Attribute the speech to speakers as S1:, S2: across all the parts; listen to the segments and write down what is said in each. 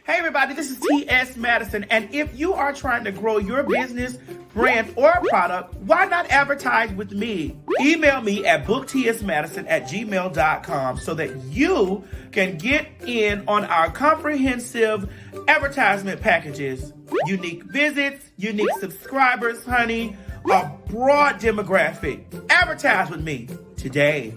S1: Hey everybody, this is T.S. Madison, and if you are trying to grow your business, brand, or product, why not advertise with me? Email me at booktsmadison@gmail.com so that you can get in on our comprehensive advertisement packages. Unique visits, unique subscribers, honey, a broad demographic. Advertise with me today.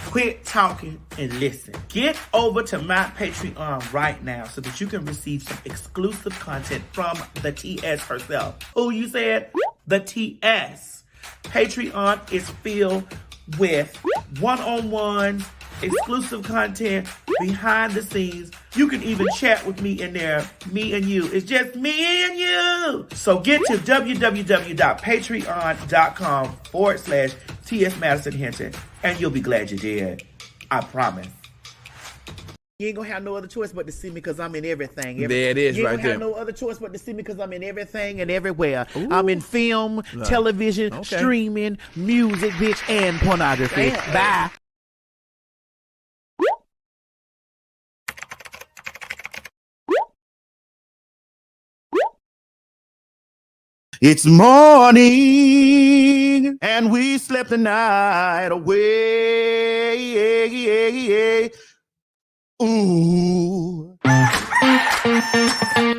S1: Quit talking and listen. Get over to my Patreon right now so that you can receive some exclusive content from the TS herself. Who you said? The TS. Patreon is filled with one-on-ones, exclusive content, behind the scenes. You can even chat with me in there. Me and you. It's just me and you. So get to www.patreon.com/TS Madison Hinton, and you'll be glad you did. I promise. You ain't gonna have no other choice but to see me because I'm in everything.
S2: There it is,
S1: you
S2: right
S1: ain't
S2: there.
S1: gonna have no other choice but to see me because I'm in everything and everywhere.
S2: Ooh.
S1: I'm in film, television, streaming, music, bitch, and pornography.
S2: Damn.
S1: Bye. It's morning, and we slept the night away. Ooh.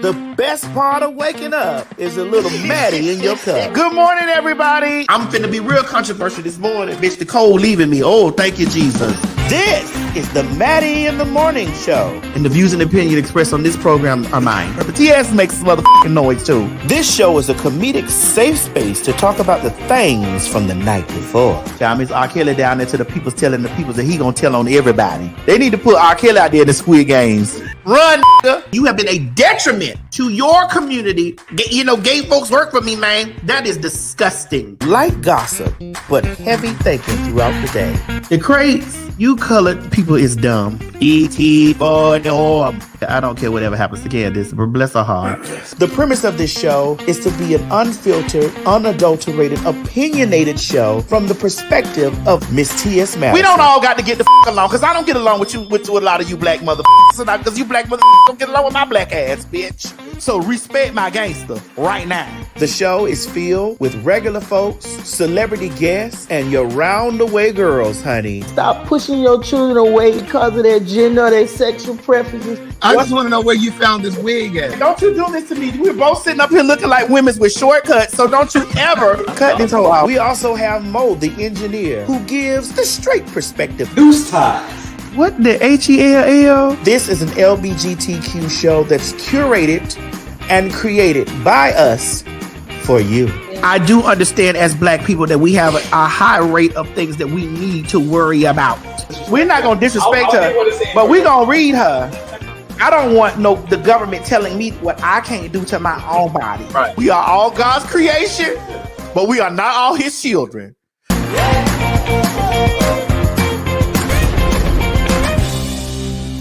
S1: The best part of waking up is a little Maddie in your cup. Good morning, everybody. I'm finna be real controversial this morning. Bitch, the cold leaving me. Oh, thank you, Jesus. This is the Maddie in the Morning Show. And the views and opinion expressed on this program are mine. But the TS makes some motherfucking noise, too. This show is a comedic safe space to talk about the things from the night before. Time is R. Kelly down there to the people's telling the people that he gonna tell on everybody. They need to put R. Kelly out there in the Squid Games. Run, nigga. You have been a detriment to your community. You know, gay folks work for me, man. That is disgusting. Light gossip, but heavy thinking throughout the day. The crates, you colored people is dumb. E.T. for the orb. I don't care whatever happens to Candace, but bless her heart. The premise of this show is to be an unfiltered, unadulterated, opinionated show from the perspective of Miss T.S. Madison. We don't all got to get the along, because I don't get along with you, with a lot of you black motherfuckers, because you black motherfuckers don't get along with my black ass, bitch. So respect my gangster right now. The show is filled with regular folks, celebrity guests, and your round-the-way girls, honey.
S3: Stop pushing your children away because of their gender or their sexual preferences.
S2: I just want to know where you found this wig at.
S1: Don't you do this to me. We're both sitting up here looking like women with shortcuts, so don't you ever cut this whole out. We also have Mo, the engineer, who gives the straight perspective.
S4: News ties.
S1: What the H-E-L-L? This is an LBGTQ show that's curated and created by us for you. I do understand as black people that we have a high rate of things that we need to worry about. We're not going to disrespect her, but we're going to read her. I don't want the government telling me what I can't do to my own body.
S2: Right.
S1: We are all God's creation, but we are not all his children.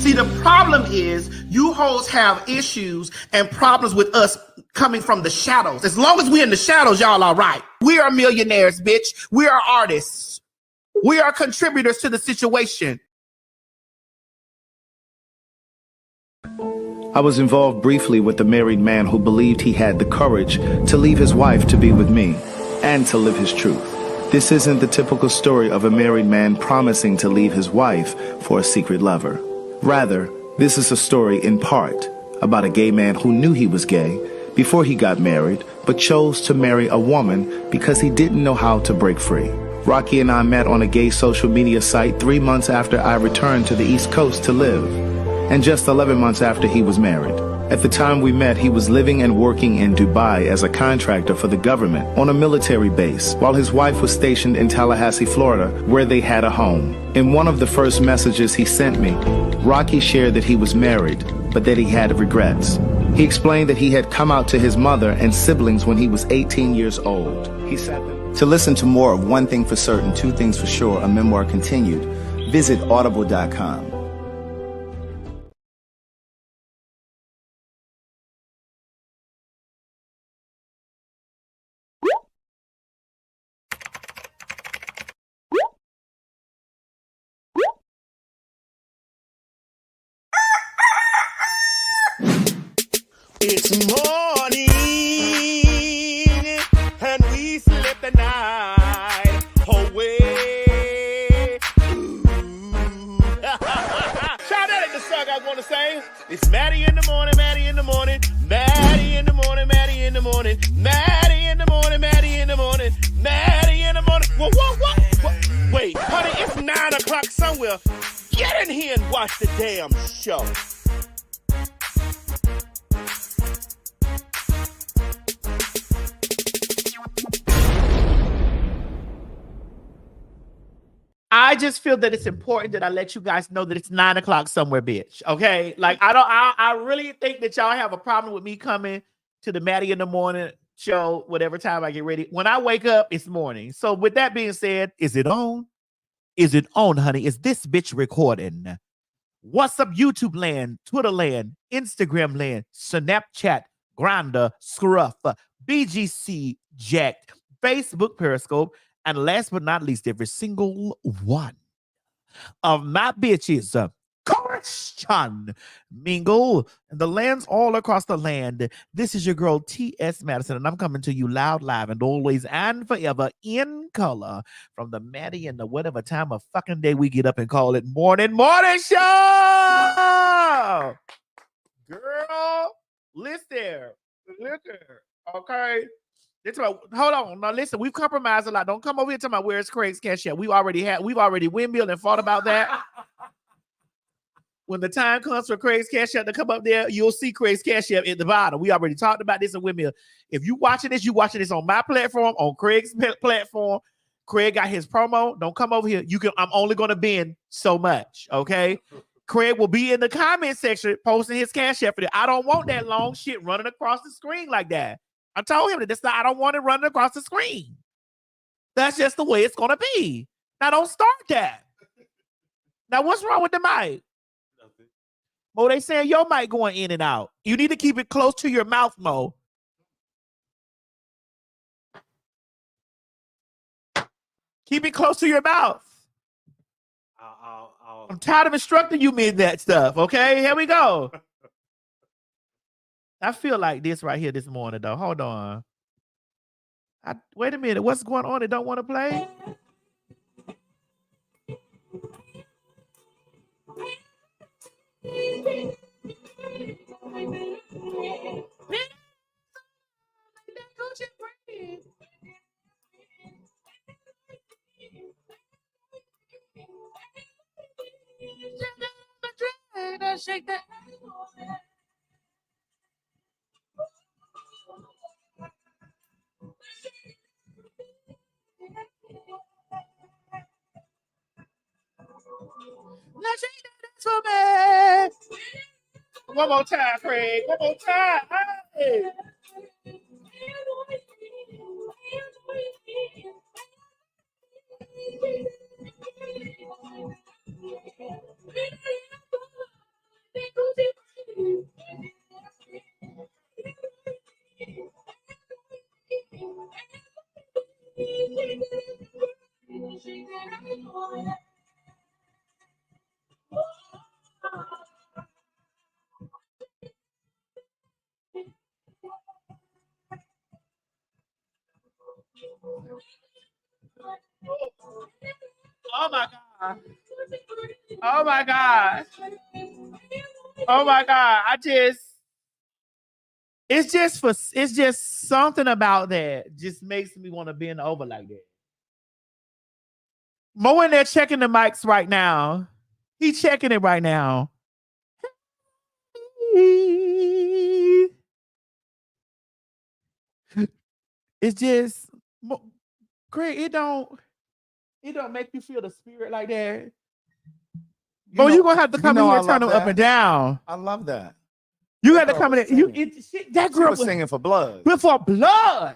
S1: See, the problem is you hoes have issues and problems with us coming from the shadows. As long as we're in the shadows, y'all are right. We are millionaires, bitch. We are artists. We are contributors to the situation.
S5: I was involved briefly with a married man who believed he had the courage to leave his wife to be with me and to live his truth. This isn't the typical story of a married man promising to leave his wife for a secret lover. Rather, this is a story in part about a gay man who knew he was gay before he got married, but chose to marry a woman because he didn't know how to break free. Rocky and I met on a gay social media site 3 months after I returned to the East Coast to live, and just 11 months after he was married. At the time we met, he was living and working in Dubai as a contractor for the government on a military base, while his wife was stationed in Tallahassee, Florida, where they had a home. In one of the first messages he sent me, Rocky shared that he was married, but that he had regrets. He explained that he had come out to his mother and siblings when he was 18 years old. He said that
S6: to listen to more of One Thing for Certain, Two Things for Sure, a memoir continued, visit audible.com.
S1: It's morning, and we slept the night away. Ooh. Shout out at the song I want to say. It's Maddie in the morning, Maddie in the morning, Maddie in the morning, Maddie in the morning, Maddie in the morning, Maddie in the morning, Maddie in the morning. What? Wait, honey, it's 9 o'clock somewhere. Get in here and watch the damn show. I just feel that it's important that I let you guys know that it's 9 o'clock somewhere, bitch. Okay? Like, I really think that y'all have a problem with me coming to the Maddie in the morning show, whatever time I get ready. When I wake up, it's morning. So with that being said, is it on? Is it on, honey? Is this bitch recording? What's up, YouTube land, Twitter land, Instagram land, Snapchat, Grindr, Scruff, BGC, Jacked, Facebook Periscope, and last but not least, every single one of my bitches, Christian Mingle, and the lands all across the land. This is your girl, T.S. Madison, and I'm coming to you loud, live, and always and forever in color from the Maddie and the whatever time of fucking day we get up and call it morning show. Girl, listen, okay? Hold on. Now listen, we've compromised a lot. Don't come over here to my where's Craig's Cash App. We've already windmilled and fought about that. When the time comes for Craig's Cash App to come up there, you'll see Craig's Cash App at the bottom. We already talked about this in windmill. If you watching this on my platform, on Craig's platform. Craig got his promo. Don't come over here. I'm only gonna bend so much. Okay. Craig will be in the comment section posting his Cash App for that. I don't want that long shit running across the screen like that. I told him that I don't want it running across the screen. That's just the way it's going to be. Now, don't start that. Now, what's wrong with the mic? Nothing. Mo, they saying your mic going in and out. You need to keep it close to your mouth, Mo. Keep it close to your mouth. I'm tired of instructing you in that stuff, okay? Here we go. I feel like this right here this morning, though. Hold on. Wait a minute. What's going on? They don't want to play? Shake that. Now shake that for me. One more time, Craig. One more time. Hey. Oh my God. Oh my God. Oh my God. It's just something about that just makes me want to bend over like that. Mo in there checking the mics right now. He checking it right now. It's just, Craig, it don't make you feel the spirit like that. But you're gonna have to come in here and turn them up and down.
S6: I love that.
S1: You got to come in. That girl
S6: was singing for blood.
S1: For blood.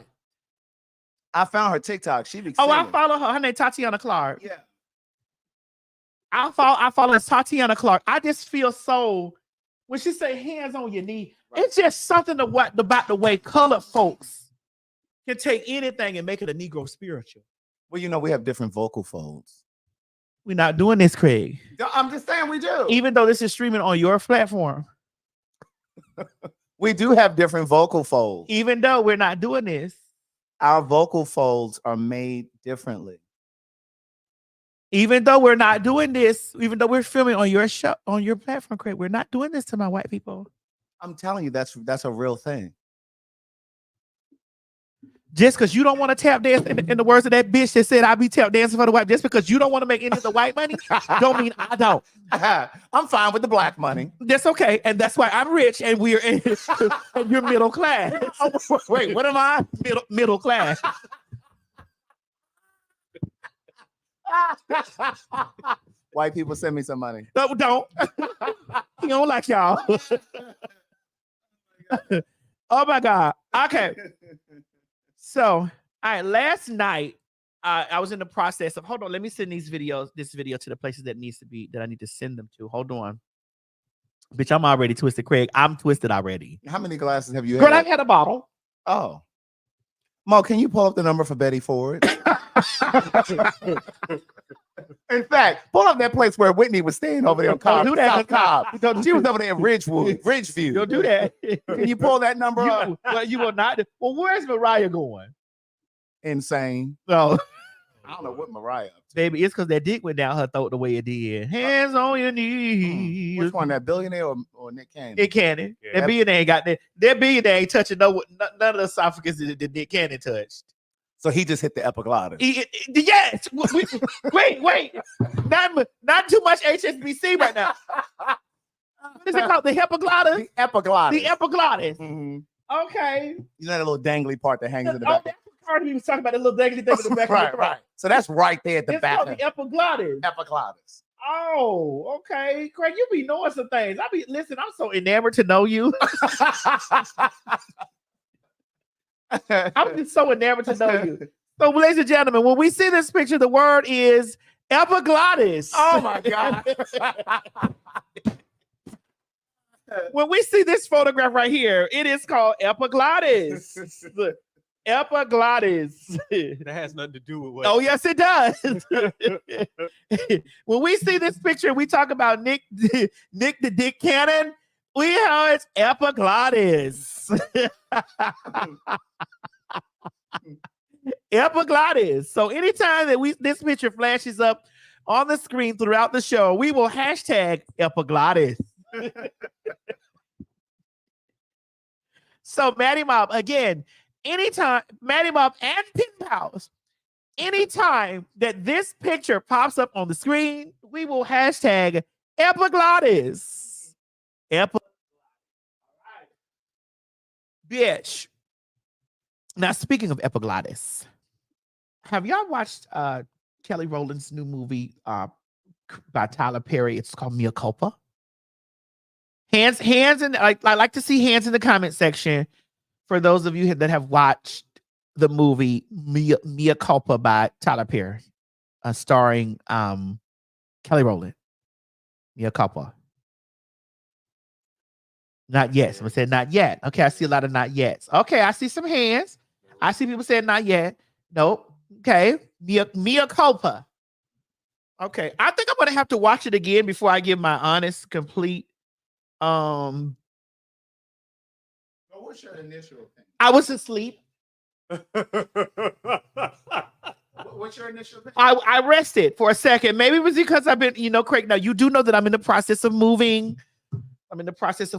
S6: I found her TikTok. She be
S1: singing.
S6: I
S1: follow her. Her name Tatiana Clark.
S6: Yeah.
S1: I follow Tatiana Clark. I just feel so when she say hands on your knee, right. It's just something about the way colored folks can take anything and make it a Negro spiritual.
S6: Well, we have different vocal folds.
S1: We're not doing this, Craig.
S6: I'm just saying we do.
S1: Even though this is streaming on your platform.
S6: We do have different vocal folds.
S1: Even though we're not doing this,
S6: Our vocal folds are made differently.
S1: even though we're not doing this, even though we're filming on your show, on your platform, Craig, we're not doing this to my white people.
S6: I'm telling you, that's a real thing.
S1: Just because you don't want to tap dance, in the words of that bitch that said I'll be tap dancing for the white, just because you don't want to make any of the white money, don't mean I don't.
S6: I'm fine with the black money.
S1: That's okay. And that's why I'm rich and we're in and you're middle class.
S6: Oh, wait, what am I?
S1: Middle class.
S6: White people send me some money.
S1: No, don't. He don't like y'all. Oh my God. Okay. So, all right, last night, I was in the process of, hold on, let me send this video to the places that I need to send them to. Hold on. Bitch, I'm already twisted, Craig. I'm twisted already.
S6: How many glasses have you
S1: Girl,
S6: had?
S1: I've had a bottle.
S6: Oh. Mo, can you pull up the number for Betty Ford? In fact, pull up that place where Whitney was staying over there on Cobb.
S1: Don't do that.
S6: South Cobb. She was over there in Ridgeview.
S1: Don't do that.
S6: Can you pull that number up?
S1: Well, you will not. Well, where's Mariah going?
S6: Insane.
S1: No.
S6: I don't know what Mariah up to.
S1: Baby, it's because that dick went down her throat the way it did. Hands on your knees.
S6: Which one, that billionaire or Nick Cannon?
S1: Nick Cannon.
S6: Yeah,
S1: That billionaire ain't got that. That billionaire ain't touching none of the esophagus that Nick Cannon touched.
S6: So he just hit the epiglottis.
S1: Yes. Wait. Not too much HSBC right now. What is it called? The epiglottis?
S6: The epiglottis.
S1: The epiglottis.
S6: Mm-hmm.
S1: Okay.
S6: You know that little dangly part that hangs in the
S1: Oh,
S6: back?
S1: that's what Cardi B was talking about, the little dangly thing in the back.
S6: Right. So that's right there at the
S1: It's
S6: back.
S1: called the epiglottis.
S6: Epiglottis.
S1: Oh, okay. Craig, you be knowing some things. Listen, I'm so enamored to know you. I'm just so enamored to know you. So, ladies and gentlemen, when we see this picture, the word is epiglottis.
S6: Oh my God.
S1: When we see this photograph right here, it is called epiglottis. Epiglottis.
S4: That has nothing to do with what.
S1: Oh, yes, it does. When we see this picture, we talk about Nick the Dick Cannon. We know it's epiglottis. Epiglottis. So anytime that this picture flashes up on the screen throughout the show, we will hashtag epiglottis. So Maddie Mob, again, anytime, Maddie Mob and Pin Pals, anytime that this picture pops up on the screen, we will hashtag epiglottis. Bitch. Now, speaking of epiglottis, have y'all watched Kelly Rowland's new movie by Tyler Perry? It's called Mea Culpa. Hands in. I like to see hands in the comment section for those of you that have watched the movie Mea Culpa by Tyler Perry, starring Kelly Rowland. Mea Culpa. Not yet. Someone said not yet. Okay, I see a lot of not yets. Okay, I see some hands. I see people saying not yet. Nope. Okay. Mea Culpa. Okay. I think I'm gonna have to watch it again before I give my honest, complete.
S6: What's your initial opinion?
S1: I was asleep.
S6: What's your initial opinion?
S1: I rested for a second. Maybe it was because I've been, Craig. Now you do know that I'm in the process of moving. I'm in the process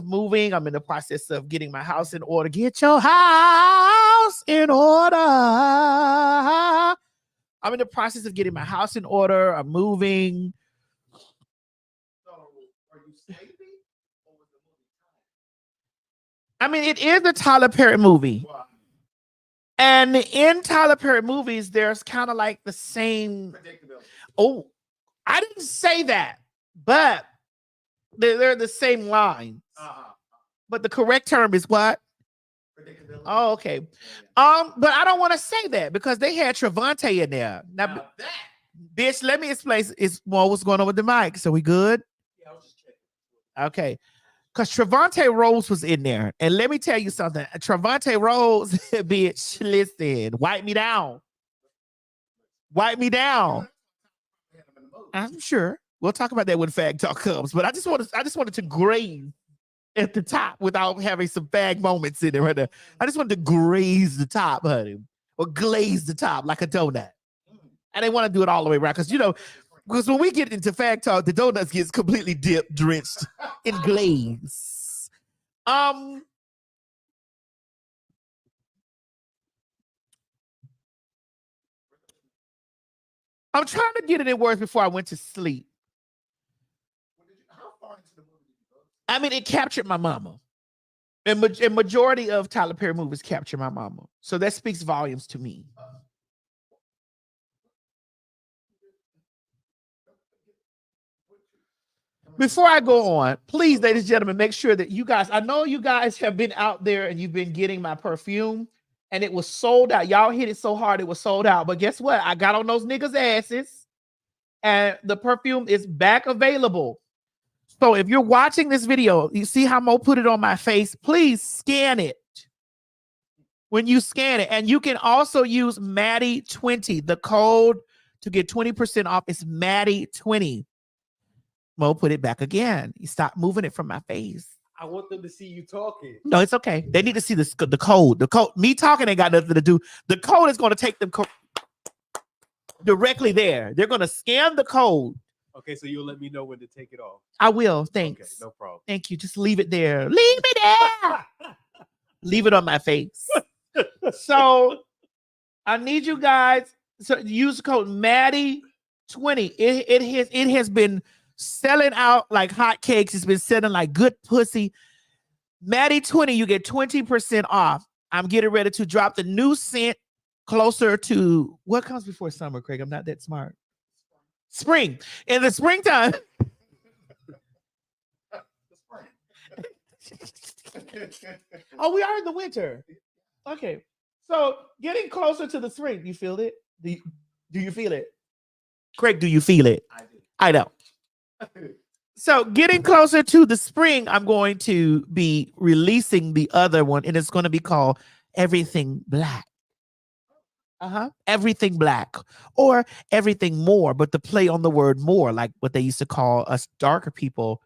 S1: of getting my house in order. Get your house in order. I'm in the process of getting my house in order. I'm moving.
S6: So, are you sleepy? Or was the movie tired?
S1: I mean, it is a Tyler Perry movie.
S6: Wow.
S1: And in Tyler Perry movies, there's kind of like the same.
S6: Predictability.
S1: Oh, I didn't say that, but they're the same lines. But the correct term is what?
S6: Predictability.
S1: Oh, okay. But I don't want to say that because they had Trevante in there. Now, bitch, let me explain what's going on with the mic. So we good?
S6: Yeah, I was just checking.
S1: Okay. Because Trevante Rose was in there. And let me tell you something. Trevante Rose, bitch, listen, wipe me down. Wipe me down. I'm sure. We'll talk about that when Fag Talk comes. But I just wanted to graze at the top without having some fag moments in it right there. I just wanted to graze the top, honey, or glaze the top like a donut. I didn't want to do it all the way around because, because when we get into fag talk, the donuts gets completely dipped, drenched in glaze. I'm trying to get it in words before I went to sleep. I mean, it captured my mama. And majority of Tyler Perry movies capture my mama. So that speaks volumes to me. Before I go on, please, ladies and gentlemen, make sure that you guys, I know you guys have been out there and you've been getting my perfume and it was sold out. Y'all hit it so hard it was sold out. But guess what? I got on those niggas' asses and the perfume is back available. So if you're watching this video, you see how Mo put it on my face, please scan it. When you scan it, and you can also use Maddie 20. The code to get 20% off is Maddie 20. Mo put it back again. You stop moving it from my face.
S4: I want them to see you talking.
S1: No, it's okay. They need to see the code. The code. Me talking ain't got nothing to do. The code is going to take them directly there. They're going to scan the code.
S4: Okay, so you'll let me know when to take it off.
S1: I will. Thanks.
S4: Okay, no problem.
S1: Thank you. Just leave it there. Leave it there. Leave it on my face. So I need you guys to use the code Maddie20. It has been selling out like hotcakes. It's been selling like good pussy. Maddie20, you get 20% off. I'm getting ready to drop the new scent closer to what comes before summer, Craig. I'm not that smart. Spring. In the springtime. Oh, we are in the winter. Okay. So getting closer to the spring. You feel it? Do you feel it? Craig, do you feel it? I do. I know. So getting closer to the spring, I'm going to be releasing the other one, and it's going to be called Everything Black. Everything Black or Everything More, but the play on the word more, like what they used to call us darker people,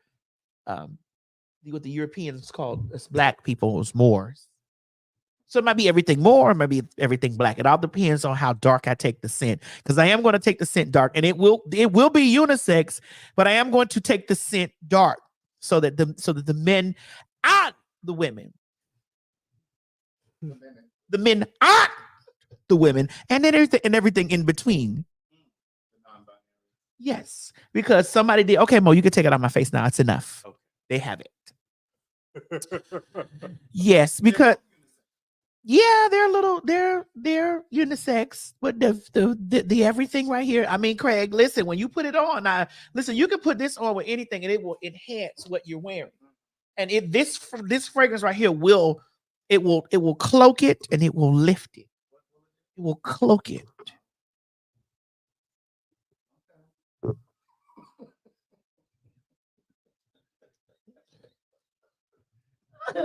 S1: what the Europeans called us black people was Moors. So it might be everything more, it might be everything black. It all depends on how dark I take the scent, because I am going to take the scent dark, and it will be unisex, but I am going to take the scent dark so that the men and the women, the men and the women, and then everything in between. Yes, because somebody did. Okay, Mo, you can take it out my face now. It's enough. Okay. They have it. Yes, because yeah, they're unisex, but the everything right here. I mean, Craig, listen, when you put it on, listen, you can put this on with anything, and it will enhance what you're wearing. And this fragrance right here will cloak it, and it will lift it. It will cloak it.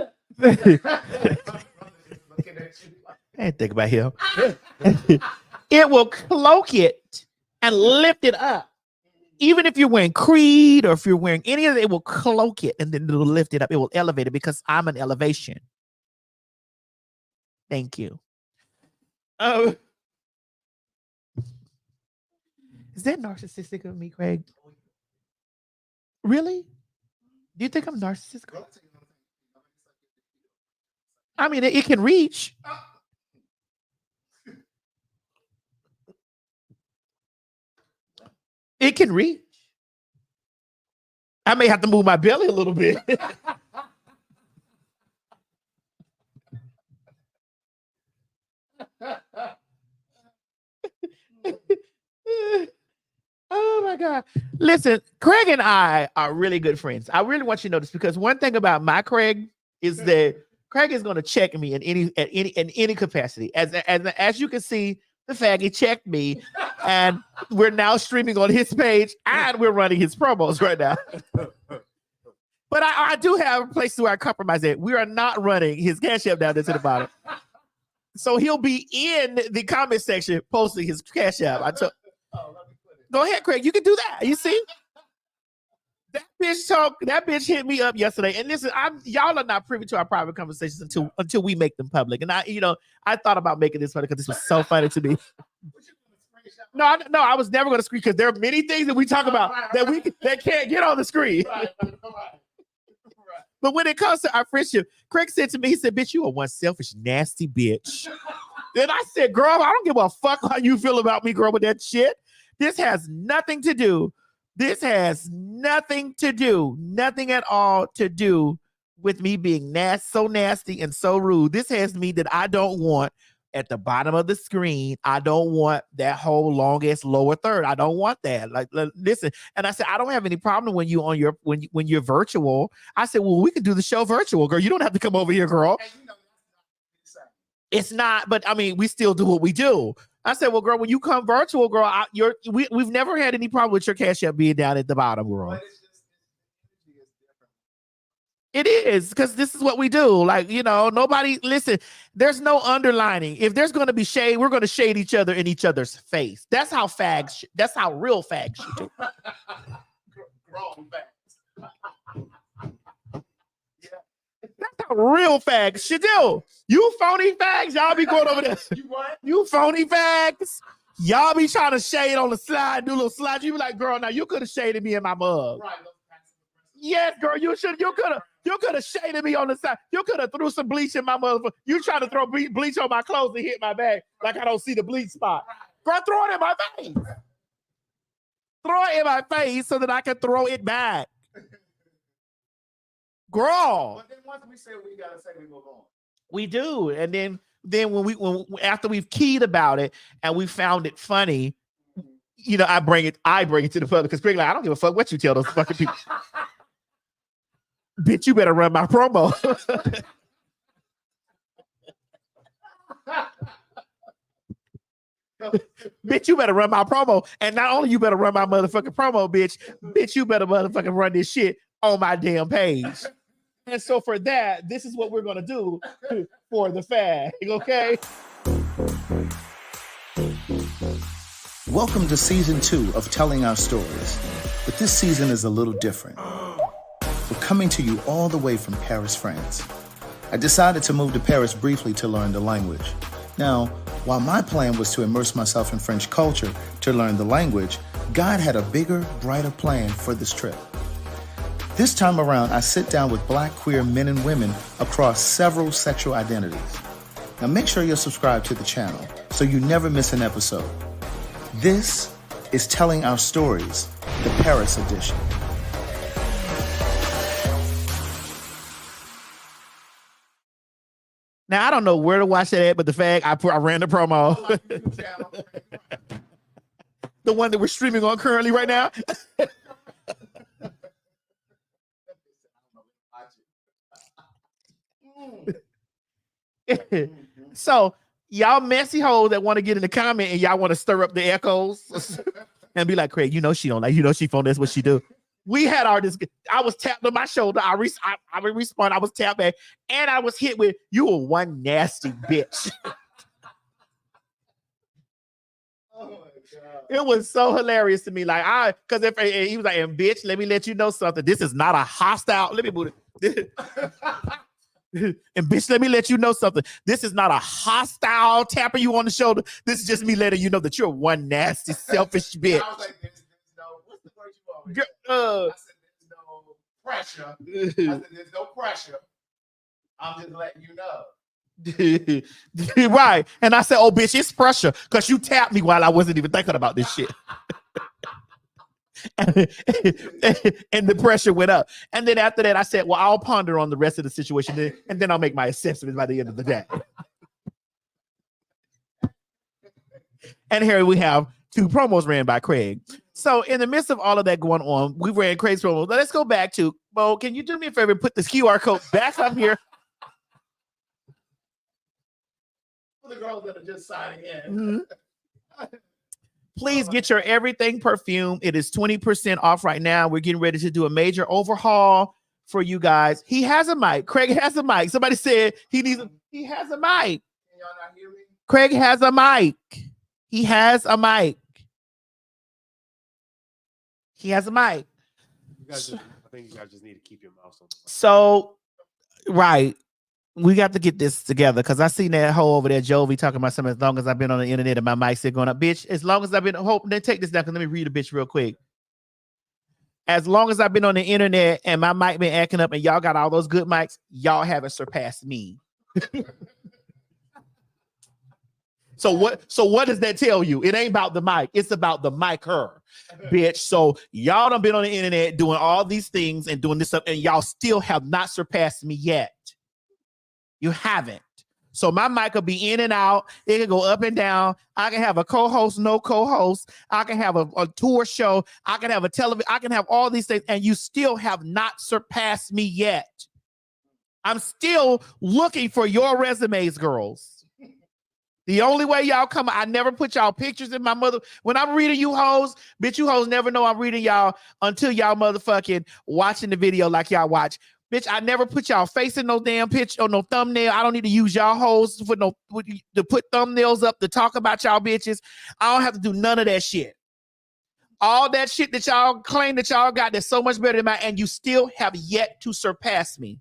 S1: I didn't think about him. It will cloak it and lift it up. Even if you're wearing Creed or if you're wearing any of it, it will cloak it and then it'll lift it up. It will elevate it because I'm an elevation. Thank you. Is that narcissistic of me, Craig? Really? Do you think I'm narcissistic? I mean, it can reach. It can reach. I may have to move my belly a little bit. Oh my God. Listen, Craig and I are really good friends. I really want you to know this, because one thing about my Craig is that Craig is going to check me in any capacity. As you can see, the faggot checked me, and we're now streaming on his page, and we're running his promos right now. But I do have places where I compromise it. We are not running his Cash App down there to the bottom. So he'll be in the comment section posting his Cash App. Go ahead, Craig. You can do that. You see? That bitch hit me up yesterday. And listen, y'all are not privy to our private conversations until we make them public. And I thought about making this funny because this was so funny to me. No, I was never going to screen because there are many things that we talk about that can't get on the screen. Right. But when it comes to our friendship, Craig said to me, he said, bitch, you are one selfish, nasty bitch. Then I said, girl, I don't give a fuck how you feel about me, girl, with that shit. This has nothing to do. Nothing at all to do with me being so nasty and so rude. This has me that I don't want at the bottom of the screen. I don't want that whole longest lower third. I don't want that. Like, listen. And I said, I don't have any problem when you on when you're virtual. I said, well, we can do the show virtual, girl. You don't have to come over here, girl. It's not, but I mean, we still do what we do. I said, well, girl, when you come virtual, girl, we've never had any problem with your Cash App being down at the bottom, girl. But it's just, it is, because this is what we do. Like, nobody, listen, there's no underlining. If there's going to be shade, we're going to shade each other in each other's face. That's how real fags should do. Grown fags. That's how real fags should do. You phony fags, y'all be going over there. You what? You phony fags. Y'all be trying to shade on the slide, do a little slide. You be like, girl, now you could have shaded me in my mug. Right. Yes, girl, you could have shaded me on the side. You could have threw some bleach in my motherfucker. You trying to throw bleach on my clothes and hit my bag like I don't see the bleach spot. Girl, throw it in my face. Throw it in my face so that I can throw it back. Girl. But then once we say we gotta say, we move on. We do, and then when after we've keyed about it and we found it funny, I bring it to the public because Craig like, I don't give a fuck what you tell those fucking people. Bitch, you better run my promo. Bitch, you better run my promo, and not only you better run my motherfucking promo, bitch, you better motherfucking run this shit on my damn page. And so for that, this is what we're going to do for the fag, okay?
S6: Welcome to season 2 of Telling Our Stories. But this season is a little different. We're coming to you all the way from Paris, France. I decided to move to Paris briefly to learn the language. Now, while my plan was to immerse myself in French culture to learn the language, God had a bigger, brighter plan for this trip. This time around, I sit down with Black queer men and women across several sexual identities. Now make sure you're subscribed to the channel so you never miss an episode. This is Telling Our Stories, the Paris edition.
S1: Now, I don't know where to watch that at, but the fag, I ran the promo. The one that we're streaming on currently right now. So y'all messy hoes that want to get in the comment and y'all want to stir up the echoes and be like, Craig, she don't like, she phone, that's what she do. We had I was tapped on my shoulder. I respond. I was tapped back and I was hit with, you were one nasty bitch. Oh my God. It was so hilarious to me. Like because if he was like, and bitch, let me let you know something. This is not a hostile. Let me move it. And bitch, let me let you know something. This is not a hostile tapping you on the shoulder. This is just me letting you know that you're one nasty, selfish bitch. I was like, there's no, what's the word you want? I said, there's no pressure. I said, there's no pressure. I'm just letting you know. Right. And I said, oh, bitch, it's pressure because you tapped me while I wasn't even thinking about this shit. And the pressure went up. And then after that, I said, well, I'll ponder on the rest of the situation and then I'll make my assessment by the end of the day. And here we have 2 promos ran by Craig. So in the midst of all of that going on, we ran Craig's promos. Let's go back to, Bo, can you do me a favor and put this QR code back up here? For the girls that are just signing in. Mm-hmm. Please get your everything perfume. It is 20% off right now. We're getting ready to do a major overhaul for you guys. He has a mic. Craig has a mic. Somebody said he has a mic. Can y'all not hear me? Craig has a mic. He has a mic. He has a mic.
S4: I think you guys just need to keep your mouth on.
S1: So, right. We got to get this together because I seen that hoe over there, Jovi, talking about something. As long as I've been on the internet and my mic still going up, bitch. As long as I've been, hope. Then take this down because let me read a bitch real quick. As long as I've been on the internet and my mic been acting up and y'all got all those good mics, y'all haven't surpassed me. So what does that tell you? It ain't about the mic. It's about the mic-er, bitch. So y'all done been on the internet doing all these things and doing this stuff, and y'all still have not surpassed me yet. You haven't. So my mic will be in and out. It can go up and down. I can have a co-host, no co-host. I can have a tour show. I can have a television. I can have all these things, and you still have not surpassed me yet. I'm still looking for your resumes, girls. The only way y'all come, I never put y'all pictures in my mother. When I'm reading you hoes, bitch, you hoes never know I'm reading y'all until y'all motherfucking watching the video like y'all watch. Bitch, I never put y'all face in no damn picture or no thumbnail. I don't need to use y'all hoes to put thumbnails up to talk about y'all bitches. I don't have to do none of that shit. All that shit that y'all claim that y'all got that's so much better than mine, and you still have yet to surpass me.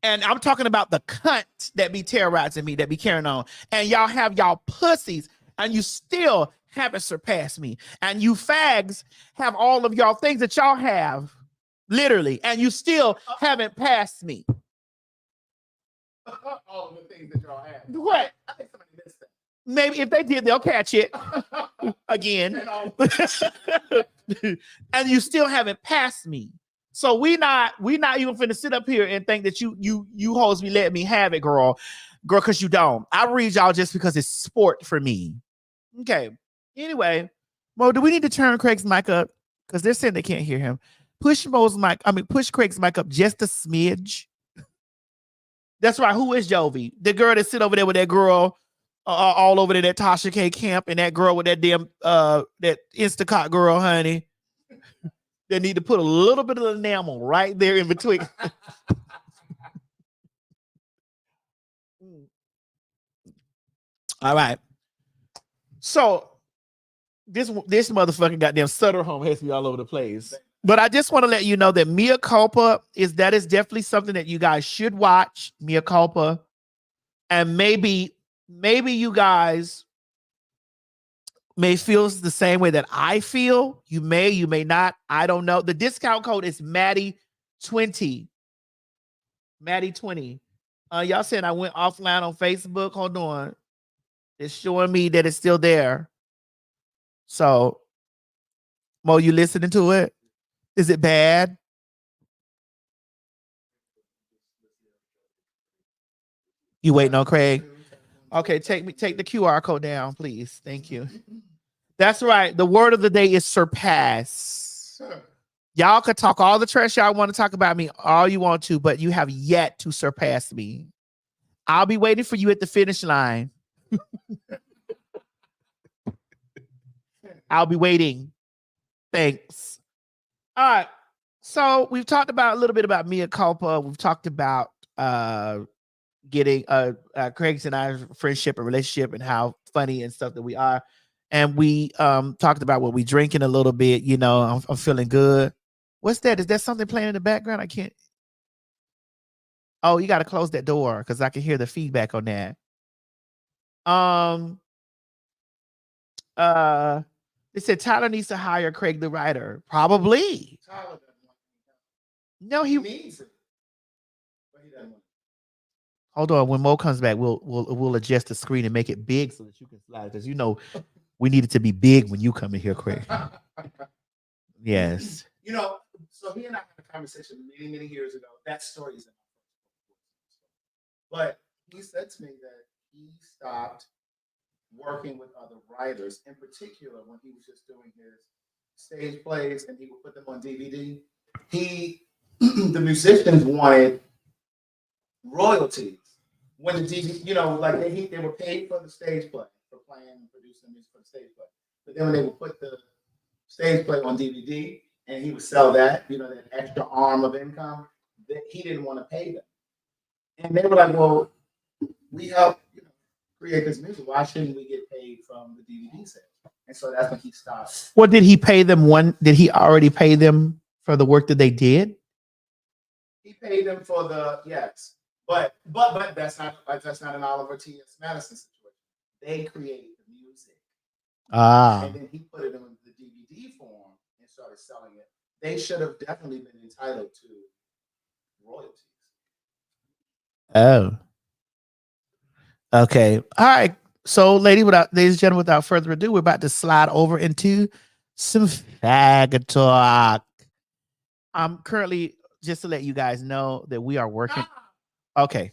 S1: And I'm talking about the cunt that be terrorizing me, that be carrying on. And y'all have y'all pussies, and you still haven't surpassed me. And you fags have all of y'all things that y'all have, literally, and you still haven't passed me.
S2: All of the things that y'all have.
S1: What?
S2: I think somebody missed that.
S1: Maybe if they did, they'll catch it again. And you still haven't passed me. So we not even finna sit up here and think that you hoes be letting me have it, girl, because you don't. I read y'all just because it's sport for me. Okay. Anyway, Mo, do we need to turn Craig's mic up? Because they're saying they can't hear him. Push Craig's mic up just a smidge. That's right. Who is Jovi? The girl that sit over there with that girl all over there, that Tasha K camp, and that girl with that damn that Instacart girl, honey. They need to put a little bit of enamel right there in between. All right. So this motherfucking goddamn Sutter home has me all over the place. But I just want to let you know that Mea Culpa is definitely something that you guys should watch. Mea Culpa. And maybe you guys may feel the same way that I feel. You may not. I don't know. The discount code is Maddie 20. Maddie 20. Y'all saying I went offline on Facebook. Hold on. It's showing me that it's still there. So, Mo, you listening to it? Is it bad? You waiting on Craig? Okay, take the QR code down, please. Thank you. That's right. The word of the day is surpass. Y'all could talk all the trash y'all want to talk about me all you want to, but you have yet to surpass me. I'll be waiting for you at the finish line. I'll be waiting. Thanks. All right. So we've talked about a little bit about Mea Culpa. We've talked about getting Craig's and I's friendship and relationship and how funny and stuff that we are. And we talked about what we drinking a little bit. You know, I'm feeling good. What's that? Is that something playing in the background? I can't. Oh, you got to close that door because I can hear the feedback on that. They said Tyler needs to hire Craig the writer. Probably.
S2: Tyler
S1: No, he
S2: needs it. But he doesn't want it.
S1: Hold on. When Mo comes back, we'll adjust the screen and make it big so that you can slide. Because you know we need it to be big when you come in here, Craig. Yes.
S2: You know, so he and I had a conversation many years ago. That story is in my first book. But he said to me that he stopped working with other writers, in particular when he was just doing his stage plays and he would put them on DVD. The musicians wanted royalties when the DVD, you know, like they were paid for the stage play, for playing and producing music for the stage play. But then when they would put the stage play on DVD and he would sell that, you know, that extra arm of income, that he didn't want to pay them. And they were like, well, we help, you know, create this music. Why shouldn't we get paid from the DVD sales? And so that's when he stopped.
S1: Well, did he pay them did he already pay them for the work that they did?
S2: He paid them for the yes. But that's not an Oliver T.S. Madison situation. They created the music. And then he put it in the DVD form and started selling it. They should have definitely been entitled to royalties.
S1: Oh. Okay. All right. So, ladies and gentlemen, without further ado, we're about to slide over into some fag talk. I'm currently, just to let you guys know that we are working. Okay.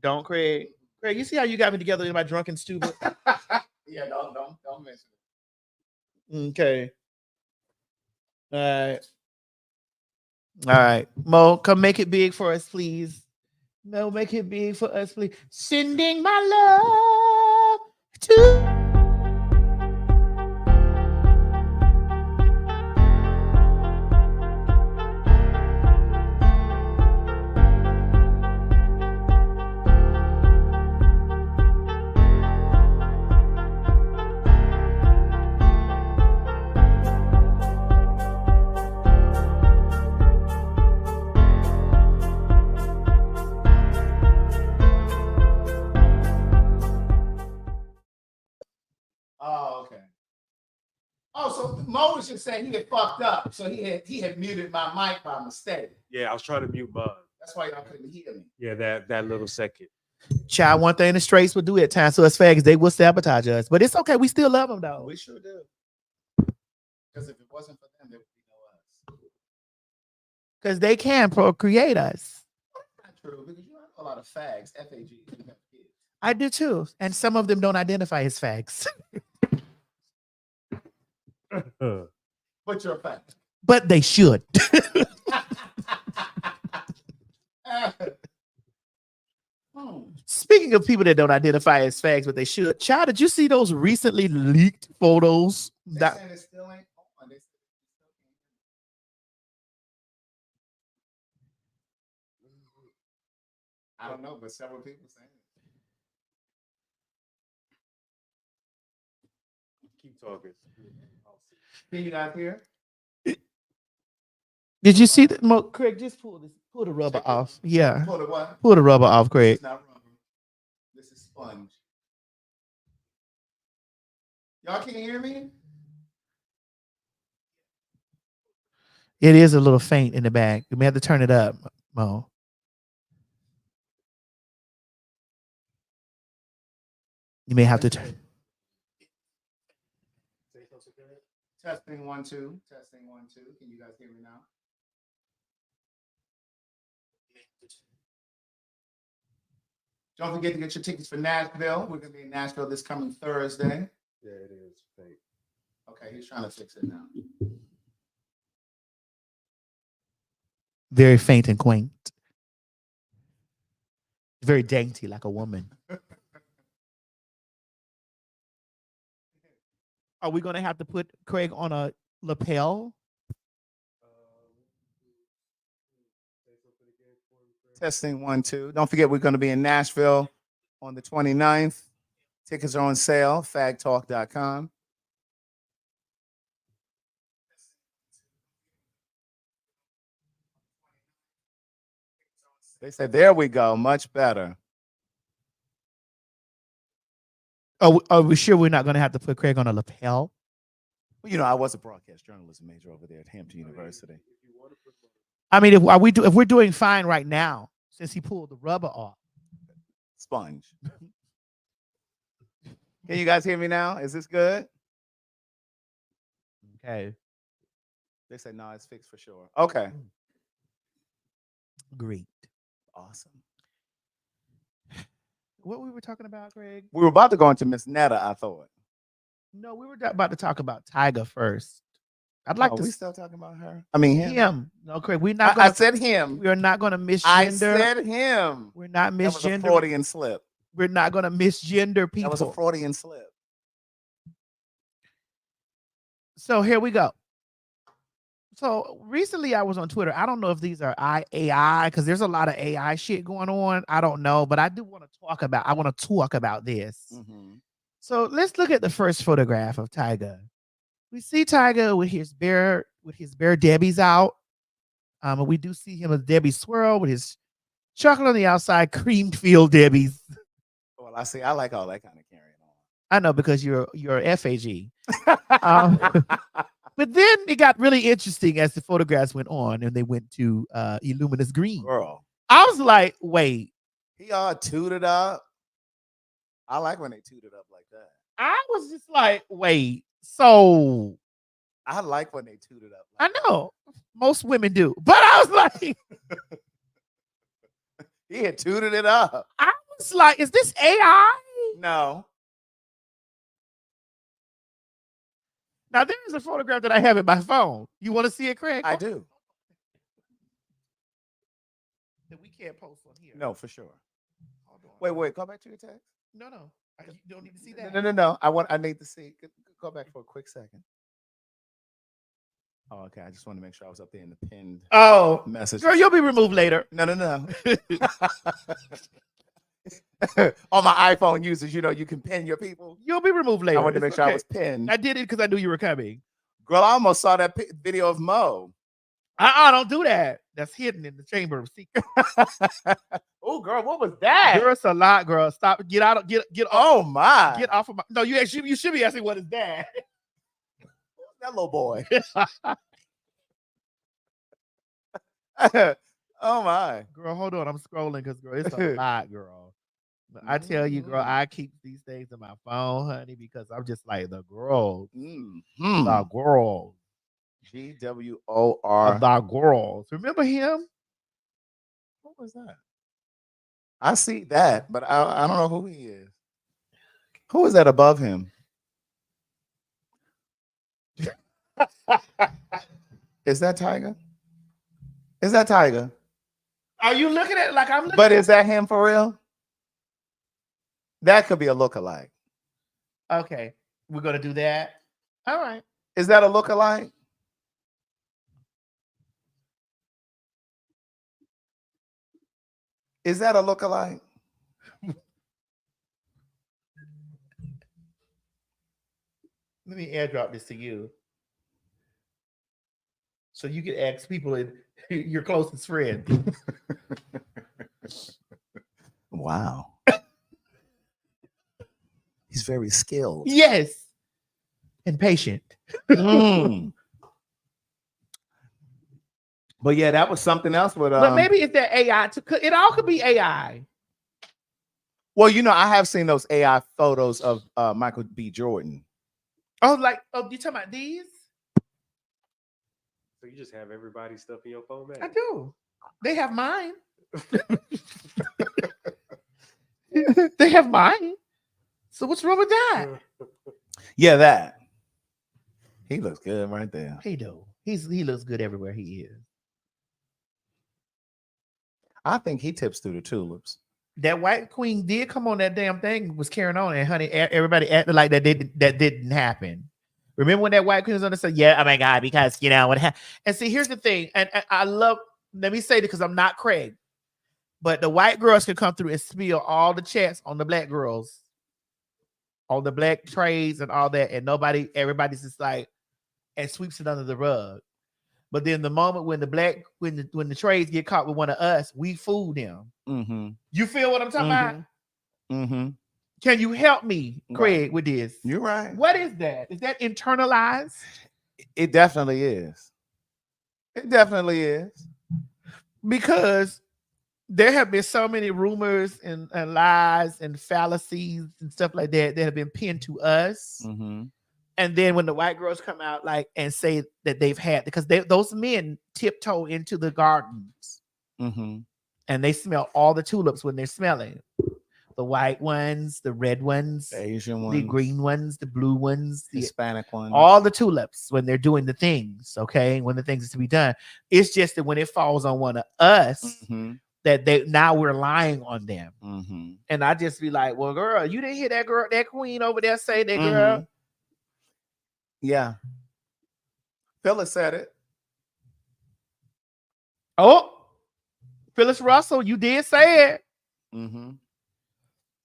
S1: Don't, Craig. Craig, you see how you got me together in my drunken stupid?
S2: Yeah, don't mention it.
S1: Okay. All right. Mo, come make it big for us, please. Mo, make it big for us, please. Sending my love to.
S2: Oh, okay. Oh, so Mo was just saying he had fucked up. So he had muted my mic by mistake.
S4: Yeah, I was trying to mute mine.
S2: That's why y'all couldn't hear me.
S4: Yeah, that little second.
S1: Child, one thing the straights will do at times to us fags, they will sabotage us. But it's okay. We still love them, though.
S2: We sure do. Because if it wasn't for them, there would be no us.
S1: Because they can procreate us.
S2: Not true, because you know a lot of fags, F-A-G, who have kids.
S1: I do too. And some of them don't identify as fags.
S2: But you're a fag.
S1: But they should. Speaking of people that don't identify as fags, but they should. Child, did you see those recently leaked photos?
S2: They saying it still ain't on. I don't know, but several people saying it.
S4: Keep talking.
S2: Can you guys hear?
S1: Did you see that? Craig, just pull the rubber off. Yeah.
S2: Pull the what?
S1: Pull the rubber off, Craig.
S2: It's not rubber. This is sponge. Y'all can't hear me?
S1: It is a little faint in the back. We may have to turn it up, Mo. You may have to turn.
S2: Testing 1 2. Testing 1 2. Can you guys hear me now? Don't forget to get your tickets for Nashville. We're gonna be in Nashville this coming Thursday.
S4: Yeah, it is fake.
S2: Okay, he's trying to fix it now.
S1: Very faint and quaint. Very dainty, like a woman. Are we going to have to put Craig on a lapel?
S2: Testing 1 2. Don't forget, we're going to be in Nashville on the 29th. Tickets are on sale, fagtalk.com. They said, there we go, much better.
S1: Are we sure we're not going to have to put Craig on a lapel?
S2: Well, you know, I was a broadcast journalism major over there at Hampton University.
S1: I mean, if we're doing fine right now, since he pulled the rubber off.
S2: Sponge. Can you guys hear me now? Is this good?
S1: Okay.
S2: They say, no, it's fixed for sure. Okay.
S1: Great.
S2: Awesome.
S1: What we were talking about, Craig?
S2: We were about to go into Miss Netta, I thought.
S1: No, we were about to talk about Tyga first. I'd like to.
S2: We still talking about her? I mean him.
S1: No, Craig, we're not.
S2: I said him.
S1: We are not going to misgender.
S2: I said him.
S1: We're not misgender.
S2: That was a Freudian slip.
S1: We're not going to misgender people.
S2: That was a Freudian slip.
S1: So here we go. So recently I was on Twitter. I don't know if these are AI because there's a lot of AI shit going on. I don't know, but I want to talk about this.
S2: Mm-hmm.
S1: So let's look at the first photograph of Tiger. We see Tiger with his bear Debbie's out. And we do see him as Debbie Swirl with his chocolate on the outside, cream filled Debbie's.
S2: Well, I like all that kind of carrying
S1: I know because you're a FAG. But then it got really interesting as the photographs went on and they went to Illuminous Green.
S2: Girl,
S1: I was like, wait.
S2: he all tooted up. I like when they tooted up like that.
S1: I was just like, wait. So
S2: I like when they tooted up.
S1: I know most women do, but I was like,
S2: he had tooted it up.
S1: I was like, is this AI?
S2: No.
S1: Now there's a photograph that I have in my phone. You want to see it, Craig?
S2: I do.
S1: That we can't post on here.
S2: No, for sure.
S1: Hold on.
S2: Wait, go back to your text.
S1: No. You don't need to see that.
S2: No. I need to see. Go back for a quick second. Oh, okay. I just want to make sure I was up there in the pinned message.
S1: Girl, you'll be removed later.
S2: No. On my iPhone users, you can pin your people.
S1: You'll be removed later.
S2: I wanted to make sure I was pinned.
S1: I did it because I knew you were coming.
S2: Girl, I almost saw that video of Mo.
S1: Don't do that. That's hidden in the chamber of secrets.
S2: Oh, girl, what was that?
S1: Girl, it's a lot, girl. Stop. Get out. Get.
S2: Oh my.
S1: Get off of my. No, you should be asking what is that.
S2: That little boy. Oh my.
S1: Girl, hold on. I'm scrolling because girl, it's a lot, girl. I tell you, girl, I keep these things in my phone, honey, because I'm just like the girls. The girls.
S2: GWOR.
S1: The girls. Remember him?
S2: What was that? I see that, but I don't know who he is. Who is that above him? Is that Tiger? Is that Tiger?
S1: Are you looking at it like I'm looking?
S2: But is that him for real? That could be a lookalike.
S1: Okay, we're gonna do that. All right.
S2: Is that a lookalike? Is that a lookalike?
S1: Let me airdrop this to you. So you can ask people in your closest friend.
S2: Wow. He's very skilled.
S1: Yes. And patient.
S2: But yeah, that was something else with
S1: But maybe it's that AI. It all could be AI.
S2: Well, I have seen those AI photos of Michael B. Jordan.
S1: Oh, you talking about these?
S4: So you just have everybody's stuff in your phone, man?
S1: I do. They have mine. They have mine. So what's wrong with that?
S2: Yeah, that. He looks good right there.
S1: He do. He looks good everywhere he is.
S2: I think he tips through the tulips.
S1: That white queen did come on that damn thing, was carrying on, and honey, everybody acted like that didn't happen. Remember when that white queen was on the side? Yeah, oh my God, because what happened. And see, here's the thing, and I love, let me say it because I'm not Craig, but the white girls can come through and spill all the chats on the black girls, on the black trades and all that, and everybody's just like, and sweeps it under the rug. But then the moment when the trades get caught with one of us, we fool them.
S2: Mm-hmm.
S1: You feel what I'm talking about?
S2: Mm-hmm.
S1: Can you help me, Craig, with this?
S2: You're right.
S1: What is that? Is that internalized?
S2: It definitely is. It definitely is.
S1: Because there have been so many rumors and lies and fallacies and stuff like that have been pinned to us.
S2: Mm-hmm.
S1: And then when the white girls come out and say that they've had, because those men tiptoe into the gardens and they smell all the tulips when they're smelling. The white ones, the red ones,
S2: the Asian ones,
S1: the green ones, the blue ones, the
S2: Hispanic ones,
S1: all the tulips when they're doing the things, okay? When the things is to be done. It's just that when it falls on one of us, that now we're lying on them. And I just be like, well, girl, you didn't hear that girl, that queen over there say that, girl.
S2: Yeah. Phyllis said it.
S1: Oh, Phyllis Russell, you did say it.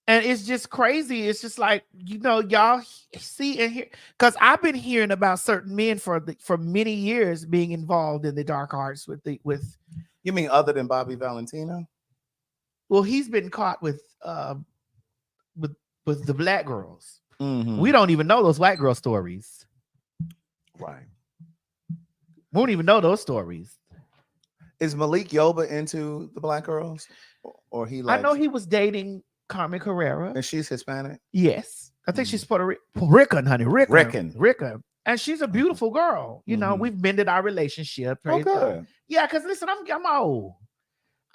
S1: And it's just crazy. It's just like, y'all see and hear, because I've been hearing about certain men for many years being involved in the dark arts with.
S2: You mean other than Bobby Valentino?
S1: Well, he's been caught with the black girls.
S2: Mm-hmm.
S1: We don't even know those white girl stories.
S2: Right.
S1: We don't even know those stories.
S2: Is Malik Yoba into the black girls, or he?
S1: I know he was dating Carmen Carrera,
S2: and she's Hispanic.
S1: Yes, I think she's Puerto Rican, honey. Rican, and she's a beautiful girl. We've mended our relationship. Praise God. Yeah, because listen, I'm old.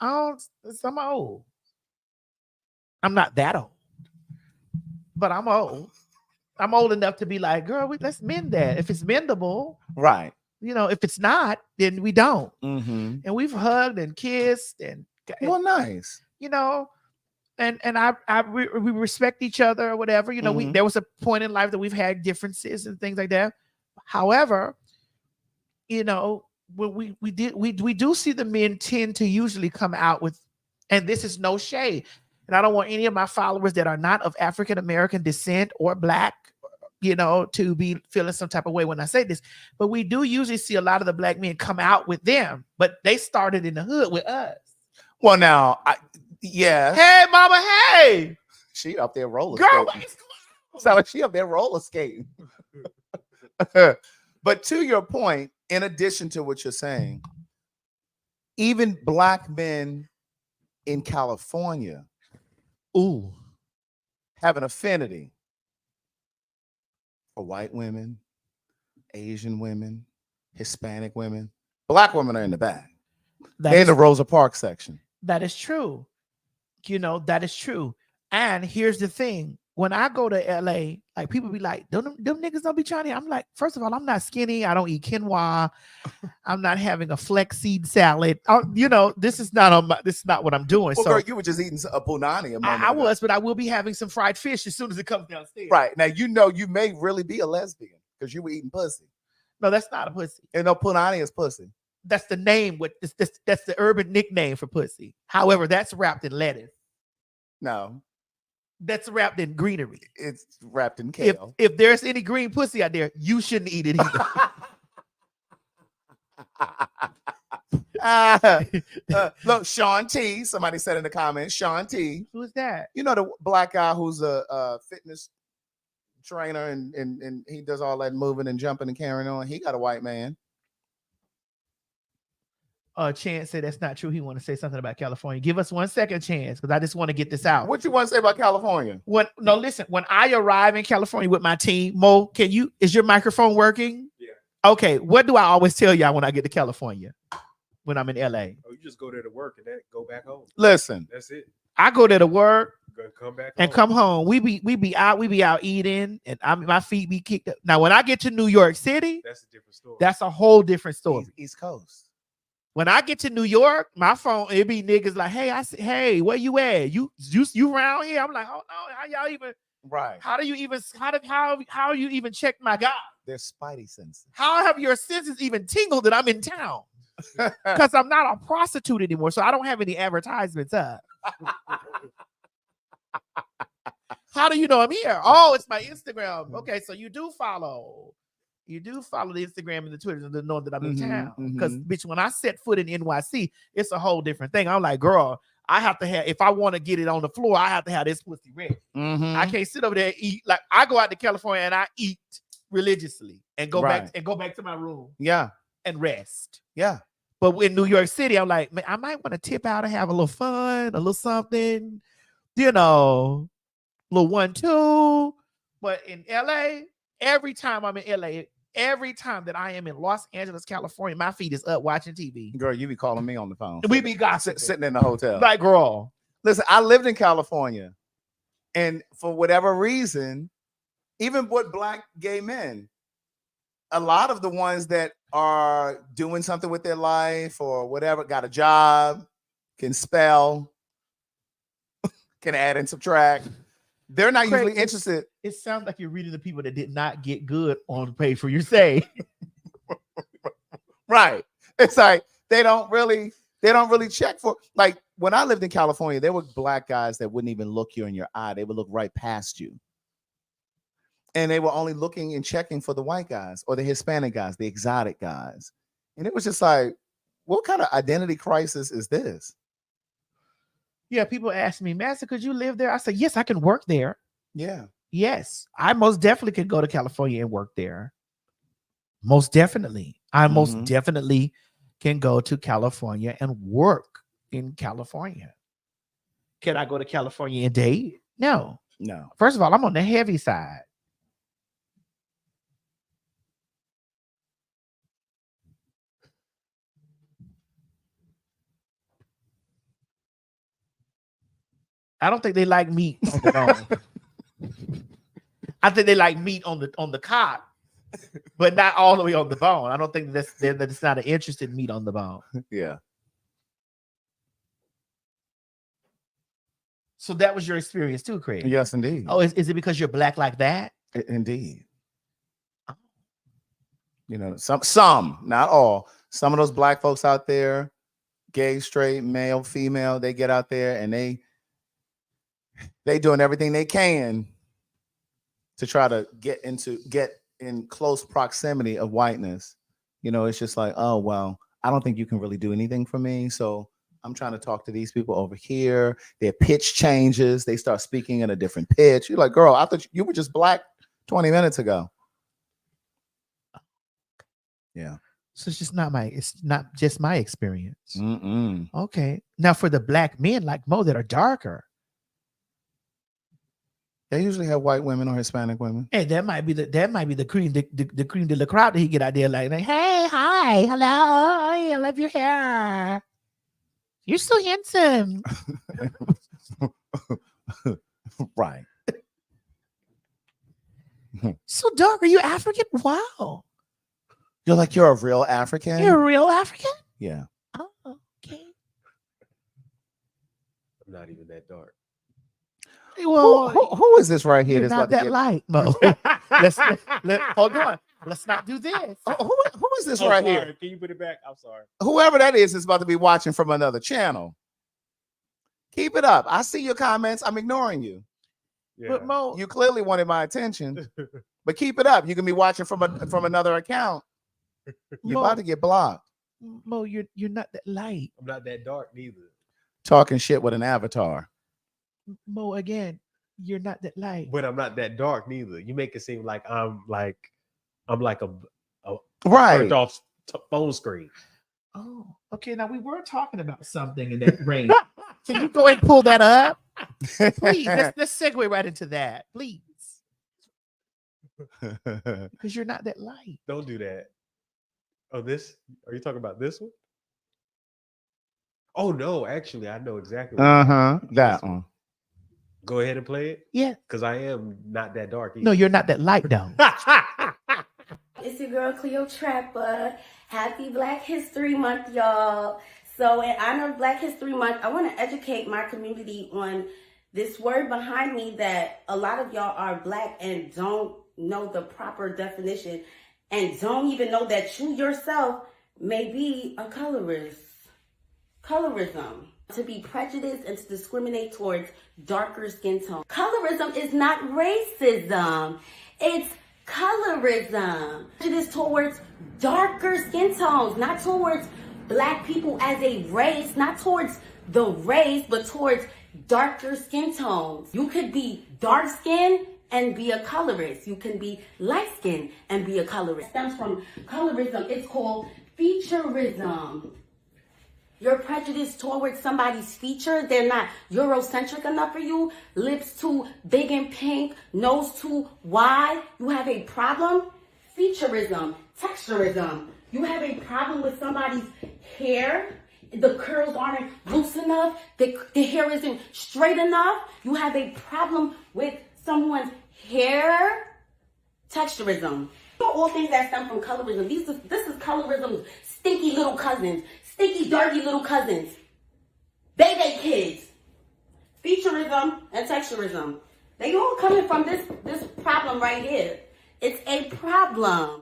S1: I'm old. I'm not that old, but I'm old. I'm old enough to be like, girl, let's mend that. If it's mendable,
S2: right?
S1: If it's not, then we don't.
S2: Mm-hmm.
S1: And we've hugged and kissed and
S2: nice.
S1: And we respect each other or whatever. There was a point in life that we've had differences and things like that. However, when we do see the men tend to usually come out with, and this is no shade, and I don't want any of my followers that are not of African American descent or black, to be feeling some type of way when I say this, but we do usually see a lot of the black men come out with them, but they started in the hood with us.
S2: Well, now, yeah.
S1: Hey, mama, hey.
S2: She up there roller
S1: skating.
S2: Girl, sound like she up there roller skating. But to your point, in addition to what you're saying, even black men in California have an affinity for white women, Asian women, Hispanic women. Black women are in the back. They're in the Rosa Parks section.
S1: That is true. That is true. And here's the thing. When I go to LA, like people be like, them niggas don't be trying to. I'm like, first of all, I'm not skinny. I don't eat quinoa. I'm not having a flex seed salad. This is not what I'm doing.
S2: Well,
S1: so
S2: girl, you were just eating a punani a moment
S1: I
S2: ago.
S1: was, but I will be having some fried fish as soon as it comes downstairs.
S2: Right. Now, you may really be a lesbian because you were eating pussy.
S1: No, that's not a pussy.
S2: And no, punani is pussy.
S1: That's the name. That's the urban nickname for pussy. However, that's wrapped in lettuce.
S2: No.
S1: That's wrapped in greenery.
S2: It's wrapped in kale.
S1: If there's any green pussy out there, you shouldn't eat it
S2: either. Look, Sean T. Somebody said in the comments, Sean T.
S1: Who's that?
S2: The black guy who's a fitness trainer and he does all that moving and jumping and carrying on. He got a white man.
S1: Chance said that's not true. He want to say something about California. Give us 1 second, Chance, because I just want to get this out.
S2: What you want to say about California?
S1: Listen. When I arrive in California with my team, Mo, is your microphone working?
S4: Yeah.
S1: Okay. What do I always tell y'all when I get to California? When I'm in LA?
S4: Oh, you just go there to work and then go back home.
S2: Listen,
S4: that's it.
S1: I go there to work.
S4: Come back
S1: and come home. We be out eating, and my feet be kicked up. Now, when I get to New York City,
S4: that's a different story.
S1: That's a whole different story.
S2: East Coast.
S1: When I get to New York, my phone, it be niggas like, hey, where you at? You around here? I'm like, oh no, how y'all even?
S2: Right.
S1: How do you even? How you even check my guy?
S2: Their spidey senses.
S1: How have your senses even tingled that I'm in town? Because I'm not a prostitute anymore, so I don't have any advertisements up. How do you know I'm here? Oh, it's my Instagram. Okay, so you do follow the Instagram and the Twitter to know that I'm in town. Because bitch, when I set foot in NYC, it's a whole different thing. I'm like, girl, I have to have, if I want to get it on the floor, I have to have this pussy ready. I can't sit over there and eat. Like, I go out to California and I eat religiously and go back to my room.
S2: Yeah.
S1: And rest.
S2: Yeah.
S1: But in New York City, I'm like, man, I might want to tip out and have a little fun, a little something, little 1-2. But in LA, every time I'm in LA, every time that I am in Los Angeles, California, my feet is up watching TV.
S2: Girl, you be calling me on the phone.
S1: We be gossiping.
S2: Sitting in the hotel.
S1: Like, girl.
S2: Listen, I lived in California. And for whatever reason, even with black gay men, a lot of the ones that are doing something with their life or whatever, got a job, can spell, can add and subtract. They're not usually interested.
S1: It sounds like you're reading the people that did not get good on pay for your say.
S2: Right. It's like they don't really check for, like,
S6: when I lived in California, there were black guys that wouldn't even look you in your eye. They would look right past you. And they were only looking and checking for the white guys or the Hispanic guys, the exotic guys. And it was just like, what kind of identity crisis is this?
S1: Yeah, people ask me, Master, could you live there? I said, yes, I can work there.
S6: Yeah.
S1: Yes, I most definitely could go to California and work there. Most definitely. I most definitely can go to California and work in California. Can I go to California and date? No.
S6: No.
S1: First of all, I'm on the heavy side. I don't think they like meat on the bone. I think they like meat on the cob, but not all the way on the bone. I don't think that's not an interest in meat on the bone.
S6: Yeah.
S1: So that was your experience too, Craig?
S6: Yes, indeed.
S1: Oh, is it because you're black like that?
S6: Indeed. You know, some, not all. Some of those black folks out there, gay, straight, male, female, they get out there and they doing everything they can to try to get in close proximity of whiteness. You know, it's just like, oh, well, I don't think you can really do anything for me. So I'm trying to talk to these people over here. Their pitch changes. They start speaking in a different pitch. You're like, girl, I thought you were just black 20 minutes ago. Yeah.
S1: So it's not just my experience. Okay. Now for the black men like Mo that are darker.
S6: They usually have white women or Hispanic women.
S1: Hey, that might be the cream, the cream de la crop that he get out there like, hey, hi, hello, I love your hair. You're so handsome.
S6: Right.
S1: So dark. Are you African? Wow.
S6: You're a real African?
S1: You're a real African?
S6: Yeah.
S1: Oh, okay.
S4: I'm not even that dark.
S1: Well,
S6: who is this right here?
S1: You're not that light, Mo. Hold on. Let's not do this.
S6: Who is this right here?
S4: Can you put it back? I'm sorry.
S6: Whoever that is about to be watching from another channel. Keep it up. I see your comments. I'm ignoring you.
S4: Yeah.
S1: But Mo,
S6: you clearly wanted my attention. But keep it up. You can be watching from another account. You're about to get blocked.
S1: Mo, you're not that light.
S4: I'm not that dark neither.
S6: Talking shit with an avatar.
S1: Mo, again, you're not that light.
S4: But I'm not that dark neither. You make it seem like I'm like a
S6: right
S4: turned off phone screen.
S1: Oh, okay. Now we were talking about something in that range. Can you go ahead and pull that up? Please, let's segue right into that, please. Because you're not that light.
S4: Don't do that. Oh, this? Are you talking about this one? Oh no, actually, I know exactly.
S6: That one.
S4: Go ahead and play it.
S1: Yeah,
S4: because I am not that dark either.
S1: No, you're not that light though.
S7: It's your girl Cleo Trapper. Happy Black History Month, y'all. So in honor of Black History Month, I want to educate my community on this word behind me that a lot of y'all are black and don't know the proper definition and don't even know that you yourself may be a colorist. Colorism. To be prejudiced and to discriminate towards darker skin tone. Colorism is not racism. It's colorism. It is towards darker skin tones, not towards black people as a race, not towards the race, but towards darker skin tones. You could be dark skinned and be a colorist. You can be light skinned and be a colorist. It stems from colorism. It's called featureism. You're prejudiced towards somebody's features. They're not Eurocentric enough for you. Lips too big and pink. Nose too wide. You have a problem. Featureism. Texturism. You have a problem with somebody's hair. The curls aren't loose enough. The hair isn't straight enough. You have a problem with someone's hair. Texturism. All things that stem from colorism. This is colorism's stinky little cousins. Stinky, dirty little cousins. Baby kids. Featureism and texturism. They all coming from this problem right here. It's a problem.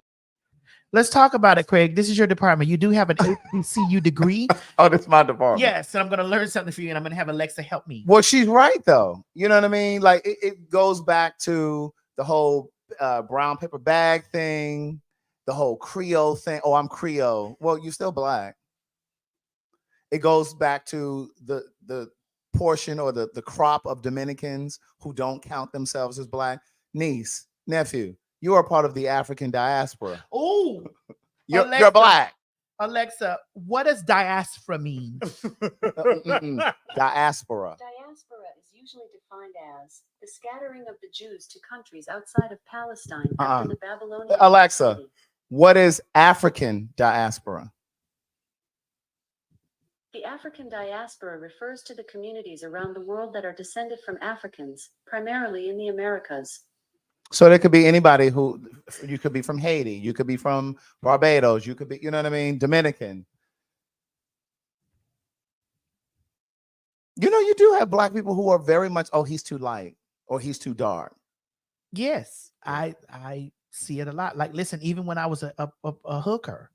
S1: Let's talk about it, Craig. This is your department. You do have an HBCU degree.
S2: Oh, this is my department.
S1: Yes, and I'm going to learn something for you, and I'm going to have Alexa help me.
S2: Well, she's right, though. You know what I mean? Like, it goes back to the whole brown paper bag thing, the whole Creole thing. Oh, I'm Creole. Well, you're still black. It goes back to the portion or the crop of Dominicans who don't count themselves as black. Niece, nephew, you are part of the African diaspora.
S1: Oh,
S2: you're black.
S1: Alexa, what does diaspora mean?
S2: Diaspora.
S8: Diaspora is usually defined as the scattering of the Jews to countries outside of Palestine after the Babylonian
S2: Alexa,
S8: captivity.
S2: what is African diaspora?
S8: The African diaspora refers to the communities around the world that are descended from Africans, primarily in the Americas.
S2: So there could be anybody who, you could be from Haiti, you could be from Barbados, you could be, you know what I mean, Dominican. You know, you do have black people who are very much, oh, he's too light or he's too dark.
S1: Yes, I see it a lot. Like, listen, even when I was a hooker.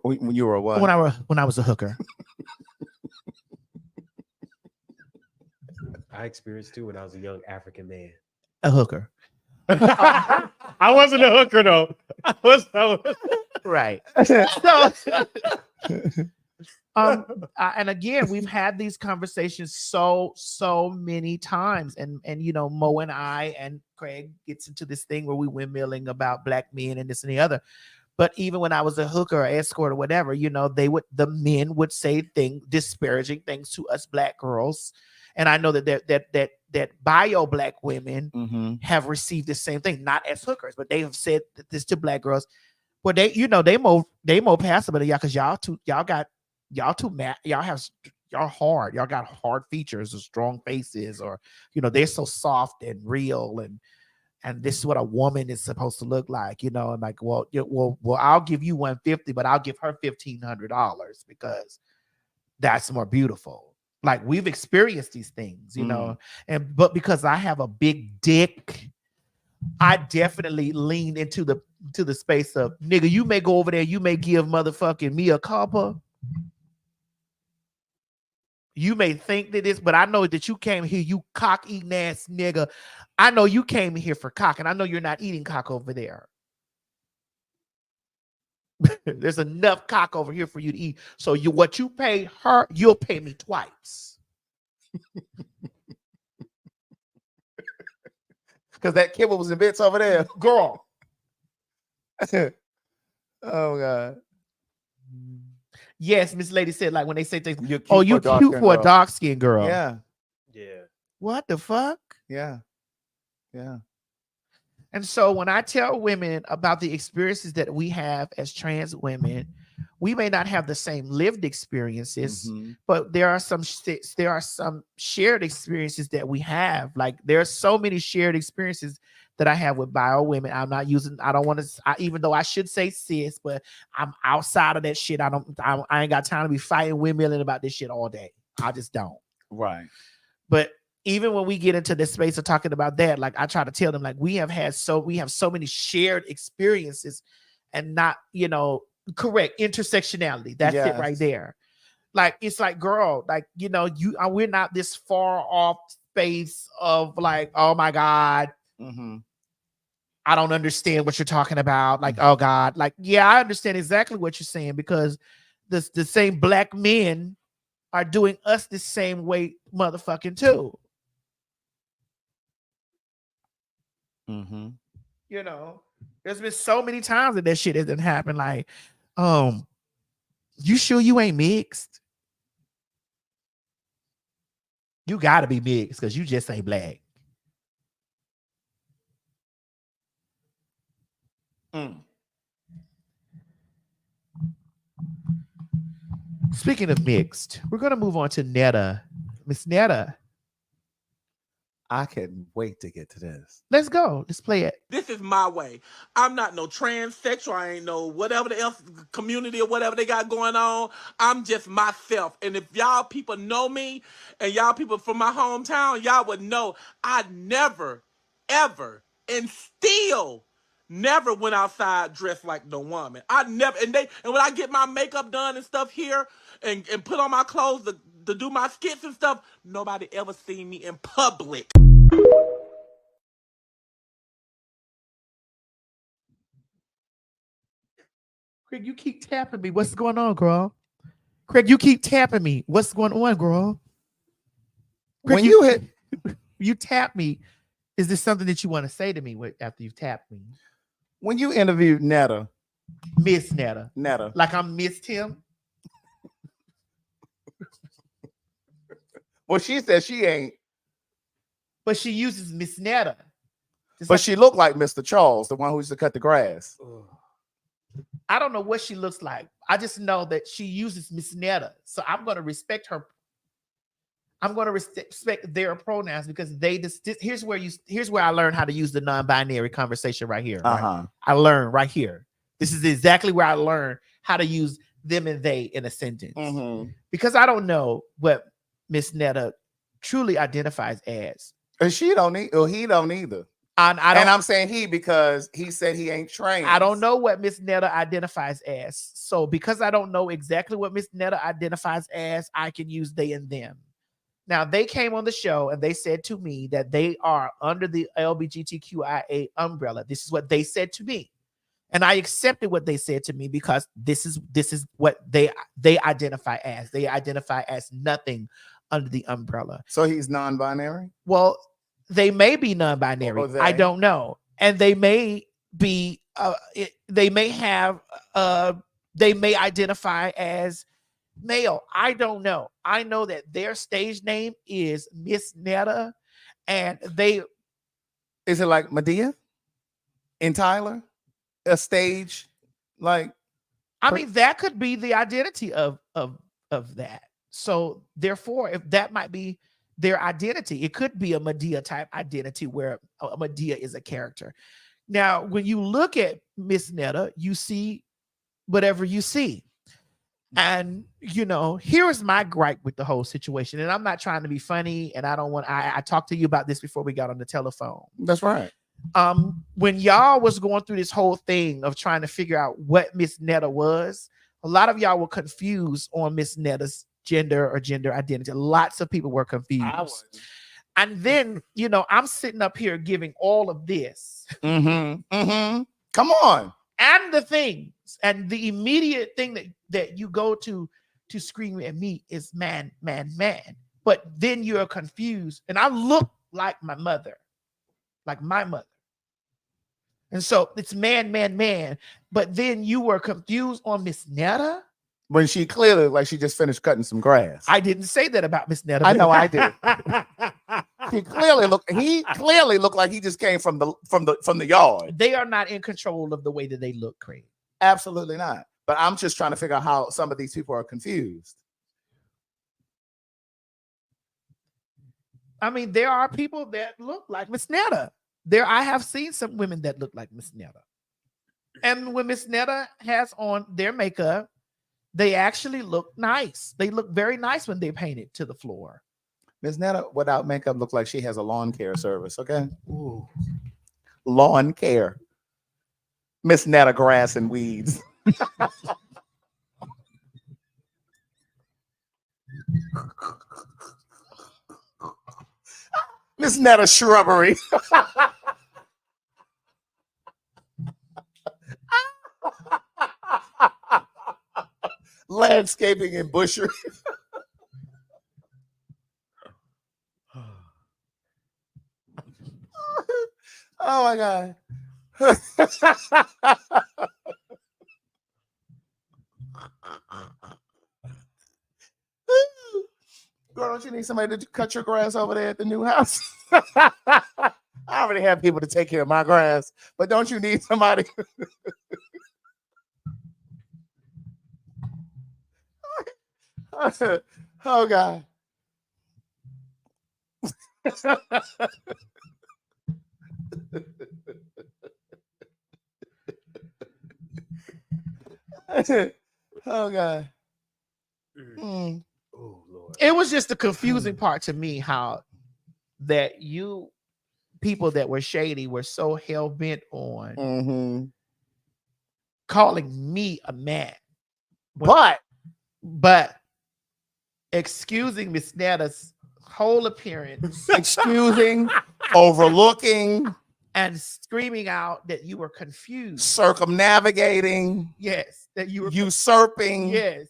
S2: When you were a what?
S1: When I was a hooker.
S4: I experienced too when I was a young African man.
S1: A hooker.
S4: I wasn't a hooker though. I was
S1: right. So, and again, we've had these conversations so many times, and you know, Mo and I and Craig gets into this thing where we windmilling about black men and this and the other. But even when I was a hooker or escort or whatever, you know, the men would say disparaging things to us black girls. And I know that bio black women have received the same thing, not as hookers, but they have said this to black girls. Well, they more passive than y'all, because y'all hard. Y'all got hard features or strong faces, or you know, they're so soft and real, and this is what a woman is supposed to look like, you know, and like, well, I'll give you $150, but I'll give her $1,500 because that's more beautiful. Like, we've experienced these things, you know, but because I have a big dick, I definitely lean into the space of, nigga, you may go over there, you may give motherfucking me a copper. You may think that this, but I know that you came here, you cock eating ass nigga. I know you came here for cock, and I know you're not eating cock over there. There's enough cock over here for you to eat. So what you pay her, you'll pay me twice.
S2: Because that kibble was in bits over there.
S1: Girl.
S2: Oh, God.
S1: Yes, Miss Lady said, like, when they say things,
S2: you're cute
S1: for a dark-skinned girl.
S2: Yeah.
S4: Yeah.
S1: What the fuck?
S2: Yeah. Yeah.
S1: And so when I tell women about the experiences that we have as trans women, we may not have the same lived experiences, but there are some shared experiences that we have. Like, there are so many shared experiences that I have with bio women. I don't want to, even though I should say cis, but I'm outside of that shit. I ain't got time to be fighting women about this shit all day. I just don't.
S2: Right.
S1: But even when we get into this space of talking about that, like, I try to tell them, like, we have so many shared experiences, and not, you know, correct intersectionality. That's it right there. Like, it's like, girl, like, you know, we're not this far off space of like, oh my God, I don't understand what you're talking about. Like, oh God, like, yeah, I understand exactly what you're saying, because the same black men are doing us the same way motherfucking too. You know, there's been so many times that shit hasn't happened. Like, you sure you ain't mixed? You gotta be mixed, because you just ain't black. Speaking of mixed, we're gonna move on to Netta. Miss Netta.
S2: I can't wait to get to this.
S1: Let's go. Let's play it.
S9: This is my way. I'm not no transsexual. I ain't no whatever the else community or whatever they got going on. I'm just myself. And if y'all people know me, and y'all people from my hometown, y'all would know I never, ever, and still never went outside dressed like no woman. I never, and when I get my makeup done and stuff here and put on my clothes to do my skits and stuff, nobody ever seen me in public.
S1: Craig, you keep tapping me. What's going on, girl? Craig, you keep tapping me. What's going on, girl? Craig,
S2: When
S1: you tap me, is this something that you want to say to me after you've tapped me?
S2: when you interviewed Netta,
S1: Miss Netta. Like I'm Miss Tim?
S2: Well, she said she ain't.
S1: But she uses Miss Netta.
S2: But she looked like Mr. Charles, the one who used to cut the grass.
S1: I don't know what she looks like. I just know that she uses Miss Netta. So I'm going to respect her. I'm going to respect their pronouns because here's where I learned how to use the non-binary conversation right here. Right? I learned right here. This is exactly where I learned how to use them and they in a sentence. Because I don't know what Miss Netta truly identifies as.
S2: And she don't need, or he don't either. And I'm saying he because he said he ain't trained.
S1: I don't know what Miss Netta identifies as. So because I don't know exactly what Miss Netta identifies as, I can use they and them. Now, they came on the show and they said to me that they are under the LGBTQIA umbrella. This is what they said to me. And I accepted what they said to me because this is what they identify as. They identify as nothing under the umbrella.
S2: So he's non-binary?
S1: Well, they may be non-binary. I don't know. And they may be they may identify as male. I don't know. I know that their stage name is Miss Netta, and
S2: is it like Medea in Tyler? A stage like
S1: I mean that could be the identity of that. So therefore, if that might be their identity, it could be a Medea type identity where a Medea is a character. Now, when you look at Miss Netta, you see whatever you see. And, here's my gripe with the whole situation. And I'm not trying to be funny. And I talked to you about this before we got on the telephone.
S2: That's right.
S1: When y'all was going through this whole thing of trying to figure out what Miss Netta was, a lot of y'all were confused on Miss Netta's gender or gender identity. Lots of people were confused. And then, I'm sitting up here giving all of this.
S2: Come on.
S1: And the things, and the immediate thing that you go to scream at me is man. But then you're confused. And I look like my mother. And so it's man. But then you were confused on Miss Netta?
S2: When she clearly like she just finished cutting some grass.
S1: I didn't say that about Miss Netta.
S2: I know I did. He clearly looked like he just came from the yard.
S1: They are not in control of the way that they look, Craig.
S2: Absolutely not. But I'm just trying to figure out how some of these people are confused.
S1: I mean, there are people that look like Miss Netta. I have seen some women that look like Miss Netta. And when Miss Netta has on their makeup, they actually look nice. They look very nice when they paint it to the floor.
S2: Miss Netta without makeup look like she has a lawn care service, okay? Ooh. Lawn care. Miss Netta grass and weeds. Miss Netta shrubbery. Landscaping and bushery. Oh my God. Girl, don't you need somebody to cut your grass over there at the new house? I already have people to take care of my grass, but don't you need somebody? Oh God. Oh God.
S1: Oh Lord. It was just the confusing part to me how that you people that were shady were so hell bent on
S2: Mm-hmm.
S1: calling me a man,
S2: But
S1: excusing Miss Netta's whole appearance,
S2: excusing, overlooking,
S1: and screaming out that you were confused,
S2: circumnavigating,
S1: yes, that you were
S2: usurping,
S1: yes,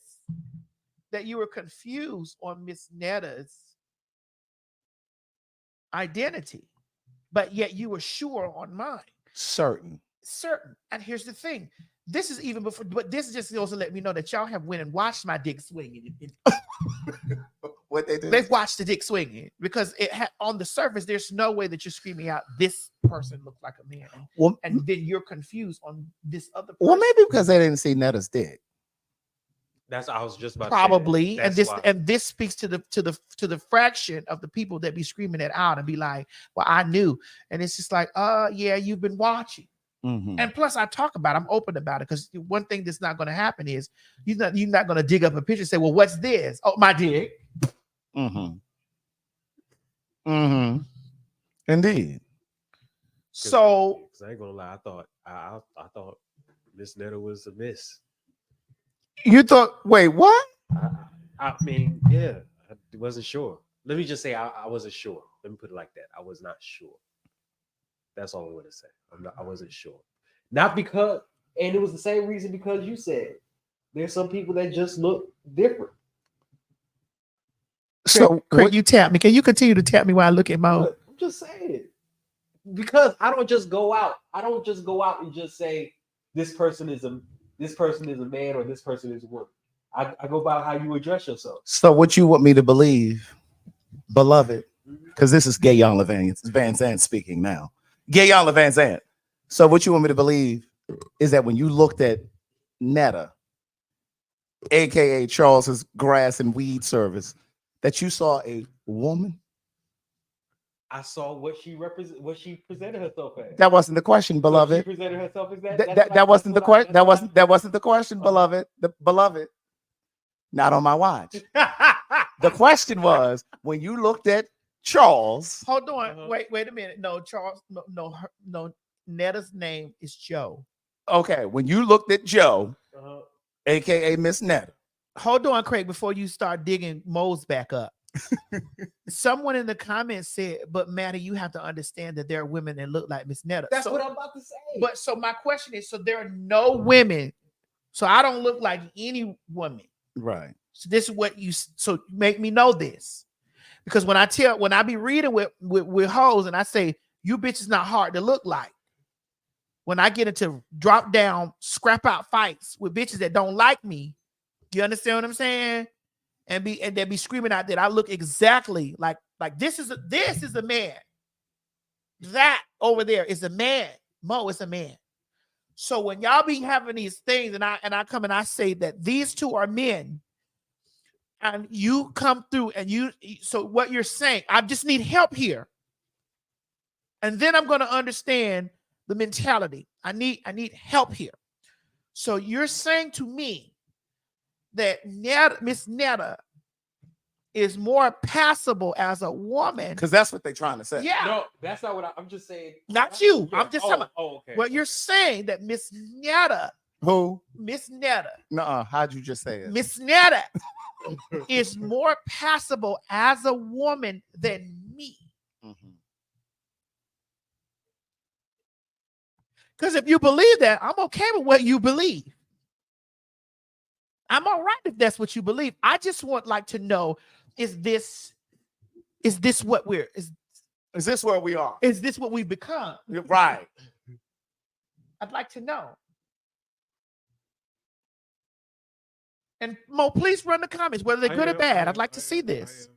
S1: that you were confused on Miss Netta's identity, but yet you were sure on mine.
S2: certain.
S1: And here's the thing: this is even before, but this just goes to let me know that y'all have went and watched my dick swinging.
S2: What they do?
S1: They've watched the dick swinging because on the surface, there's no way that you're screaming out, "This person looks like a man," and then you're confused on this other person.
S2: Well, maybe because they didn't see Netta's dick.
S4: That's I was just about
S1: probably,
S4: to say that.
S1: and this speaks to the fraction of the people that be screaming it out and be like, "Well, I knew," and it's just like, yeah, you've been watching."
S2: Mm-hmm.
S1: And plus, I talk about it. I'm open about it because one thing that's not going to happen is you're not going to dig up a picture and say, "Well, what's this?" Oh, my dick.
S2: Mm-hmm. Mm-hmm. Indeed.
S1: So
S4: I ain't gonna lie. I thought Miss Netta was a miss.
S2: You thought? Wait, what?
S4: I mean, yeah, I wasn't sure. Let me just say I wasn't sure. Let me put it like that. I was not sure. That's all I'm going to say. I wasn't sure. Not because, and it was the same reason because you said there's some people that just look different.
S1: So, Craig, you tap me. Can you continue to tap me while I look at my?
S4: I'm just saying, because I don't just go out and just say this person is a man or this person is a woman. I go by how you address yourself.
S2: So, what you want me to believe, beloved? Because this is Gayon Van Zandt speaking now. Gayon Van Zandt. So, what you want me to believe is that when you looked at Netta, aka Charles's grass and weed service, that you saw a woman?
S4: I saw what she presented herself as.
S2: That wasn't the question, beloved.
S4: So she presented herself as
S2: that wasn't the question. That wasn't the question, beloved. Beloved, not on my watch. The question was when you looked at Charles.
S1: Hold on, wait a minute. No, Charles. No. Netta's name is Joe.
S2: Okay, when you looked at Joe, aka Miss Netta.
S1: Hold on, Craig, before you start digging moles back up. Someone in the comments said, "But Maddie, you have to understand that there are women that look like Miss Netta."
S4: That's what I'm about to say.
S1: But so my question is, so there are no women, so I don't look like any woman,
S2: right?
S1: So this is what you make me know this, because when I be reading with hoes and I say you bitches not hard to look like, when I get into drop down scrap out fights with bitches that don't like me, you understand what I'm saying? And they be screaming out that I look exactly like this is a man. That over there is a man. Mo is a man. So when y'all be having these things and I come and I say that these two are men, and you come through and so what you're saying, I just need help here. And then I'm going to understand the mentality. I need help here. So you're saying to me that Miss Netta is more passable as a woman,
S2: because that's what they're trying to say.
S1: Yeah,
S4: no, that's not what I'm just saying.
S1: Not you. Yeah. I'm just talking.
S4: Okay.
S1: Well, you're saying that Miss Netta.
S2: Who?
S1: Miss Netta.
S2: Nuh-uh. How'd you just say it?
S1: Miss Netta is more passable as a woman than me. Because if you believe that, I'm okay with what you believe. I'm all right if that's what you believe. I just want to know, is this what is
S2: this where we are?
S1: Is this what we've become?
S2: Right.
S1: I'd like to know. And Mo, please run the comments, whether they're good or bad. I'd like to see this.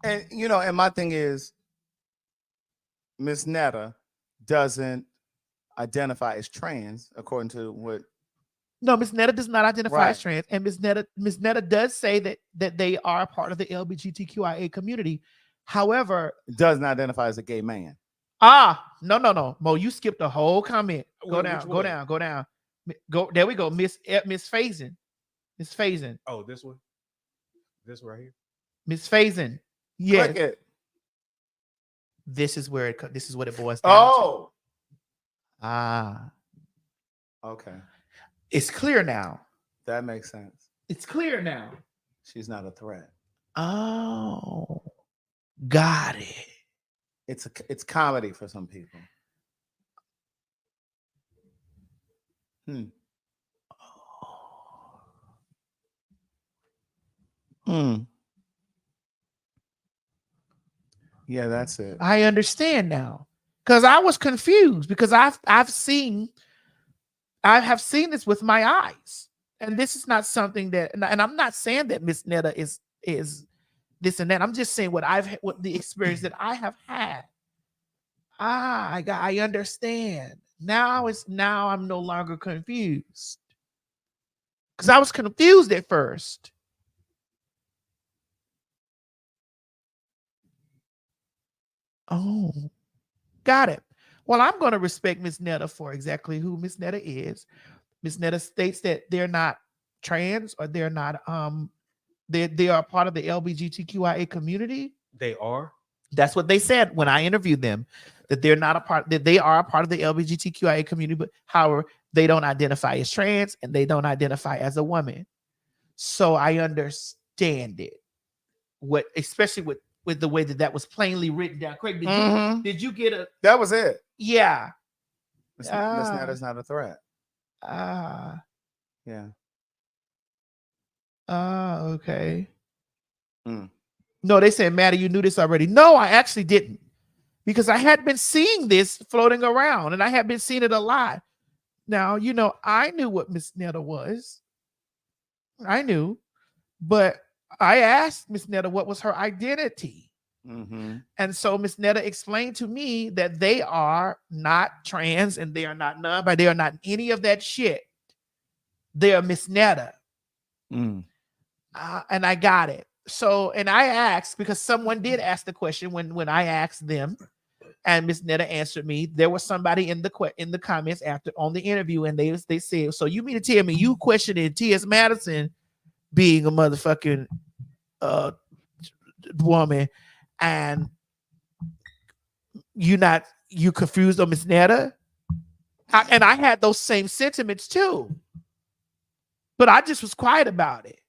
S2: And and my thing is, Miss Netta doesn't identify as trans, according to what.
S1: No, Miss Netta does not identify as trans, and Miss Netta does say that they are a part of the LGBTQIA community. However,
S2: does not identify as a gay man.
S1: No, Mo, you skipped the whole comment. Go down. Go. There we go. Miss Faison. Miss Faison.
S4: Oh, this one right here.
S1: Miss Faison.
S2: Click it.
S1: This is where this is what it boils down
S2: Oh.
S1: to.
S2: Okay.
S1: It's clear now.
S2: That makes sense.
S1: It's clear now.
S2: She's not a threat.
S1: Oh, got it.
S2: It's comedy for some people. Yeah, that's it.
S1: I understand now. Because I was confused because I have seen this with my eyes. And this is not something that, and I'm not saying that Miss Netta is this and that. I'm just saying what the experience that I have had. I understand. Now I'm no longer confused. Because I was confused at first. Oh, got it. Well, I'm going to respect Miss Netta for exactly who Miss Netta is. Miss Netta states that they're not trans or they're not they are part of the LGBTQIA community.
S4: They are.
S1: That's what they said when I interviewed them, that they're not a part, that they are a part of the LGBTQIA community, but however, they don't identify as trans and they don't identify as a woman. So I understand it. Especially with the way that was plainly written down. Craig, did you get a?
S2: That was it.
S1: Yeah.
S2: Miss Netta's not a threat.
S1: Yeah. Okay.
S3: No, they said, Maddie, you knew this already. No, I actually didn't. Because I had been seeing this floating around and I had been seeing it a lot. Now, I knew what Miss Netta was. I knew. But I asked Miss Netta what was her identity. And so Miss Netta explained to me that they are not trans and they are not non-binary. They are not any of that shit. They are Miss Netta. And I got it. So, and I asked, because someone did ask the question when I asked them, and Miss Netta answered me. There was somebody in the comments after on the interview, and they said, so you mean to tell me you questioning T.S. Madison being a motherfucking woman, and you confused on Miss Netta? And I had those same sentiments too, but I just was quiet about it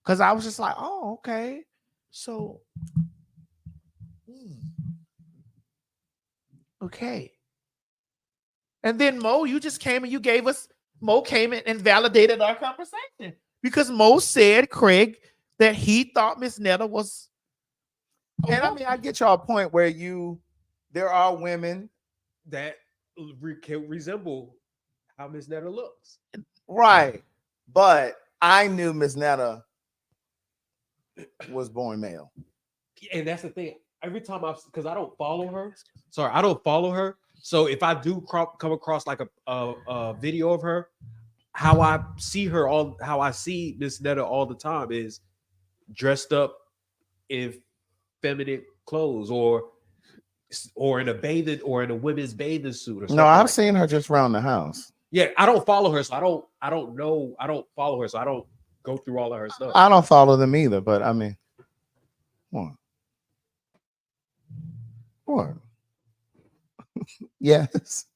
S3: because I was just like, oh, okay, so okay. And then Mo, you just came and Mo came in and validated our conversation, because Mo said, Craig, that he thought Miss Netta was.
S2: And I mean, I get y'all a point where there are women
S4: that can resemble how Miss Netta looks.
S2: Right. But I knew Miss Netta was born male.
S4: And that's the thing. Every time because I don't follow her. Sorry, I don't follow her. So if I do come across like a video of her, how I see Miss Netta all the time is dressed up in feminine clothes or in a women's bathing suit or something.
S2: No, I've seen her just around the house.
S4: Yeah, I don't follow her, so I don't follow her, so I don't go through all of her stuff.
S2: I don't follow them either, but I mean, what? Yes.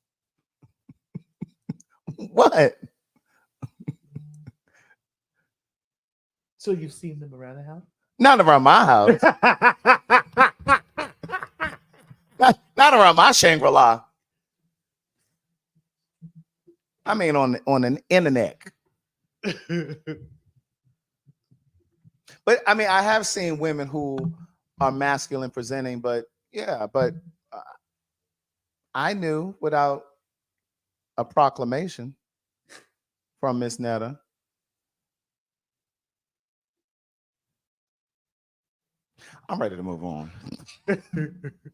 S2: What?
S3: So you've seen them around the house?
S2: Not around my house. not around my Shangri-La. I mean, on an internet. But I mean, I have seen women who are masculine presenting, but I knew without a proclamation from Miss Netta. I'm ready to move on.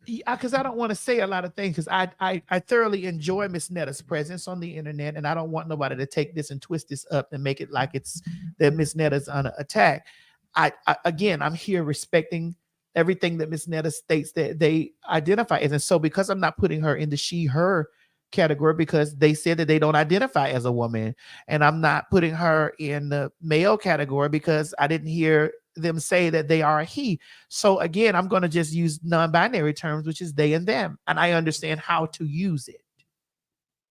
S3: Because I don't want to say a lot of things, because I thoroughly enjoy Miss Netta's presence on the internet, and I don't want nobody to take this and twist this up and make it like it's that Miss Netta's under attack. Again, I'm here respecting everything that Miss Netta states that they identify as. And so because I'm not putting her in the she/her category, because they said that they don't identify as a woman, and I'm not putting her in the male category because I didn't hear them say that they are a he. So again, I'm going to just use non-binary terms, which is they and them, and I understand how to use it.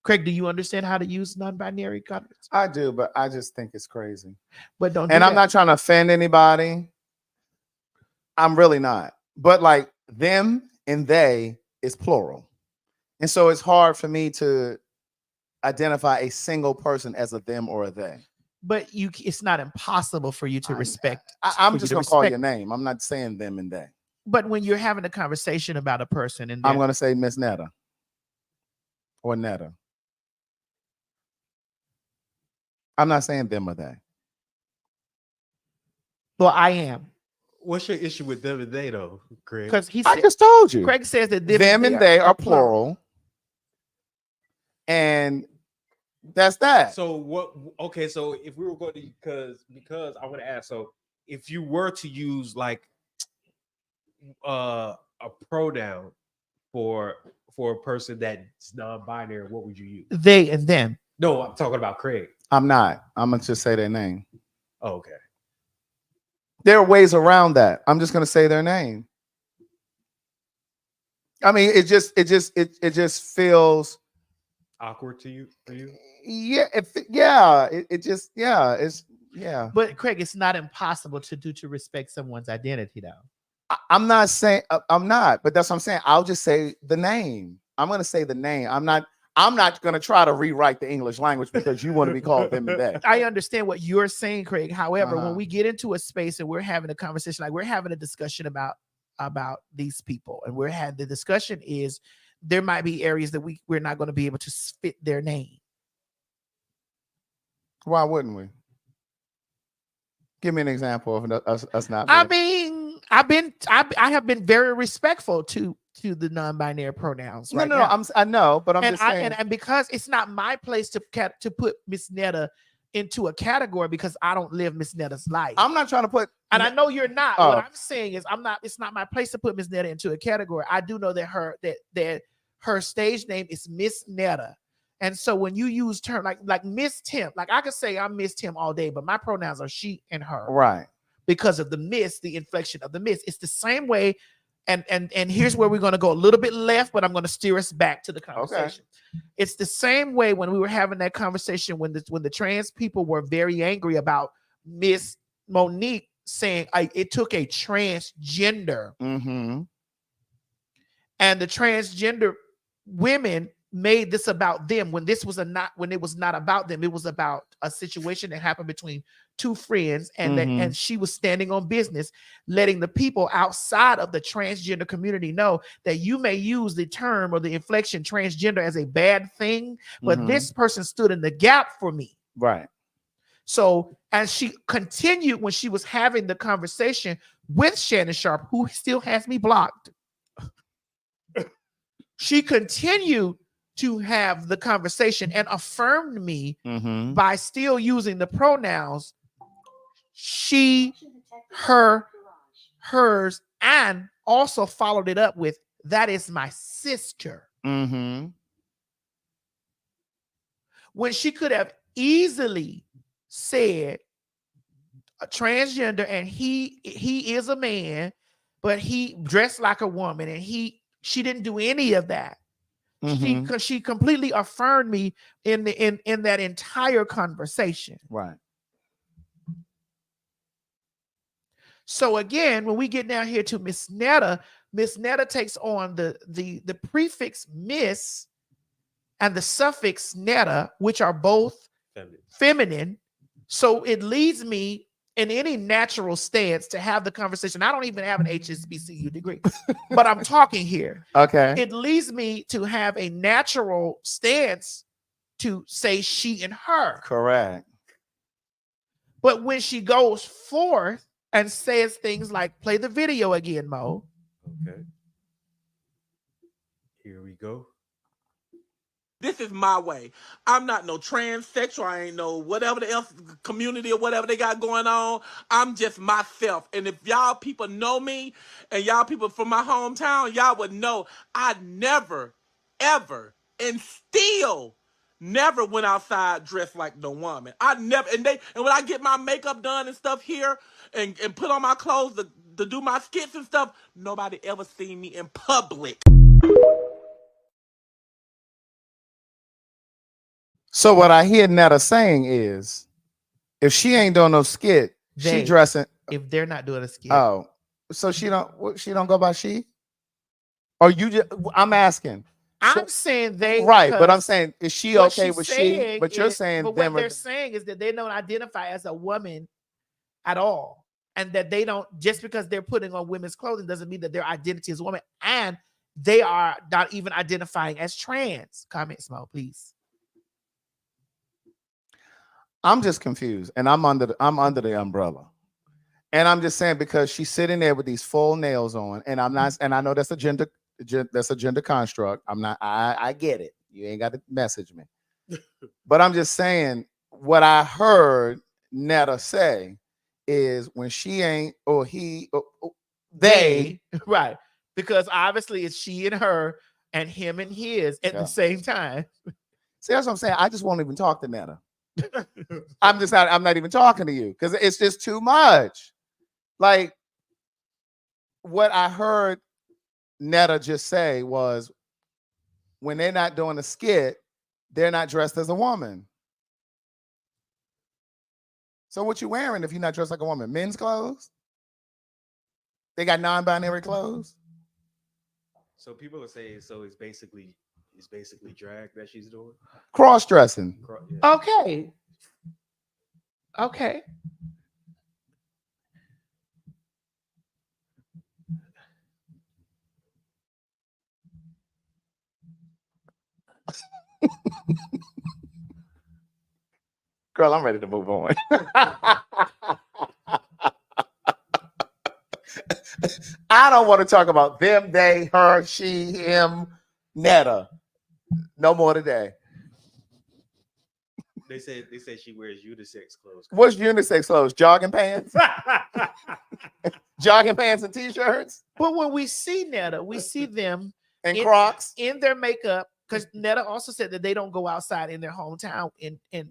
S3: Craig, do you understand how to use non-binary concepts?
S2: I do, but I just think it's crazy.
S3: But don't.
S2: And I'm not trying to offend anybody. I'm really not. But like them and they is plural. And so it's hard for me to identify a single person as a them or a they.
S3: But it's not impossible for you to respect.
S2: I'm just going to call your name. I'm not saying them and they.
S3: But when you're having a conversation about a person, and
S2: I'm going to say Miss Netta or Netta. I'm not saying them or they.
S3: Well, I am.
S4: What's your issue with them and they, though, Craig?
S3: Because
S2: I just told you.
S3: Craig says that
S2: them and they are plural. And that's that.
S4: So what? Okay, so if we were going to, because I want to ask, so if you were to use like a pronoun for a person that's non-binary, what would you use?
S3: They and them.
S4: No, I'm talking about Craig.
S2: I'm not. I'm gonna just say their name.
S4: Oh, okay.
S2: There are ways around that. I'm just gonna say their name. I mean, it just feels
S4: awkward to you, for you.
S2: Yeah, yeah.
S3: But Craig, it's not impossible to respect someone's identity, though.
S2: I'm not saying I'm not, but that's what I'm saying. I'll just say the name. I'm gonna say the name. I'm not going to try to rewrite the English language because you want to be called them and they.
S3: I understand what you're saying, Craig. However, when we get into a space and we're having a conversation, like we're having a discussion about these people, and the discussion is there might be areas that we're not going to be able to spit their name.
S2: Why wouldn't we? Give me an example of us not.
S3: I mean, I have been very respectful to the non-binary pronouns.
S2: No, I know, but I'm just saying.
S3: And because it's not my place to put Miss Netta into a category because I don't live Miss Netta's life.
S2: I'm not trying to put,
S3: and I know you're not. What I'm saying is it's not my place to put Miss Netta into a category. I do know that her stage name is Miss Netta. And so when you use term like Miss Tim, like I could say I'm Miss Tim all day, but my pronouns are she and her.
S2: Right.
S3: Because of the inflection of the miss. It's the same way. And here's where we're going to go a little bit left, but I'm going to steer us back to the conversation. Okay. It's the same way when we were having that conversation when the trans people were very angry about Miss Monique saying it took a transgender.
S2: Mm-hmm.
S3: And the transgender women made this about them when it was not about them. It was about a situation that happened between two friends, and and she was standing on business, letting the people outside of the transgender community know that you may use the term or the inflection transgender as a bad thing, but this person stood in the gap for me.
S2: Right.
S3: So, and she continued when she was having the conversation with Shannon Sharp, who still has me blocked. She continued to have the conversation and affirmed me by still using the pronouns she, her, hers, and also followed it up with, that is my sister.
S2: Mm-hmm.
S3: When she could have easily said a transgender and he is a man, but he dressed like a woman, and she didn't do any of that. She completely affirmed me in that entire conversation.
S2: Right.
S3: So again, when we get down here to Miss Netta takes on the prefix Miss and the suffix Netta, which are both feminine. So it leads me in any natural stance to have the conversation. I don't even have an HSBCU degree, but I'm talking here.
S2: Okay.
S3: It leads me to have a natural stance to say she and her.
S2: Correct.
S3: But when she goes forth and says things like, play the video again, Mo.
S4: Okay. Here we go.
S9: This is my way. I'm not no transsexual. I ain't no whatever the else community or whatever they got going on. I'm just myself. And if y'all people know me and y'all people from my hometown, y'all would know I never, ever, and still never went outside dressed like no woman. I never, and when I get my makeup done and stuff here and put on my clothes to do my skits and stuff, nobody ever seen me in public.
S10: So what I hear Netta saying is, if she ain't doing no skit, she dressing.
S3: If they're not doing a skit,
S10: oh, so she don't go by she, or you just? I'm asking.
S3: I'm saying they
S10: right, but I'm saying is she okay with she? But you're saying
S3: but
S10: them.
S3: What they're saying is that they don't identify as a woman at all, and that they don't, just because they're putting on women's clothing doesn't mean that their identity is woman, and they are not even identifying as trans. Comment, Small, please.
S10: I'm just confused, and I'm under the umbrella, and I'm just saying because she's sitting there with these full nails on, and I'm not, and I know that's a gender construct. I'm not. I get it. You ain't got to message me, but I'm just saying what I heard Netta say is when she ain't or he or they
S3: right, because obviously it's she and her and him and his at the same time.
S10: See, that's what I'm saying. I just won't even talk to Netta. I'm not even talking to you because it's just too much. Like what I heard Netta just say was when they're not doing a skit, they're not dressed as a woman. So what you wearing if you're not dressed like a woman? Men's clothes? They got non-binary clothes?
S4: So people are saying it's basically drag that she's doing.
S10: Cross-dressing.
S4: Yeah.
S3: Okay. Okay.
S10: Girl, I'm ready to move on. I don't want to talk about them, they, her, she, him, Netta. No more today.
S4: They said she wears unisex clothes.
S10: What's unisex clothes? Jogging pants? Jogging pants and t-shirts?
S3: But when we see Netta, we see them
S10: and Crocs
S3: in their makeup, because Netta also said that they don't go outside in their hometown in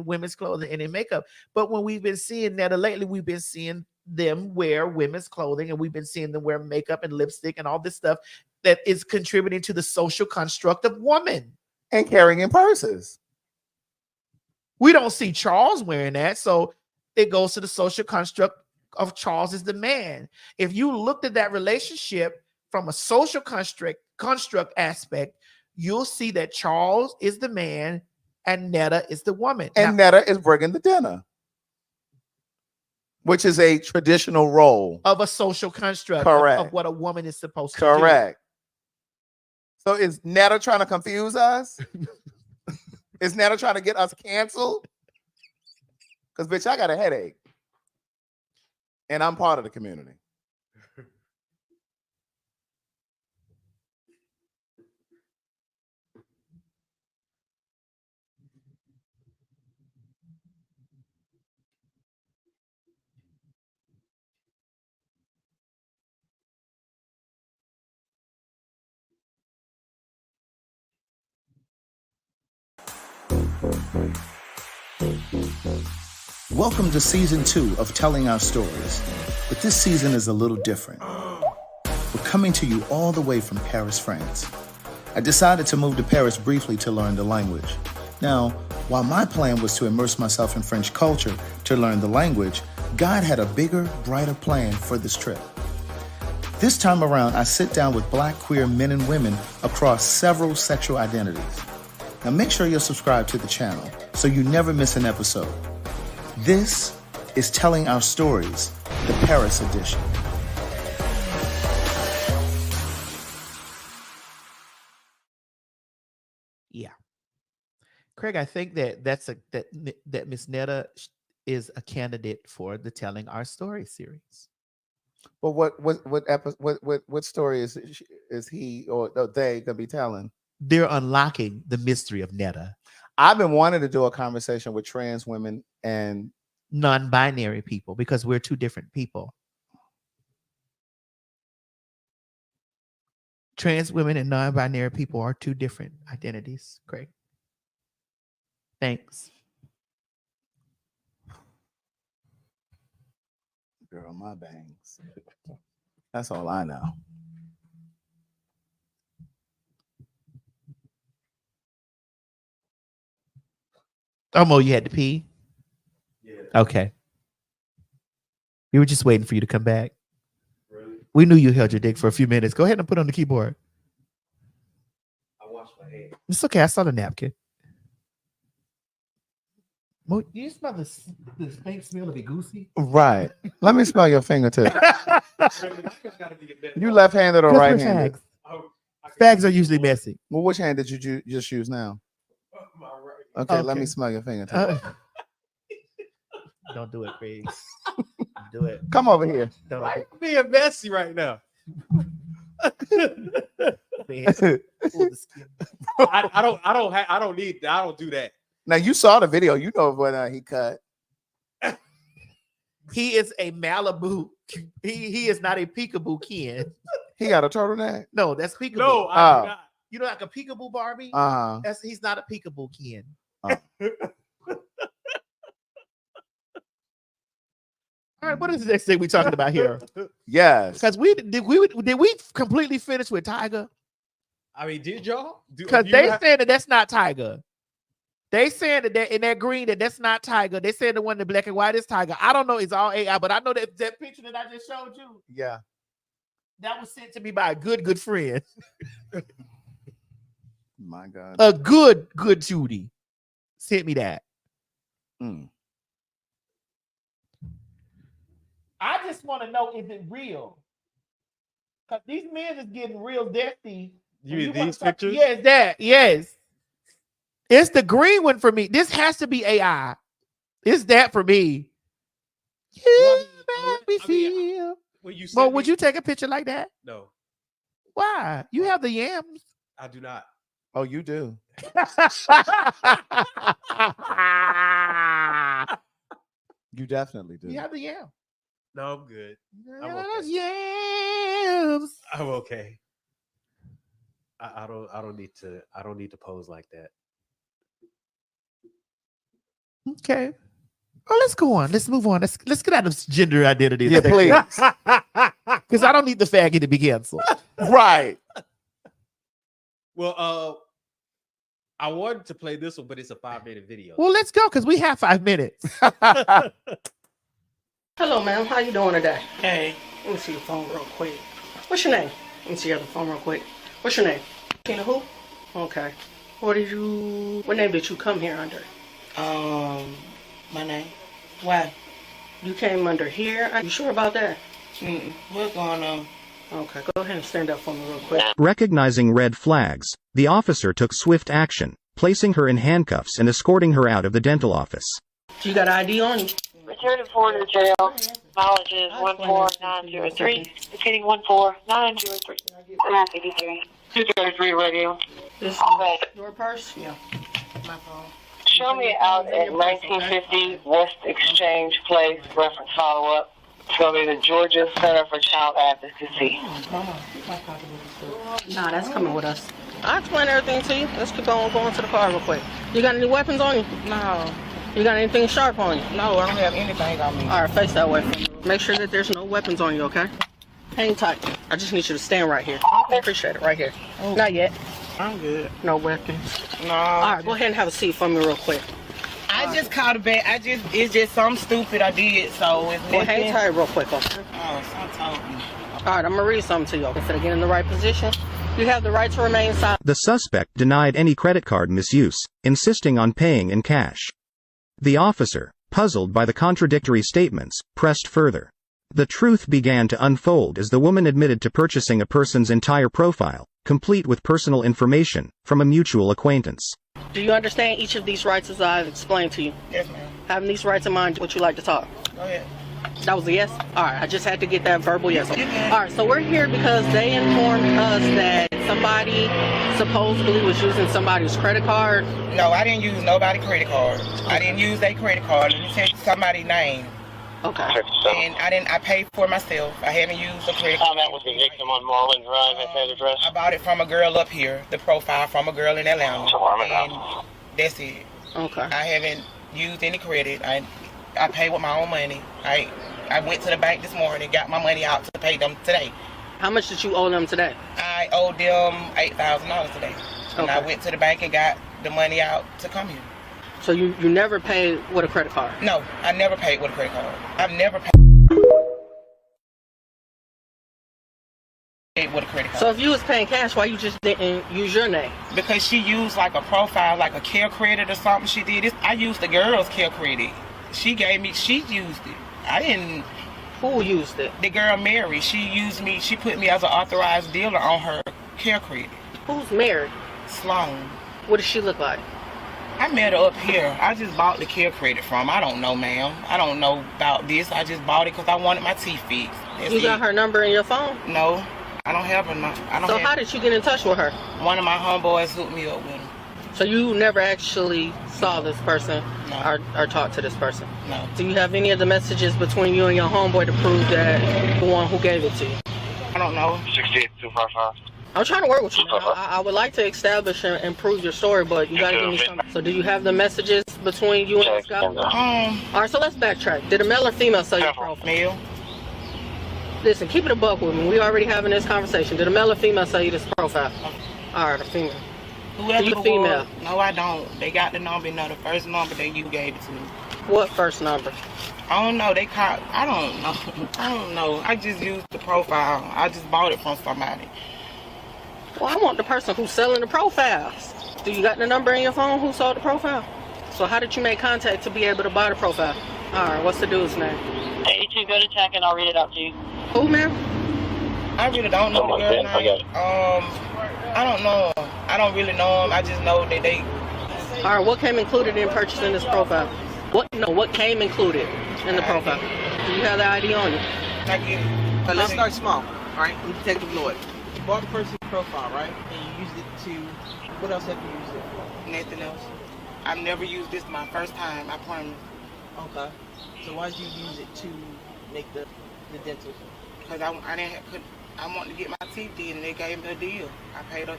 S3: women's clothing and in makeup. But when we've been seeing Netta lately, we've been seeing them wear women's clothing, and we've been seeing them wear makeup and lipstick and all this stuff that is contributing to the social construct of woman.
S10: And carrying purses.
S3: We don't see Charles wearing that, so it goes to the social construct of Charles as the man. If you looked at that relationship from a social construct aspect, you'll see that Charles is the man and Netta is the woman.
S10: And Netta is bringing the dinner, which is a traditional role
S3: of a social construct of what a woman is supposed to do.
S10: Correct. So is Netta trying to confuse us? Is Netta trying to get us canceled? Because, bitch, I got a headache. And I'm part of the community.
S6: Welcome to season 2 of Telling Our Stories, but this season is a little different. We're coming to you all the way from Paris, France. I decided to move to Paris briefly to learn the language. Now, while my plan was to immerse myself in French culture to learn the language, God had a bigger, brighter plan for this trip. This time around, I sit down with Black queer men and women across several sexual identities. Now make sure you're subscribed to the channel so you never miss an episode. This is Telling Our Stories, the Paris edition.
S3: Yeah. Craig, I think that Miss Netta is a candidate for the Telling Our Story series.
S10: But what story is he or they gonna be telling?
S3: They're unlocking the mystery of Netta.
S10: I've been wanting to do a conversation with trans women and
S3: non-binary people because we're two different people. Trans women and non-binary people are two different identities, Craig. Thanks.
S10: Girl, my bangs. That's all I know.
S3: Oh, Mo, you had to pee?
S4: Yeah.
S3: Okay. We were just waiting for you to come back.
S4: Really?
S3: We knew you held your dick for a few minutes. Go ahead and put on the keyboard.
S4: I washed my hands.
S3: It's okay. I saw the napkin. Mo, do you smell the spank smell of a goosey?
S10: Right. Let me smell your fingertip. You left-handed or right-handed?
S3: Fags are usually messy.
S10: Well, which hand did you just use now? Okay, let me smell your fingertip.
S3: Don't do it, Craig. Do it.
S10: Come over here.
S3: Don't
S4: Why are you being messy right now?
S3: Pull the skin.
S4: I don't do that.
S10: Now you saw the video. You know what he cut.
S3: He is a Malibu. He is not a peekaboo Ken.
S10: He got a turtleneck.
S3: No, that's peekaboo.
S4: No, I do not.
S3: You know, like a peekaboo Barbie. He's not a peekaboo Ken. All right, what is the next thing we're talking about here?
S10: Yes,
S3: because did we completely finish with Tiger?
S4: I mean, did y'all?
S3: Because they said that that's not Tiger. They said that in that green that's not Tiger. They said the one in the black and white is Tiger. I don't know. It's all AI, but I know that picture that I just showed you.
S10: Yeah,
S3: that was sent to me by a good friend.
S10: My God,
S3: a good Judy sent me that. I just want to know, is it real? Because these men is getting real dusty.
S4: You mean these pictures?
S3: Yes, that. Yes. It's the green one for me. This has to be AI. It's that for me. Well, would you take a picture like that?
S4: No.
S3: Why? You have the yams.
S4: I do not.
S10: Oh, you do. You definitely do.
S3: You have the yam.
S4: No, I'm good.
S3: I'm okay. Yams.
S4: I'm okay. I don't need to pose like that.
S3: Okay. Well, let's go on. Let's move on. Let's get out of gender identity.
S10: Yeah, please.
S3: Because I don't need the faggot to be canceled.
S10: Right.
S4: Well, I wanted to play this one, but it's a 5-minute video.
S3: Well, let's go because we have 5 minutes.
S11: Hello, ma'am. How you doing today? Hey. Let me see your phone real quick. What's your name? Let me see your phone real quick. What's your name? Tina who? Okay. What name did you come here under?
S12: My name. Why?
S11: You came under here? Are you sure about that?
S12: What's going on?
S11: Okay, go ahead and stand up for me real quick.
S13: Recognizing red flags, the officer took swift action, placing her in handcuffs and escorting her out of the dental office.
S11: You got ID on you?
S14: Returning forward to the jail. Mileage is 14903. Repeating 14903. 83. 233 radio.
S11: This is your purse? Yeah. My phone.
S14: Show me out at 1950 West Exchange Place, reference follow-up. It's going to be the Georgia Center for Child Advocacy.
S11: Nah, that's coming with us. I'll explain everything to you. Let's keep on going to the car real quick. You got any weapons on you?
S12: No.
S11: You got anything sharp on you?
S12: No, I don't have anything on me.
S11: All right, face that way. Make sure that there's no weapons on you, okay? Hang tight. I just need you to stand right here. I appreciate it, right here.
S12: Oh.
S11: Not yet.
S12: I'm good.
S11: No weapons.
S12: No.
S11: All right, go ahead and have a seat for me real quick.
S12: I just called a back. It's just something stupid I did, so it's
S11: Well, hang tight real quick, okay?
S12: Oh, stop talking.
S11: All right, I'm gonna read something to you. If it get in the right position, you have the right to remain silent.
S13: The suspect denied any credit card misuse, insisting on paying in cash. The officer, puzzled by the contradictory statements, pressed further. The truth began to unfold as the woman admitted to purchasing a person's entire profile, complete with personal information, from a mutual acquaintance.
S11: Do you understand each of these rights as I've explained to you?
S12: Yes, ma'am.
S11: Having these rights in mind, would you like to talk?
S12: Go ahead.
S11: That was a yes? All right, I just had to get that verbal yes. All right, so we're here because they informed us that somebody supposedly was using somebody's credit card.
S12: No, I didn't use nobody's credit card. I didn't use their credit card. Let me tell you somebody's name.
S11: Okay.
S12: And I paid for it myself. I haven't used a credit card.
S14: Comment with the victim on Marlin Drive at that address.
S12: I bought it from a girl up here, the profile from a girl in Atlanta. And that's it. Okay. I haven't used any credit. I pay with my own money. I went to the bank this morning, got my money out to pay them today.
S11: How much did you owe them today?
S12: I owed them $8,000 today. And I went to the bank and got the money out to come here.
S11: So you never paid with a credit card?
S12: No, I never paid with a credit card. I've never paid with a credit card.
S11: So if you was paying cash, why you just didn't use your name?
S12: Because she used like a profile, like a care credit or something. She did this. I used the girl's care credit. She used it. I didn't.
S11: Who used it?
S12: The girl Mary. She used me. She put me as an authorized dealer on her care credit.
S11: Who's Mary?
S12: Sloan.
S11: What does she look like?
S12: I met her up here. I just bought the care credit from. I don't know, ma'am. I don't know about this. I just bought it because I wanted my teeth fixed.
S11: You got her number in your phone?
S12: No, I don't have her number.
S11: So how did you get in touch with her?
S12: One of my homeboys hooked me up with her.
S11: So you never actually saw this person or talked to this person?
S12: No.
S11: Do you have any of the messages between you and your homeboy to prove that the one who gave it to you?
S12: I don't know.
S14: 68255.
S11: I'm trying to work with you, man. I would like to establish and prove your story, but you gotta give me something. So do you have the messages between you and this guy? All right, so let's backtrack. Did a male or female sell your profile?
S12: Male.
S11: Listen, keep it a buck with me. We already having this conversation. Did a male or female sell you this profile? All right, a female.
S12: Whoever
S11: you female?
S12: No, I don't. They got the number. No, the first number that you gave it to me.
S11: What first number?
S12: I don't know. They caught. I don't know. I don't know. I just used the profile. I just bought it from somebody.
S11: Well, I want the person who's selling the profiles. Do you got the number in your phone who sold the profile? So how did you make contact to be able to buy the profile? All right, what's the dude's name?
S14: Hey, you two go to check and I'll read it out to you.
S11: Who, ma'am?
S12: I really don't know the girl's name. I don't know. I don't really know them. I just know that they.
S11: All right, what came included in purchasing this profile? What came included in the profile? Do you have the ID on you?
S12: I get it.
S15: Let's start small, all right? Detective Lloyd. You bought the person's profile, right? And you used it to, what else have you used it for?
S12: Nothing else. I've never used this my first time, I promise.
S15: Okay. So why did you use it to make the dental?
S12: Because I wanted to get my teeth did and they gave me a deal. I paid $1,000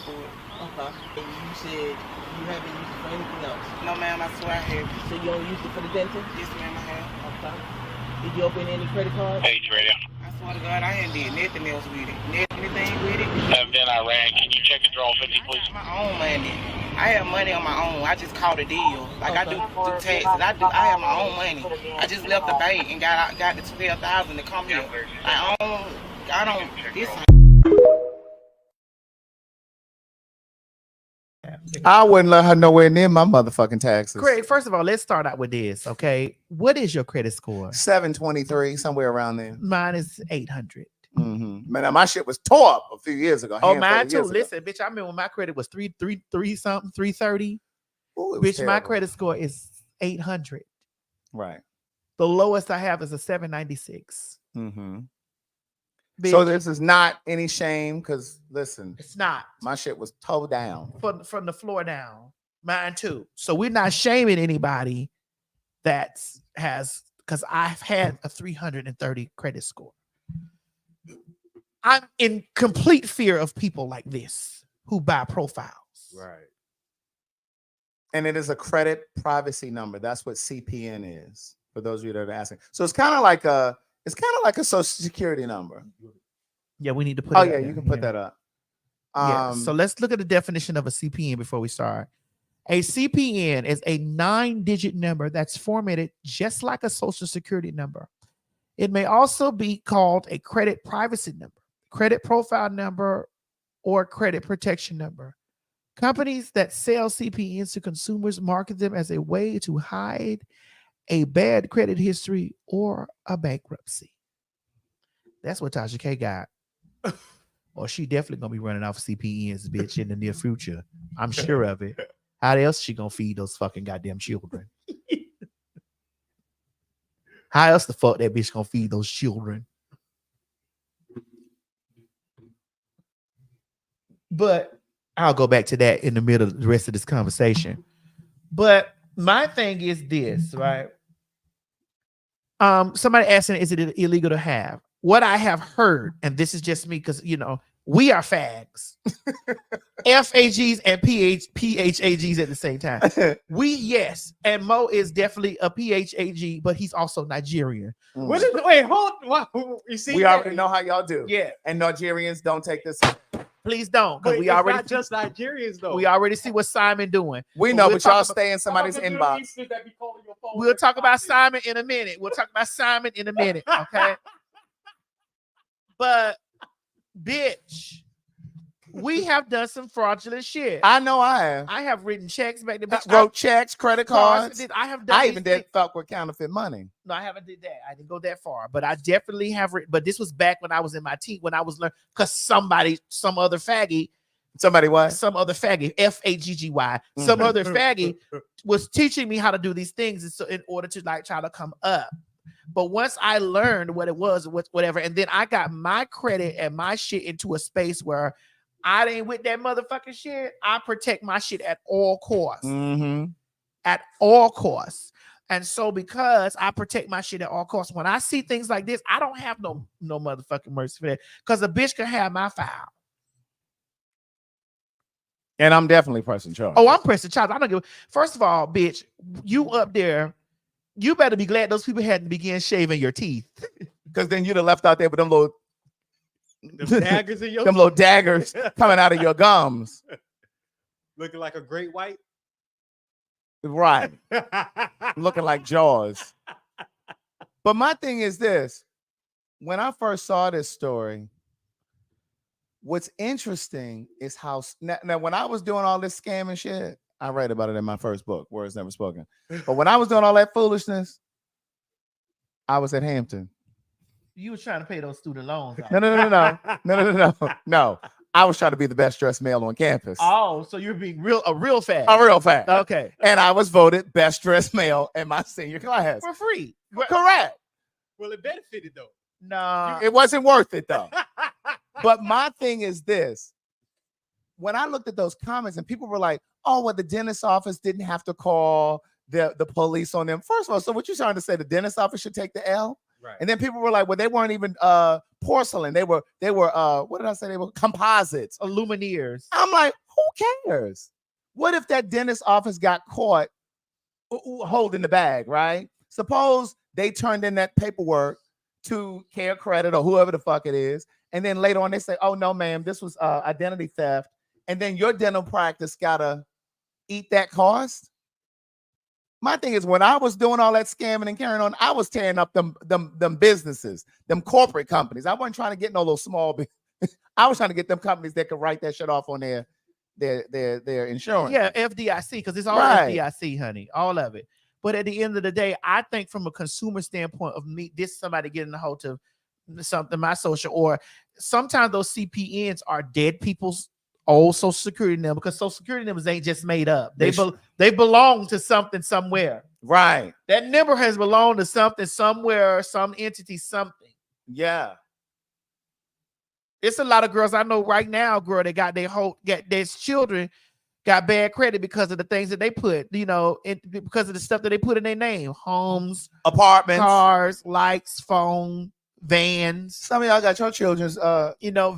S12: for it.
S15: Okay. And you said you haven't used it for anything else?
S12: No, ma'am, I swear I have.
S15: So you only used it for the dental?
S12: Yes, ma'am, I have.
S15: Okay. Did you open any credit cards?
S14: Hey, Radio.
S12: I swear to God, I hadn't did nothing else with it. Anything with it.
S14: Then I ran. Can you check and draw 50, please?
S12: I have my own money. I have money on my own. I just caught a deal. Like I do taxes. I have my own money. I just left the bank and got the $12,000 to come here. I don't. This.
S10: I wouldn't let her nowhere near my motherfucking taxes.
S3: Craig, first of all, let's start out with this, okay? What is your credit score?
S10: 723, somewhere around there.
S3: Mine is 800.
S10: Mm-hmm. Man, my shit was tore up a few years ago.
S3: Oh, mine too. Listen, bitch, I remember when my credit was 330.
S10: Ooh,
S3: bitch,
S10: terrible.
S3: my credit score is 800.
S10: Right.
S3: The lowest I have is a 796.
S10: Mm-hmm.
S3: Bitch,
S10: So this is not any shame, because listen,
S3: it's not.
S10: My shit was towed down
S3: From the floor down. Mine too. So we're not shaming anybody that has, because I've had a 330 credit score. I'm in complete fear of people like this who buy profiles.
S4: Right.
S10: And it is a credit privacy number. That's what CPN is, for those of you that are asking. So it's kind of like a social security number.
S3: Yeah, we need to put
S10: Oh
S3: it
S10: yeah,
S3: up
S10: you
S3: there.
S10: can put that up.
S3: Yeah. So let's look at the definition of a CPN before we start. A CPN is a 9-digit number that's formatted just like a social security number. It may also be called a credit privacy number, credit profile number, or credit protection number. Companies that sell CPNs to consumers market them as a way to hide a bad credit history or a bankruptcy. That's what Tasha K got. Or she definitely gonna be running off CPNs, bitch, in the near future. I'm sure of it. How else she gonna feed those fucking goddamn children? How else the fuck that bitch gonna feed those children? But I'll go back to that in the middle of the rest of this conversation. But my thing is this, right? Somebody asking, is it illegal to have? What I have heard, and this is just me, because We are fags. FAGs and PHAGs at the same time. Yes. And Mo is definitely a PHAG, but he's also Nigerian.
S4: What is, wait, hold. You see,
S10: We already know how y'all do.
S3: Yeah.
S10: And Nigerians don't take this.
S3: Please don't, because
S4: but
S3: we
S4: it's
S3: already
S4: not just Nigerians though.
S3: we already see what Simon doing.
S10: We know,
S3: we'll
S10: but y'all
S3: talk
S10: stay in somebody's inbox.
S3: We'll talk about Simon in a minute. Okay. But bitch, we have done some fraudulent shit.
S10: I know I have.
S3: I have written checks back to bitch.
S10: Wrote checks, credit cards.
S3: I have done.
S10: I even did fuck with counterfeit money.
S3: No, I haven't did that. I didn't go that far, but I definitely have written. But this was back when I was in my teen, when I was learning, because some other faggy, some other faggy, FAGGY, some other faggy was teaching me how to do these things, and so in order to like try to come up. But once I learned what it was, whatever, and then I got my credit and my shit into a space where I ain't with that motherfucking shit. I protect my shit at all costs.
S10: Mm-hmm.
S3: At all costs. And so because I protect my shit at all costs, when I see things like this, I don't have no motherfucking mercy for that. Because a bitch can have my file.
S10: And I'm definitely pressing charge.
S3: Oh, I'm pressing charge. I don't give. First of all, bitch, you up there, you better be glad those people hadn't began shaving your teeth.
S10: Because then you'd have left out there with them little
S4: daggers in your
S10: them little daggers coming out of your gums.
S4: Looking like a great white.
S10: Right. Looking like Jaws. But my thing is this. When I first saw this story, what's interesting is how now when I was doing all this scamming shit, I write about it in my first book, Words Never Spoken. But when I was doing all that foolishness, I was at Hampton.
S3: You was trying to pay those student loans out.
S10: No. I was trying to be the best dressed male on campus.
S3: Oh, so you're being a real fag.
S10: A real fag.
S3: Okay.
S10: And I was voted best dressed male in my senior class.
S3: For free.
S10: Correct.
S4: Well, it benefited though.
S3: No.
S10: It wasn't worth it though. But my thing is this. When I looked at those comments and people were like, oh, well, the dentist's office didn't have to call the police on them. First of all, so what you're trying to say, the dentist's office should take the L?
S4: Right.
S10: And then people were like, well, they weren't even porcelain. They were what did I say? They were composites.
S3: Lumineers.
S10: I'm like, who cares? What if that dentist office got caught holding the bag, right? Suppose they turned in that paperwork to Care Credit or whoever the fuck it is. And then later on they say, oh no, ma'am, this was identity theft. And then your dental practice gotta eat that cost. My thing is, when I was doing all that scamming and carrying on, I was tearing up them businesses, them corporate companies. I wasn't trying to get no little small. I was trying to get them companies that could write that shit off on their insurance.
S3: Yeah, FDIC, because it's all FDIC, honey, all of it. But at the end of the day, I think from a consumer standpoint of me, this somebody getting a hold of something, my social, or sometimes those CPNs are dead people's old Social Security number, because Social Security numbers ain't just made up. They belong to something somewhere.
S10: Right.
S3: That number has belonged to something somewhere, some entity, something.
S10: Yeah.
S3: It's a lot of girls I know right now, girl, they got their children got bad credit because of the things that they put, because of the stuff that they put in their name. Homes,
S10: apartments,
S3: cars, lights, phone, vans.
S10: Some of y'all got your children's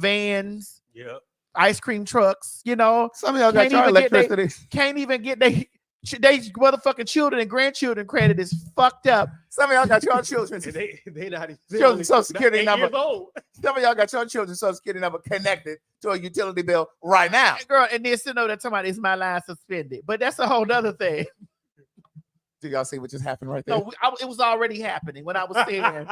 S3: vans.
S4: Yep.
S3: Ice cream trucks,
S10: Some of y'all got your electricity.
S3: Can't even get they motherfucking children and grandchildren credit is fucked up.
S10: Some of y'all got your children's
S4: they not
S10: children's Social Security number.
S4: Some
S10: of y'all got your children's Social Security number connected to a utility bill right now.
S3: Girl, and then still know that somebody is my line suspended. But that's a whole other thing.
S10: Do y'all see what just happened right there?
S3: No, it was already happening when I was saying.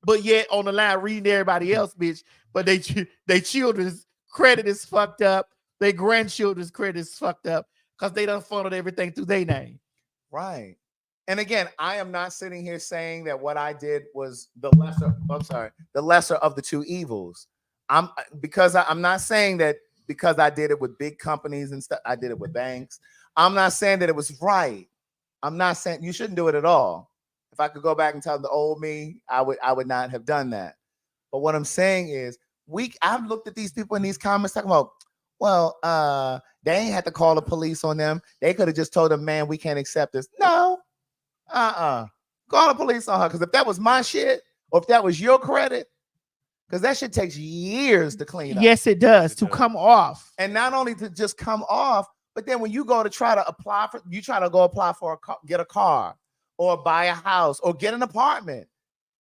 S3: But yet on the line reading everybody else, bitch. But they children's credit is fucked up. Their grandchildren's credit is fucked up because they done funneled everything through their name.
S10: Right. And again, I am not sitting here saying that what I did was the lesser of the two evils. I'm not saying that because I did it with big companies and stuff. I did it with banks. I'm not saying that it was right. I'm not saying you shouldn't do it at all. If I could go back and tell the old me, I would not have done that. But what I'm saying is, I've looked at these people in these comments talking about, well, they ain't had to call the police on them. They could have just told them, man, we can't accept this. No, call the police on her. Because if that was my shit, or if that was your credit, because that shit takes years to clean up.
S3: Yes, it does to come off.
S10: And not only to just come off, but then when you go to try to apply for, get a car or buy a house or get an apartment,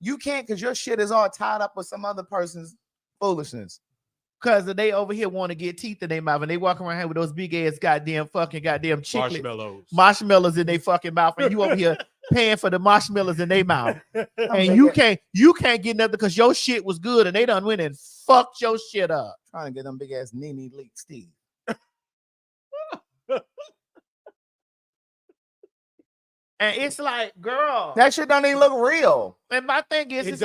S10: you can't because your shit is all tied up with some other person's foolishness.
S3: Because they over here want to get teeth in their mouth and they walk around here with those big ass goddamn chiclet marshmallows in their fucking mouth, and you over here paying for the marshmallows in their mouth, and you can't get nothing because your shit was good and they done went and fucked your shit up.
S10: Trying to get them big ass Nene leaks teeth.
S3: And it's like, girl,
S10: that shit don't even look real.
S3: And my thing is, it's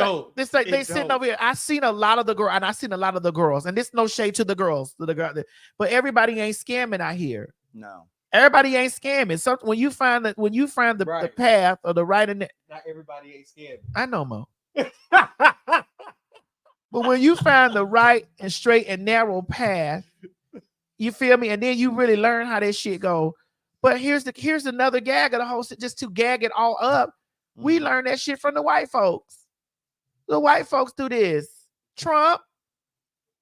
S3: like they sitting over here. I seen a lot of the girls, and I seen a lot of the girls, and this no shade to the girls, but everybody ain't scamming out here.
S10: No,
S3: everybody ain't scamming. So when you find the path or the right, not
S4: everybody ain't scamming.
S3: I know, Mo. But when you find the right and straight and narrow path, you feel me, and then you really learn how that shit go. But here's another gag of the whole shit, just to gag it all up. We learned that shit from the white folks. The white folks do this. Trump,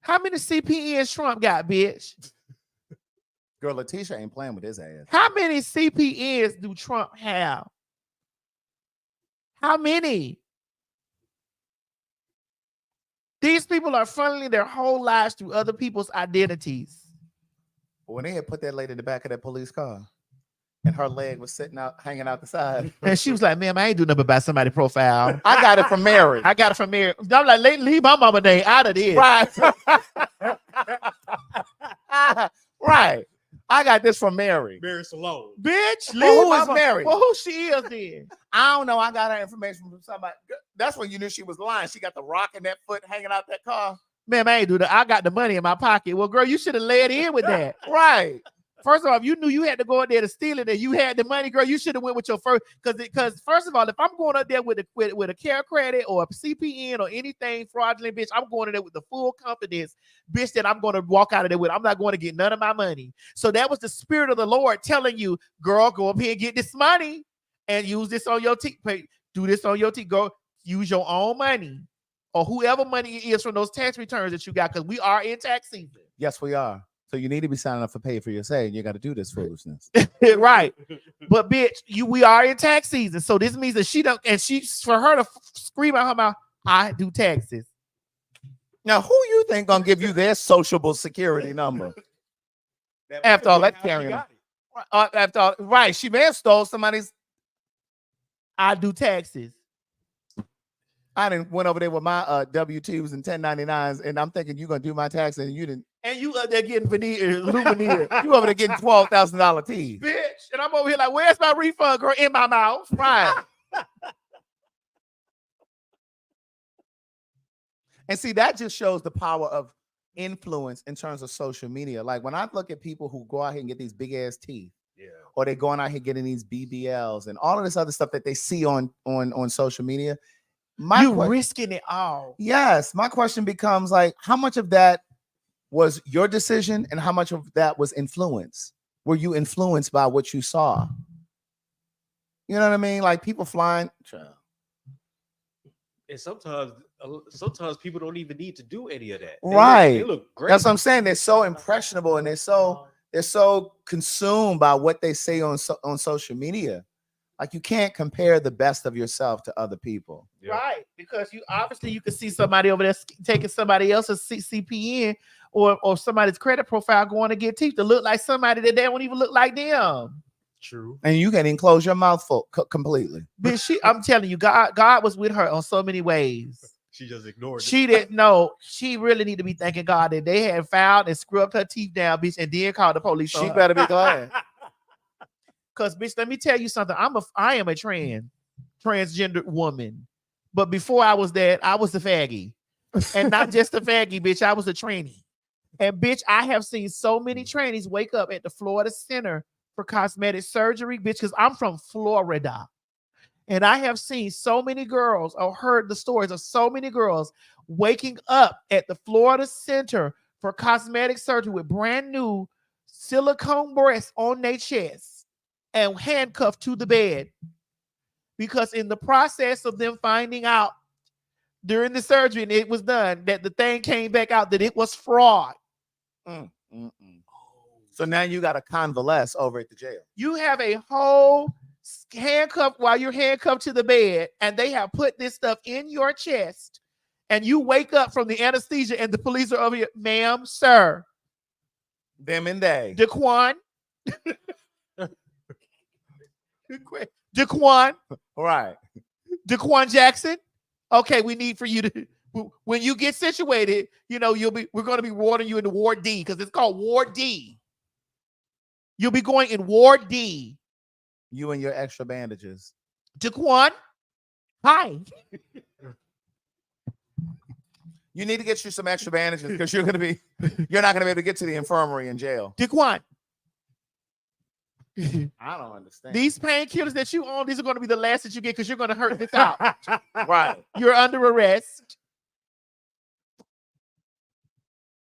S3: how many CPNs Trump got, bitch?
S10: Girl, Letitia ain't playing with his ass.
S3: How many CPNs do Trump have? How many? These people are funneling their whole lives through other people's identities.
S10: When they had put that lady in the back of that police car, and her leg was hanging out the side.
S3: And she was like, ma'am, I ain't doing nothing about somebody's profile.
S10: I got it from Mary.
S3: I'm like, leave my mama name out of this.
S10: Right. Right. I got this from Mary.
S4: Mary Salone.
S3: Bitch,
S10: who is Mary?
S3: Well, who she is then?
S10: I don't know. I got her information from somebody. That's when you knew she was lying. She got the rock in that foot hanging out that car.
S3: Ma'am, I ain't do that. I got the money in my pocket. Well, girl, you should have led in with that.
S10: Right.
S3: First of all, if you knew you had to go in there to steal it and you had the money, girl, you should have went with your first. Because first of all, if I'm going up there with a care credit or a CPN or anything fraudulent, bitch, I'm going in there with the full confidence, bitch, that I'm going to walk out of there with. I'm not going to get none of my money. So that was the spirit of the Lord telling you, girl, go up here and get this money and use this on your teeth. Do this on your teeth. Go use your own money or whoever money it is from those tax returns that you got, because we are in tax season.
S10: Yes, we are. So you need to be signing up for Pay for Your Say, and you got to do this foolishness.
S3: Right. But bitch, we are in tax season. So this means that for her to scream out her mouth, I do taxes.
S10: Now, who you think gonna give you their sociable security number? After all that carrying on. Right. She may have stole somebody's.
S3: I do taxes.
S10: I didn't went over there with my W-2s and 1099s, and I'm thinking you're gonna do my taxes, and you didn't.
S3: And you up there getting veneer.
S10: You over there getting $12,000 teeth.
S3: Bitch. And I'm over here like, where's my refund, girl? In my mouth.
S10: Right. And see, that just shows the power of influence in terms of social media. Like when I look at people who go out here and get these big ass teeth, or they're going out here getting these BBLs and all of this other stuff that they see on social media.
S3: You're risking it all.
S10: Yes. My question becomes like, how much of that was your decision and how much of that was influence? Were you influenced by what you saw? You know what I mean? Like people flying.
S4: And sometimes people don't even need to do any of that.
S10: They
S4: look great.
S10: That's what I'm saying. They're so impressionable and they're so consumed by what they say on social media. Like you can't compare the best of yourself to other people.
S3: Right. Because you can see somebody over there taking somebody else's CPN or somebody's credit profile going to get teeth to look like somebody that they don't even look like them.
S4: True.
S10: And you can't even close your mouth full completely.
S3: Bitch, I'm telling you, God was with her on so many ways.
S4: She just ignored it.
S3: She didn't know. She really need to be thanking God that they had found and scrubbed her teeth down, bitch, and then called the police.
S10: She better be glad.
S3: Because, bitch, let me tell you something. I am a transgender woman. But before I was that, I was a faggy. And not just a faggy, bitch. I was a tranny. And, bitch, I have seen so many trannies wake up at the Florida Center for Cosmetic Surgery, bitch, because I'm from Florida. And I have seen so many girls or heard the stories of so many girls waking up at the Florida Center for Cosmetic Surgery with brand new silicone breasts on their chest and handcuffed to the bed, because in the process of them finding out during the surgery and it was done, that the thing came back out that it was fraud.
S10: So now you got to convalesce over at the jail.
S3: You have a whole handcuff while you're handcuffed to the bed, and they have put this stuff in your chest, and you wake up from the anesthesia, and the police are over here, ma'am, sir.
S10: Them and they.
S3: Daquan. Daquan.
S10: Right.
S3: Daquan Jackson. Okay, we need for you to, when you get situated, we're going to be warding you into Ward D because it's called Ward D. You'll be going in Ward D.
S10: You and your extra bandages.
S3: Daquan, hi.
S10: You need to get you some extra bandages because you're not going to be able to get to the infirmary in jail.
S3: Daquan.
S10: I don't understand.
S3: These painkillers that you own, these are going to be the last that you get because you're going to hurt this out.
S10: Right.
S3: You're under arrest.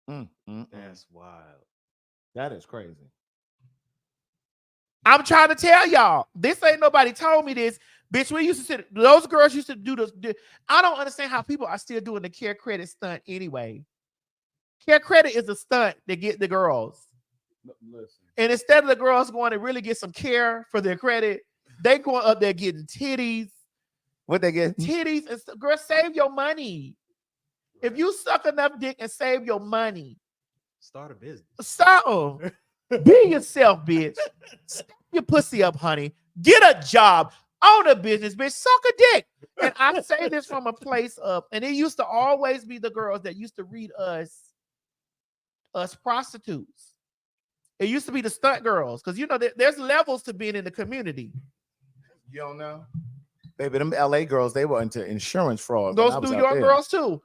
S4: That's wild.
S10: That is crazy.
S3: I'm trying to tell y'all, this ain't nobody told me this. Bitch, we used to sit, those girls used to do this. I don't understand how people are still doing the care credit stunt anyway. Care credit is a stunt to get the girls.
S10: Listen.
S3: And instead of the girls going to really get some care for their credit, they going up there getting titties.
S10: What they get?
S3: Titties. And girl, save your money. If you suck enough dick and save your money.
S4: Start a business.
S3: Stop. Be yourself, bitch. Step your pussy up, honey. Get a job. Own a business, bitch. Suck a dick. And I say this from a place of, and it used to always be the girls that used to read us prostitutes. It used to be the stunt girls because there's levels to being in the community.
S10: You don't know, baby. Them LA girls, they were into insurance fraud.
S3: Those New York girls too.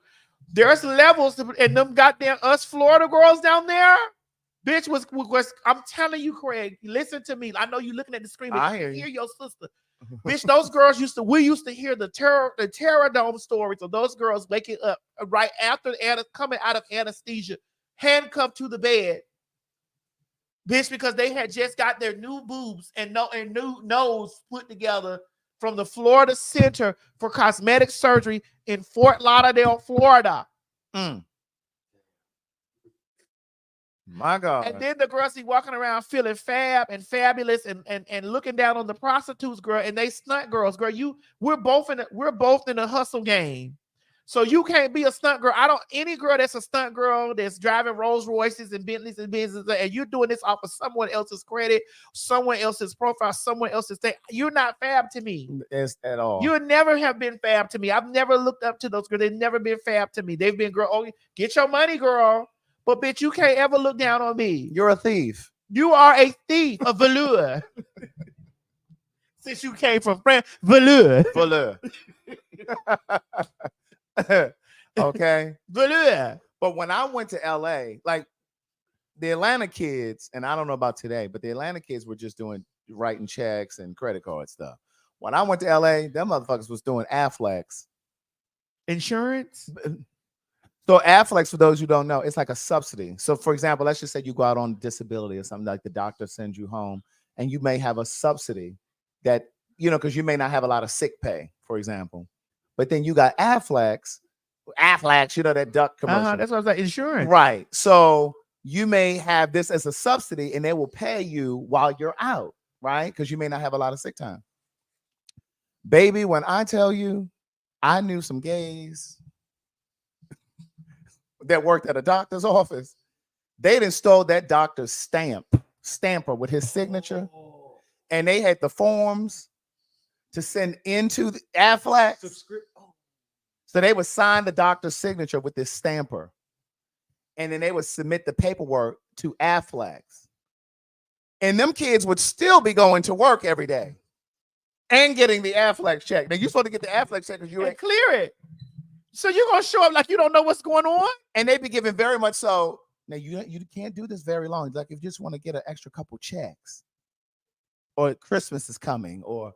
S3: There's levels to, and them goddamn us Florida girls down there. Bitch was I'm telling you, Craig. Listen to me. I know you looking at the screen. But
S10: I hear you.
S3: Hear your sister. Bitch, those girls we used to hear the terror dome stories of those girls waking up right after coming out of anesthesia, handcuffed to the bed. Bitch, because they had just got their new boobs and new nose put together from the Florida Center for Cosmetic Surgery in Fort Lauderdale, Florida.
S10: My God.
S3: And then the girls be walking around feeling fab and fabulous and looking down on the prostitutes, girl, and they stunt girls, girl. We're both in a hustle game. So you can't be a stunt girl. Any girl that's a stunt girl that's driving Rolls Royces and Bentleys and Benzes, and you're doing this off of someone else's credit, someone else's profile, someone else's thing. You're not fab to me.
S10: It's at all.
S3: You never have been fab to me. I've never looked up to those girls. They've never been fab to me. They've been, girl, oh, get your money, girl. But bitch, you can't ever look down on me.
S10: You're a thief.
S3: You are a thief of velour. Since you came from France, velour.
S10: Velour. Okay.
S3: Velour.
S10: But when I went to LA, like the Atlanta kids, and I don't know about today, but the Atlanta kids were just writing checks and credit card stuff. When I went to LA, them motherfuckers was doing Afflex.
S3: Insurance?
S10: So Afflex, for those who don't know, it's like a subsidy. So for example, let's just say you go out on disability or something, like the doctor sends you home and you may have a subsidy that, because you may not have a lot of sick pay, for example. But then you got Afflex, that duck commercial.
S3: That's what I was like, insurance.
S10: Right. So you may have this as a subsidy and they will pay you while you're out, right? Because you may not have a lot of sick time. Baby, when I tell you, I knew some gays that worked at a doctor's office. They'd installed that doctor's stamper with his signature. And they had the forms to send into the Afflex. So they would sign the doctor's signature with this stamper. And then they would submit the paperwork to Afflex. And them kids would still be going to work every day and getting the Afflex check. Now you're supposed to get the Afflex check because you ain't
S3: clear it. So you're gonna show up like you don't know what's going on?
S10: And they be giving very much so. Now you can't do this very long. It's like if you just want to get an extra couple checks, or Christmas is coming, or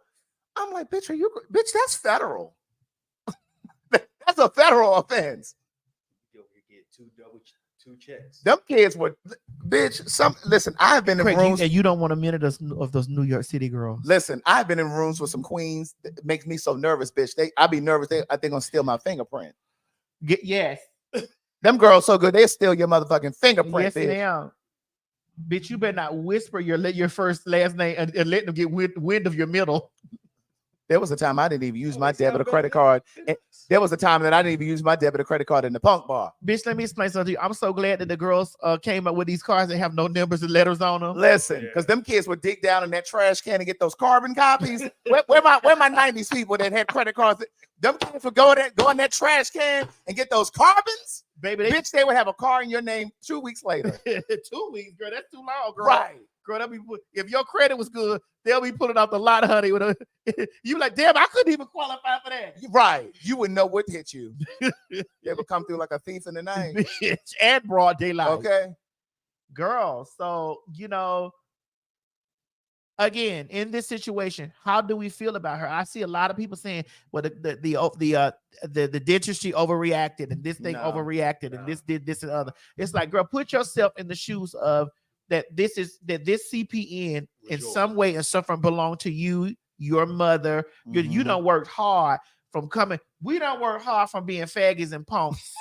S10: I'm like, bitch, that's federal. That's a federal offense.
S4: You get 2 checks.
S10: Them kids were, bitch. Listen, I've been in
S3: Craig,
S10: rooms.
S3: and you don't want a minute of those New York City girls.
S10: Listen, I've been in rooms with some queens that makes me so nervous, bitch. I be nervous. I think gonna steal my fingerprint.
S3: Yes.
S10: Them girls so good, they steal your motherfucking fingerprint,
S3: Yes,
S10: bitch.
S3: ma'am. Bitch, you better not whisper your first last name and let them get wind of your middle.
S10: There was a time I didn't even use my debit or credit card. There was a time that I didn't even use my debit or credit card in the punk bar.
S3: Bitch, let me explain something to you. I'm so glad that the girls came up with these cards that have no numbers and letters on them.
S10: Listen, because them kids would dig down in that trash can and get those carbon copies. where my 90s people that had credit cards? Them kids would go in that trash can and get those carbons.
S3: Baby,
S10: bitch, they would have a car in your name 2 weeks later.
S3: 2 weeks, girl. That's too long, girl.
S10: Right.
S3: Girl, if your credit was good, they'll be pulling off the lot, honey. You like, damn, I couldn't even qualify for that.
S10: Right. You wouldn't know what hit you. They would come through like a thief in the night.
S3: Bitch, and broad daylight.
S10: Okay.
S3: Girl, so, again, in this situation, how do we feel about her? I see a lot of people saying, well, the dentistry overreacted and this thing overreacted and this did this and other. It's like, girl, put yourself in the shoes of that this CPN in some way and some form belong to you, your mother. You don't work hard from coming. We don't work hard from being faggots and punks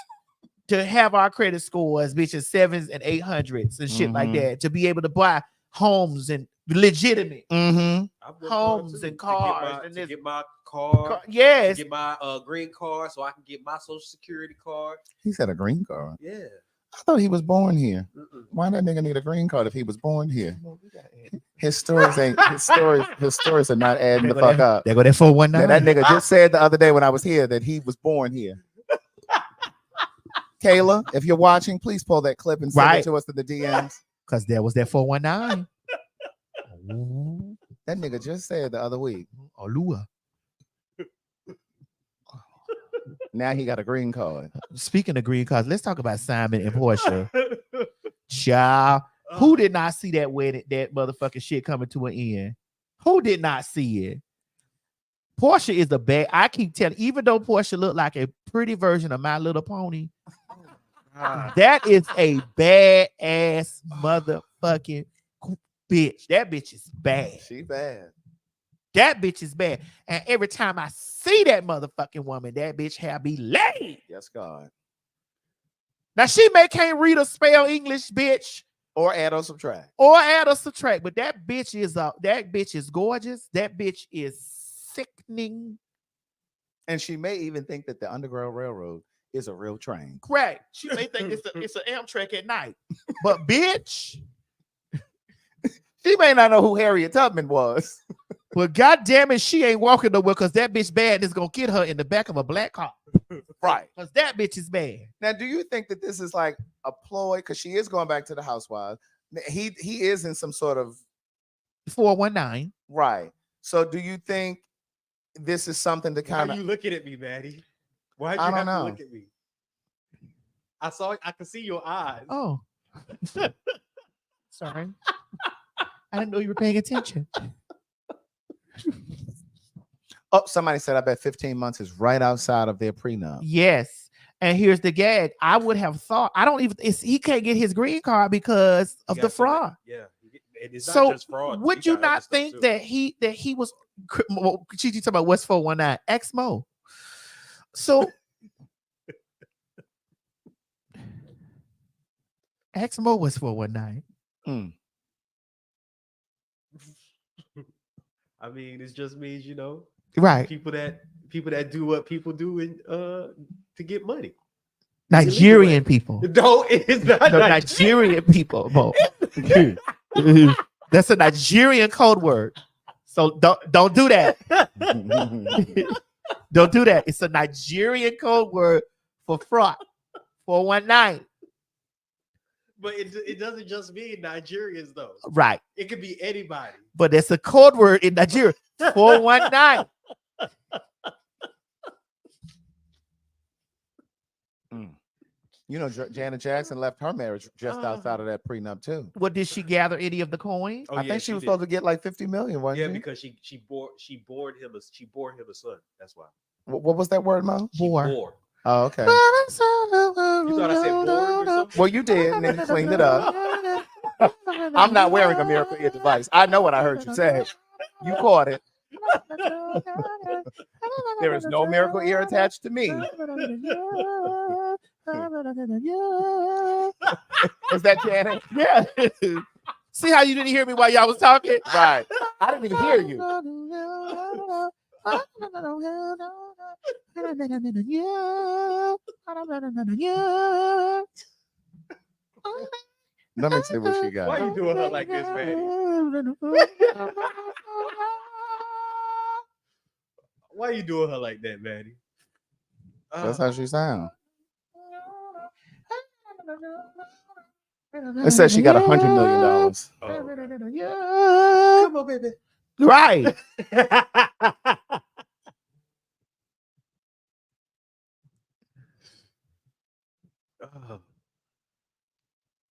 S3: to have our credit scores, bitches 7s and 800s and shit like that, to be able to buy homes and legitimate homes and cars
S4: to get my car.
S3: Yes,
S4: to get my green card so I can get my social security card.
S10: He said a green card.
S4: Yeah.
S10: I thought he was born here. Why that nigga need a green card if he was born here? His stories are not adding the fuck up.
S3: There go that 419.
S10: That nigga just said the other day when I was here that he was born here. Kayla, if you're watching, please pull that clip and send it to us in the DMs.
S3: Because there was that 419.
S10: That nigga just said the other week.
S3: Olua.
S10: Now he got a green card.
S3: Speaking of green cards, let's talk about Simon and Portia. Child, who did not see that wedding, that motherfucking shit coming to an end? Who did not see it? Portia is the bad. I keep telling, even though Portia looked like a pretty version of My Little Pony, that is a badass motherfucking bitch. That bitch is bad.
S10: She bad.
S3: That bitch is bad. And every time I see that motherfucking woman, that bitch have be laid.
S10: Yes, God.
S3: Now can't read or spell English, bitch.
S10: Or add or subtract.
S3: But that bitch is gorgeous. That bitch is sickening.
S10: And she may even think that the Underground Railroad is a real train.
S3: Correct. She may think it's an Amtrak at night. But bitch,
S10: she may not know who Harriet Tubman was.
S3: Well, goddamn it, she ain't walking nowhere because that bitch bad is gonna get her in the back of a black car.
S10: Right.
S3: Because that bitch is bad.
S10: Now, do you think that this is like a ploy? Because she is going back to the housewives. He is in some sort of
S3: 419.
S10: Right. So do you think this is something to kind of...
S4: Why are you looking at me, Maddie? Why'd you
S10: I don't
S4: have to
S10: know.
S4: look at me? I can see your eyes.
S3: Oh. Sorry. I didn't know you were paying attention.
S10: Oh, somebody said, I bet 15 months is right outside of their prenup.
S3: Yes. And here's the gag. I would have thought, he can't get his green card because of the fraud.
S4: Yeah. It's
S3: So
S4: not just fraud.
S3: would you not think that he was, she talking about what's 419? Exmo. So Exmo was 419.
S4: I mean, it just means,
S3: right?
S4: People that do what people do to get money.
S3: Nigerian people.
S4: No, it's not
S3: Nigerian people. That's a Nigerian code word. So don't do that. Don't do that. It's a Nigerian code word for fraud. 419.
S4: But it doesn't just mean Nigerians, though.
S3: Right.
S4: It could be anybody.
S3: But it's a code word in Nigeria. 419.
S10: Janet Jackson left her marriage just outside of that prenup too.
S3: What, did she gather any of the coin?
S10: I think she was supposed to get like 50 million, wasn't she?
S4: Because she bore him a son. That's why.
S10: What was that word, Mo?
S3: Bore.
S10: Oh, okay.
S4: You thought I said bored or something?
S10: Well, you did, and then you cleaned it up. I'm not wearing a miracle ear device. I know what I heard you say. You caught it. There is no miracle ear attached to me. Is that Janet?
S3: Yeah. See how you didn't hear me while y'all was talking?
S10: Right. I didn't even hear you. Let me see what she got.
S4: Why you doing her like this, Maddie? Why you doing her like that, Maddie?
S10: That's how she sounds. It says she got $100 million.
S4: Come on, baby.
S3: Right.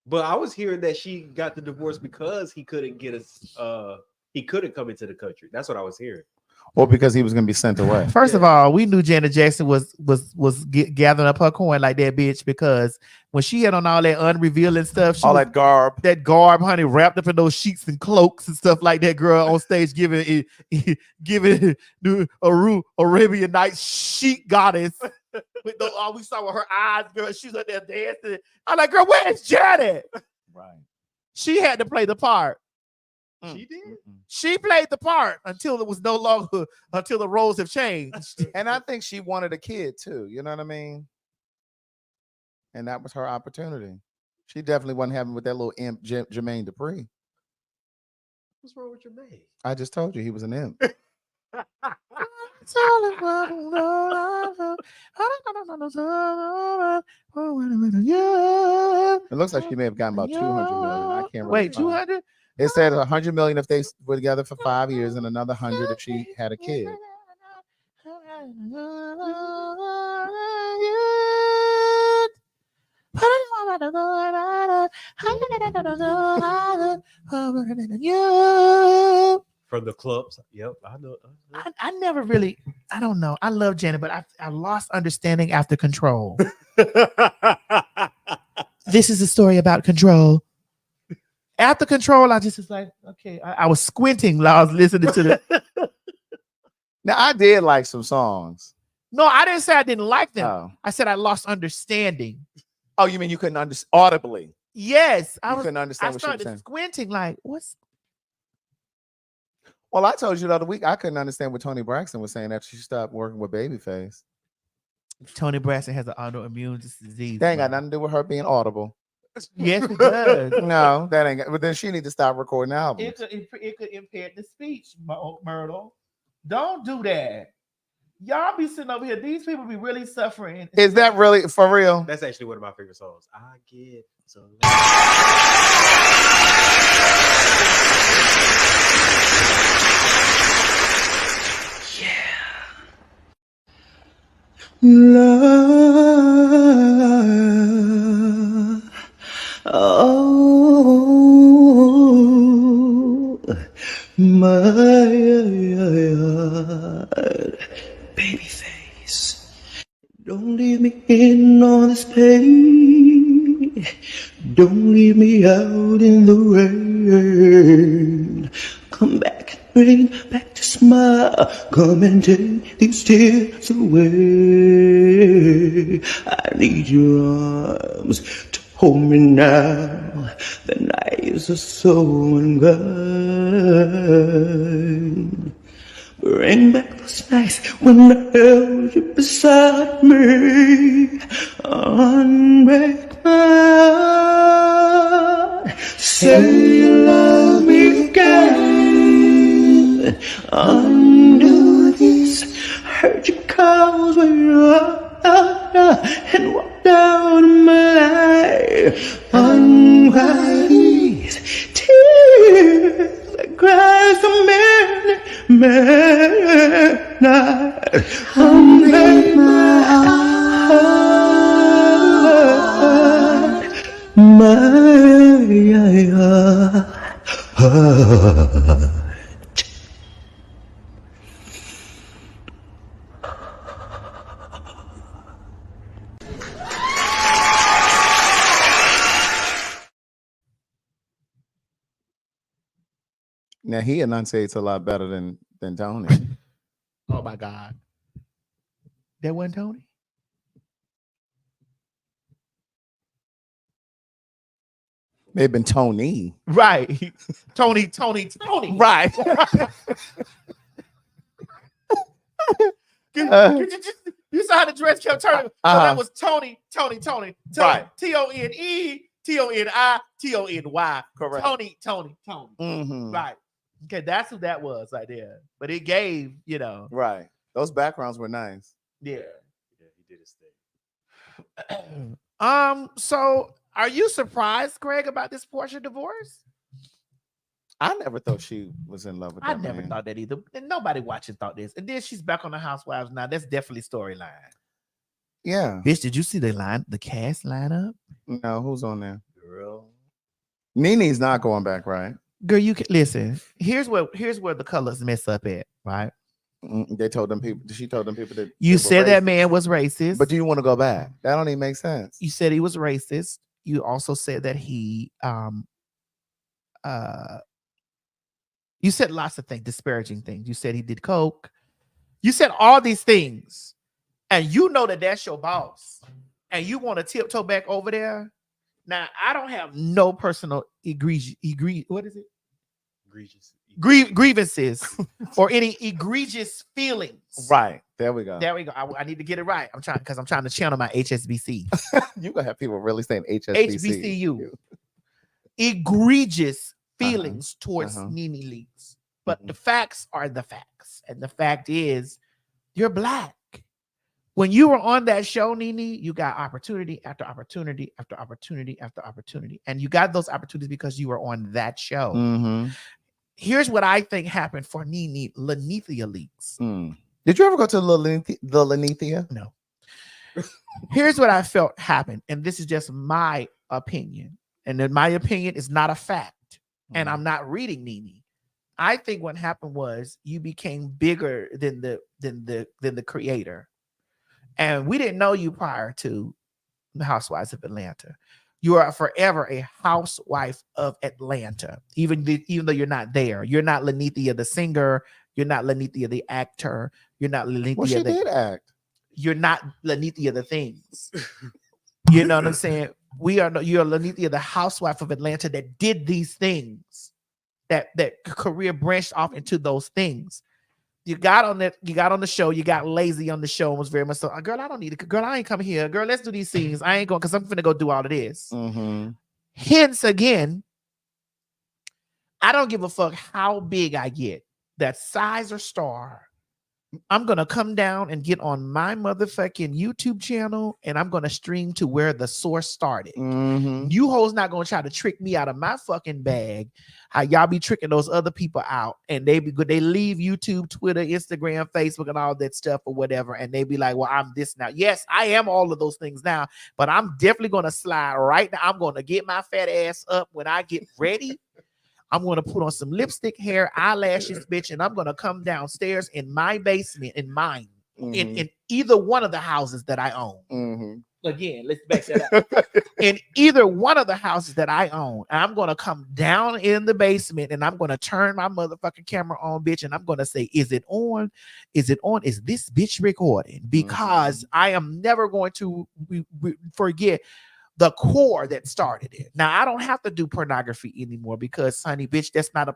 S4: But I was hearing that she got the divorce because he couldn't get us. He couldn't come into the country. That's what I was hearing.
S10: Well, because he was going to be sent away.
S3: First of all, we knew Janet Jackson was gathering up her coin like that bitch, because when she had on all that unrevealing stuff,
S10: All that garb,
S3: honey, wrapped up in those sheets and cloaks and stuff like that, girl on stage giving the Arabian Nights chic goddess. With those, all we saw were her eyes, girl. She was up there dancing. I'm like, girl, where's Janet?
S10: Right.
S3: She had to play the part.
S4: She did.
S3: She played the part until it was no longer, until the roles have changed.
S10: And I think she wanted a kid too. You know what I mean? And that was her opportunity. She definitely wasn't having with that little imp, Jermaine Dupri.
S4: What's wrong with your man?
S10: I just told you he was an imp. It looks like she may have gotten about 200 million. I can't really.
S3: Wait, 200?
S10: It said 100 million if they were together for 5 years, and another 100 if she had a kid.
S4: From the clubs. Yep, I know.
S3: I never really, I don't know. I love Janet, but I lost understanding after Control. This is a story about Control. After Control, I just was like, okay. I was squinting while I was listening to the.
S10: Now, I did like some songs.
S3: No, I didn't say I didn't like them.
S10: Oh.
S3: I said I lost understanding.
S10: Oh, you mean you couldn't understand audibly?
S3: Yes, I
S10: couldn't understand what she was
S3: started
S10: saying.
S3: squinting like, what's?
S10: Well, I told you the other week I couldn't understand what Toni Braxton was saying after she stopped working with Babyface.
S3: Toni Braxton has an autoimmune disease.
S10: That ain't got nothing to do with her being audible.
S3: Yes, it does.
S10: No, that ain't. But then she need to stop recording albums.
S3: It could impair the speech, Myrtle. Don't do that. Y'all be sitting over here. These people be really suffering.
S10: Is that really for real?
S4: That's actually one of my favorite songs. I get so.
S16: Love, oh, my Babyface, don't leave me in all this pain, don't leave me out in the rain, come back, bring back the smile, come and take these tears away. I need your arms to hold me now, the nights are so unkind. Bring back those nights when I held you beside me, unbreak my heart, say you love me again, undo these hurt your calls when you are and walk down in my life, unwipe these tears I cry so many nights, unbreak my heart, my heart.
S10: Now he enunciates a lot better than Tony.
S3: Oh my God. That wasn't Tony?
S10: May have been Tony.
S3: Right. Tony.
S10: Right.
S3: You saw how the dress kept turning. So that was Tony.
S10: Right.
S3: Tone, Toni, Tony.
S10: Correct.
S3: Tony.
S10: Mm-hmm.
S3: Right. Okay, that's who that was right there. But it gave,
S10: Right. Those backgrounds were nice.
S3: Yeah.
S4: Yeah, he did his thing.
S3: So are you surprised, Greg, about this Portia divorce?
S10: I never thought she was in love with that
S3: I never
S10: man.
S3: thought that either. And nobody watching thought this. And then she's back on the Housewives now. That's definitely storyline.
S10: Yeah.
S3: Bitch, did you see the cast lineup?
S10: No, who's on there?
S4: Girl.
S10: Nene's not going back, right?
S3: Girl, you can listen. Here's where the colors mess up at, right?
S10: They told them people. She told them people that
S3: You said that man was racist.
S10: But do you want to go back? That don't even make sense.
S3: You said he was racist. You also said that he you said lots of things, disparaging things. You said he did coke. You said all these things, and you know that that's your boss, and you want to tiptoe back over there. Now, I don't have no personal grievances or any egregious feelings.
S10: Right. There we go.
S3: There we go. I need to get it right. I'm trying to channel my HSBC.
S10: You gonna have people really saying HSBC.
S3: HBCU. Egregious feelings towards Nene Leakes. But the facts are the facts. And the fact is, you're black. When you were on that show, Nene, you got opportunity after opportunity after opportunity after opportunity. And you got those opportunities because you were on that show.
S10: Mm-hmm.
S3: Here's what I think happened for Nene Lanithia Leakes.
S10: Did you ever go to the Lanithia?
S3: No. Here's what I felt happened. And this is just my opinion. And in my opinion, is not a fact. And I'm not reading Nene. I think what happened was you became bigger than the creator. And we didn't know you prior to the Housewives of Atlanta. You are forever a housewife of Atlanta, even though you're not there. You're not Lanithia the singer. You're not Lanithia the actor. You're not Lanithia.
S10: Well, she did act.
S3: You're not Lanithia the things. You know what I'm saying? You're Lanithia the housewife of Atlanta that did these things. That career branched off into those things. You got on the show, you got lazy on the show and was very much so, girl, I don't need it. Girl, I ain't coming here. Girl, let's do these scenes. I ain't going because I'm finna go do all of this.
S10: Mm-hmm.
S3: Hence, again, I don't give a fuck how big I get, that size or star. I'm going to come down and get on my motherfucking YouTube channel and I'm going to stream to where the source started.
S10: Mm-hmm.
S3: You hoes not going to try to trick me out of my fucking bag. How y'all be tricking those other people out and they leave YouTube, Twitter, Instagram, Facebook and all that stuff or whatever. And they be like, well, I'm this now. Yes, I am all of those things now, but I'm definitely going to slide right now. I'm going to get my fat ass up when I get ready. I'm going to put on some lipstick, hair, eyelashes, bitch, and I'm going to come downstairs in my basement, in mine, in either one of the houses that I own.
S10: Mm-hmm.
S3: Again, let's back that up. In either one of the houses that I own, I'm going to come down in the basement and I'm going to turn my motherfucking camera on, bitch, and I'm going to say, is it on? Is it on? Is this bitch recording? Because I am never going to forget the core that started it. Now I don't have to do pornography anymore because, honey, bitch, that's not a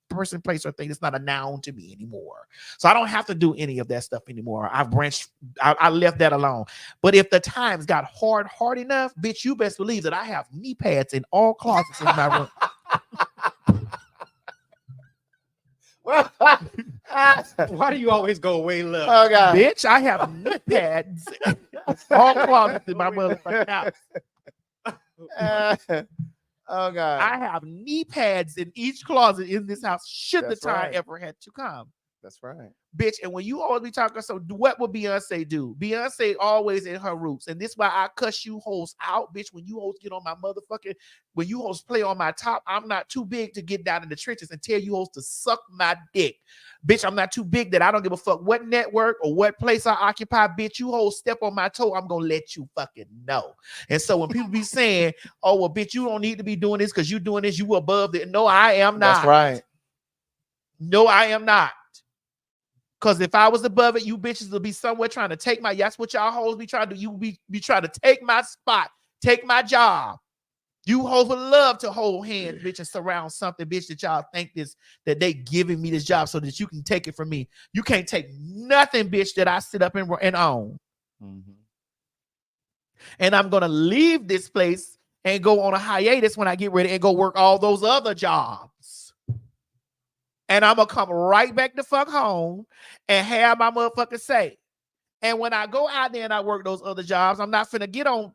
S3: person, place, or thing. It's not a noun to me anymore. So I don't have to do any of that stuff anymore. I've branched. I left that alone. But if the times got hard enough, bitch, you best believe that I have knee pads in all closets in my room.
S4: Why do you always go way left?
S10: Oh God,
S3: bitch, I have knee pads all closets in my motherfucking house.
S10: Oh God,
S3: I have knee pads in each closet in this house should the time ever had to come.
S10: That's right,
S3: bitch. And when you always be talking, so what would Beyonce do? Beyonce always in her roots, and this why I cuss you hoes out, bitch. When you hoes get on my motherfucking, when you hoes play on my top, I'm not too big to get down in the trenches and tell you hoes to suck my dick, bitch. I'm not too big that I don't give a fuck what network or what place I occupy, bitch. You hoes step on my toe, I'm gonna let you fucking know. And so when people be saying, oh well, bitch, you don't need to be doing this because you doing this, you above it. No, I am not.
S10: That's right.
S3: No, I am not. Because if I was above it, you bitches will be somewhere trying to take my, that's what y'all hoes be trying to do. You be trying to take my spot, take my job. You hoes would love to hold hands, bitch, and surround something, bitch, that y'all think that they giving me this job so that you can take it from me. You can't take nothing, bitch, that I sit up and own.
S10: Mm-hmm.
S3: And I'm going to leave this place and go on a hiatus when I get ready and go work all those other jobs. And I'm going to come right back the fuck home and have my motherfucking say. And when I go out there and I work those other jobs, I'm not finna get on.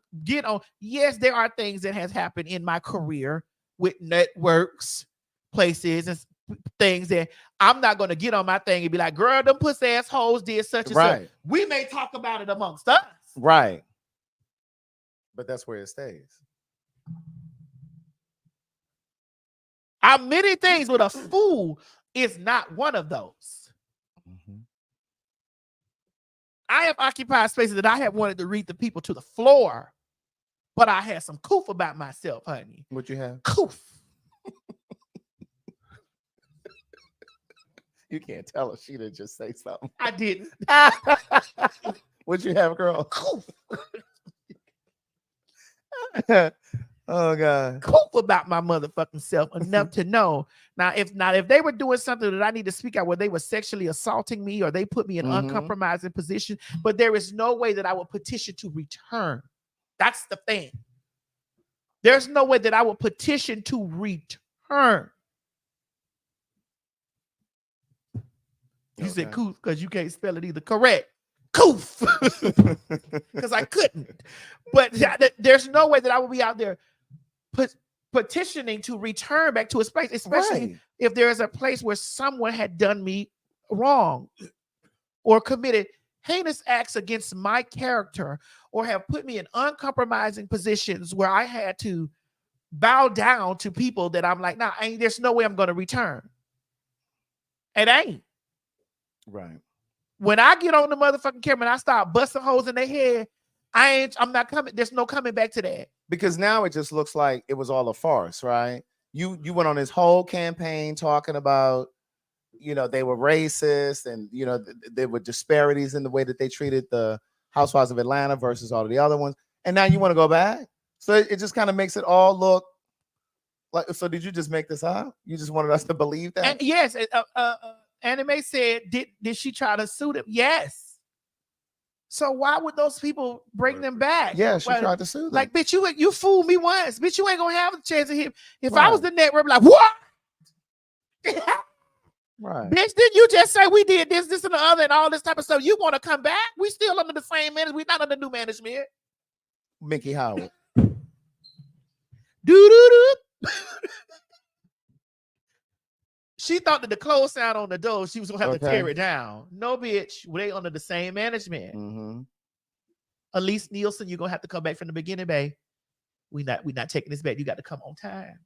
S3: Yes, there are things that has happened in my career with networks, places, and things that I'm not going to get on my thing and be like, girl, them pussy assholes did such and such. We may talk about it amongst us.
S10: Right. But that's where it stays.
S3: I'm many things, but a fool is not one of those.
S10: Mm-hmm.
S3: I have occupied spaces that I have wanted to read the people to the floor, but I had some coof about myself, honey.
S10: What you have?
S3: Coof.
S10: You can't tell her. She didn't just say something.
S3: I didn't.
S10: What'd you have, girl?
S3: Coof.
S10: Oh God.
S3: Coof about my motherfucking self enough to know. Now, if they were doing something that I need to speak out where they were sexually assaulting me or they put me in an uncompromising position, but there is no way that I would petition to return. That's the thing. There's no way that I would petition to return. You said coof because you can't spell it either. Correct. Coof. Because I couldn't. But there's no way that I would be out there petitioning to return back to a space, especially if there is a place where someone had done me wrong or committed heinous acts against my character or have put me in uncompromising positions where I had to bow down to people that I'm like, nah, there's no way I'm going to return. It ain't.
S10: Right.
S3: When I get on the motherfucking camera and I start busting holes in their head, I'm not coming. There's no coming back to that.
S10: Because now it just looks like it was all a farce, right? You went on this whole campaign talking about, they were racist and, there were disparities in the way that they treated the Housewives of Atlanta versus all of the other ones. And now you want to go back? So it just kind of makes it all look like, so did you just make this up? You just wanted us to believe that?
S3: And yes. Anime said, did she try to sue them? Yes. So why would those people bring them back?
S10: Yeah, she tried to sue them.
S3: Like, bitch, you fooled me once. Bitch, you ain't gonna have a chance of him. If I was the network, like, what?
S10: Right.
S3: Bitch, didn't you just say we did this, and the other, and all this type of stuff? You want to come back? We still under the same management. We're not under new management.
S10: Mickey Howard.
S3: Doo-doo-doo. She thought that the close sound on the door, she was gonna have to tear it down. No, bitch, they under the same management.
S10: Mm-hmm.
S3: Elise Nielsen, you're gonna have to come back from the beginning, babe. We not taking this back. You got to come on time.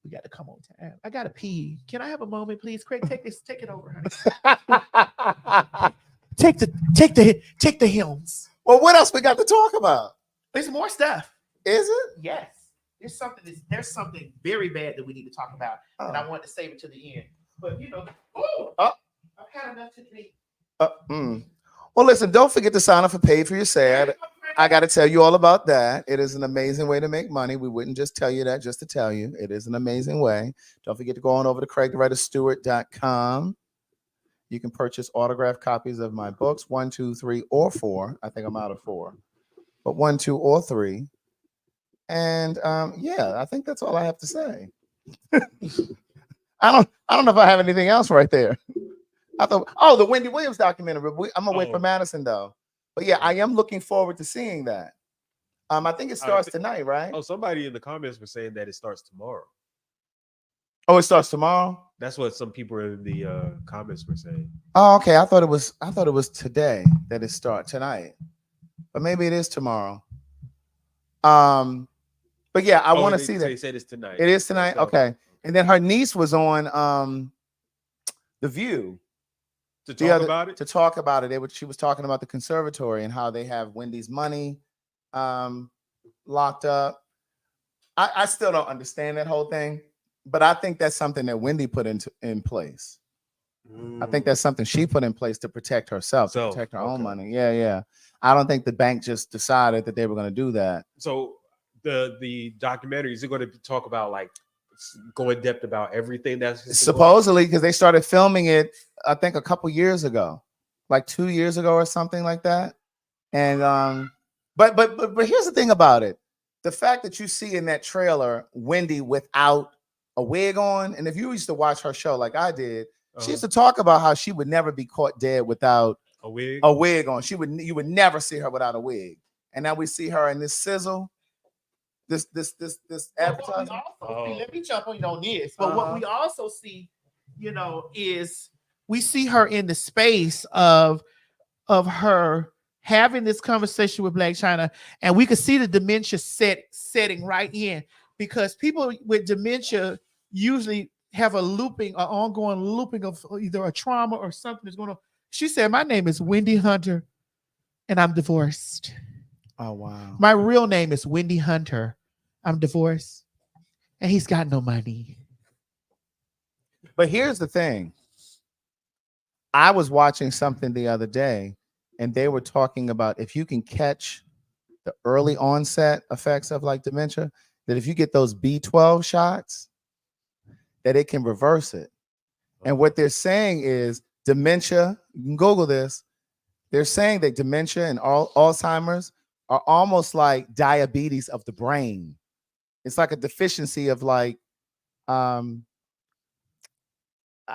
S3: We got to come on time. I gotta pee. Can I have a moment, please? Craig, take it over, honey. take the hymns.
S10: Well, what else we got to talk about?
S3: There's more stuff.
S10: Is it?
S3: Yes. There's something very bad that we need to talk about, and I want to save it to the end. But I've had enough to drink.
S10: Well, listen, don't forget to sign up for Paid for Your Sad. I got to tell you all about that. It is an amazing way to make money. We wouldn't just tell you that just to tell you. It is an amazing way. Don't forget to go on over to CraigTheWriterStewart.com. You can purchase autographed copies of my books, 1, 2, 3, or 4. I think I'm out of 4, but 1, 2, or 3. And I think that's all I have to say. I don't know if I have anything else right there. I thought, the Wendy Williams documentary. I'm gonna wait for Madison though. But yeah, I am looking forward to seeing that. I think it starts tonight, right?
S4: Oh, somebody in the comments were saying that it starts tomorrow.
S10: Oh, it starts tomorrow?
S4: That's what some people in the comments were saying.
S10: Oh, okay. I thought it was today that it starts tonight. But maybe it is tomorrow. But yeah, I want to see that.
S4: They said it's tonight.
S10: It is tonight. Okay. And then her niece was on The View
S4: to talk about it.
S10: She was talking about the conservatory and how they have Wendy's money locked up. I still don't understand that whole thing. But I think that's something that Wendy put in place. I think that's something she put in place to protect herself, to protect her own money. Yeah. I don't think the bank just decided that they were going to do that.
S4: So the documentary, is it going to talk about like go in depth about everything that's
S10: supposedly, because they started filming it, I think a couple years ago, like 2 years ago or something like that. And but here's the thing about it: the fact that you see in that trailer Wendy without a wig on, and if you used to watch her show like I did, she used to talk about how she would never be caught dead without
S4: a wig
S10: on. You would never see her without a wig. And now we see her in this sizzle. This advertising.
S3: Let me jump on this. But what we also see, is we see her in the space of her having this conversation with Black China, and we could see the dementia setting right in, because people with dementia usually have an ongoing looping of either a trauma or something that's going on. She said, "My name is Wendy Hunter, and I'm divorced."
S10: Oh, wow.
S3: My real name is Wendy Hunter. I'm divorced. And he's got no money.
S10: But here's the thing. I was watching something the other day, and they were talking about if you can catch the early onset effects of like dementia, that if you get those B12 shots, that it can reverse it. And what they're saying is dementia, you can Google this, they're saying that dementia and Alzheimer's are almost like diabetes of the brain. It's like a deficiency of like, I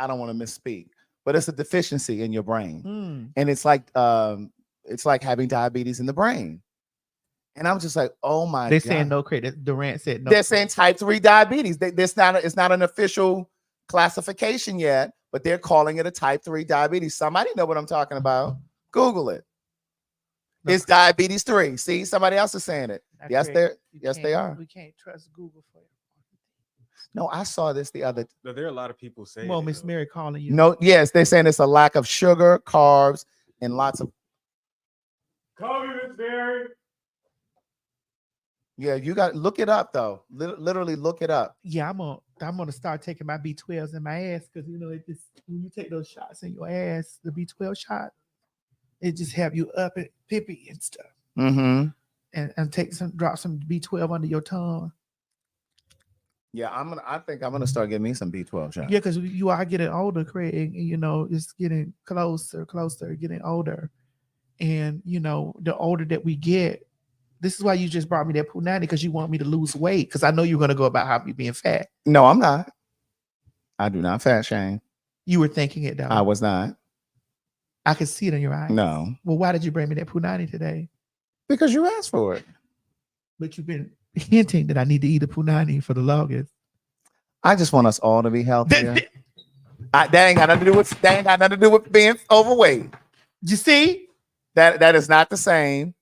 S10: don't want to misspeak, but it's a deficiency in your brain. And it's like having diabetes in the brain. And I'm just like, oh my
S3: They're
S10: God.
S3: saying no credit. Durant said no.
S10: They're saying type 3 diabetes. It's not an official classification yet, but they're calling it a type 3 diabetes. Somebody know what I'm talking about. Google it. No. It's diabetes 3. See, somebody else is saying it. Yes, they are.
S3: We can't trust Google for it.
S10: No, I saw this the other.
S4: No, there are a lot of people saying.
S3: Well, Miss Mary calling you.
S10: No, yes, they're saying it's a lack of sugar, carbs, and lots of.
S4: Call me, Miss Mary.
S10: Yeah, you got to look it up though. Literally look it up.
S3: Yeah, I'm gonna start taking my B12s in my ass, because when you take those shots in your ass, the B12 shot, it just have you up at pippy and stuff.
S10: Mm-hmm.
S3: And drop some B12 under your tongue.
S10: Yeah, I think I'm gonna start getting me some B12 shots.
S3: Yeah, because you are getting older, Craig, and it's getting closer, getting older. And the older that we get, this is why you just brought me that punani, because you want me to lose weight, because I know you're gonna go about how me being fat.
S10: No, I'm not. I do not fat shame.
S3: You were thinking it though.
S10: I was not.
S3: I could see it in your eyes.
S10: No.
S3: Well, why did you bring me that punani today?
S10: Because you asked for it.
S3: But you've been hinting that I need to eat a punani for the longest.
S10: I just want us all to be healthier. That ain't got nothing to do with being overweight.
S3: You see?
S10: That is not the same.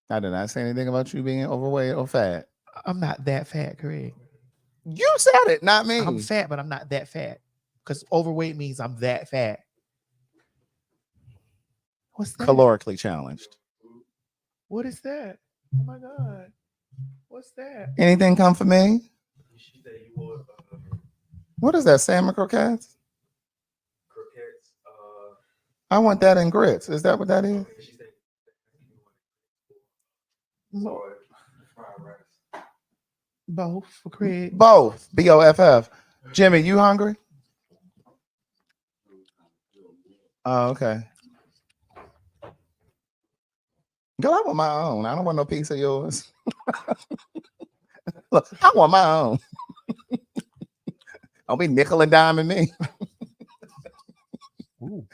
S10: I did not say anything about you being overweight or fat.
S3: I'm not that fat, Craig.
S10: You said it, not me.
S3: I'm fat, but I'm not that fat. Because overweight means I'm that fat. What's that?
S10: Calorically challenged.
S3: What is that? Oh my God. What's that?
S10: Anything come for me? What is that? Salmon croquettes?
S4: Croquettes.
S10: I want that in grits. Is that what that is?
S3: Both for Craig.
S10: Both. BOFF. Jimmy, you hungry? Oh, okay. Girl, I want my own. I don't want no piece of yours. Look, I want my own. Don't be nickel and diming me.
S4: Ooh.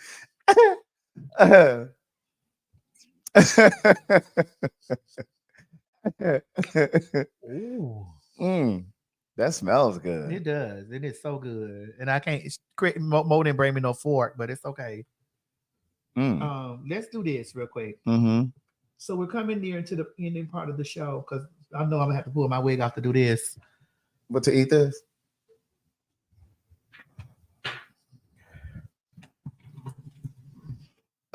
S10: Ooh. That smells good.
S3: It does. It is so good. And I can't create more than bring me no fork, but it's okay. Let's do this real quick.
S10: Mm-hmm.
S3: So we're coming near into the ending part of the show, because I know I'm gonna have to pull my wig off to do this.
S10: What, to eat this?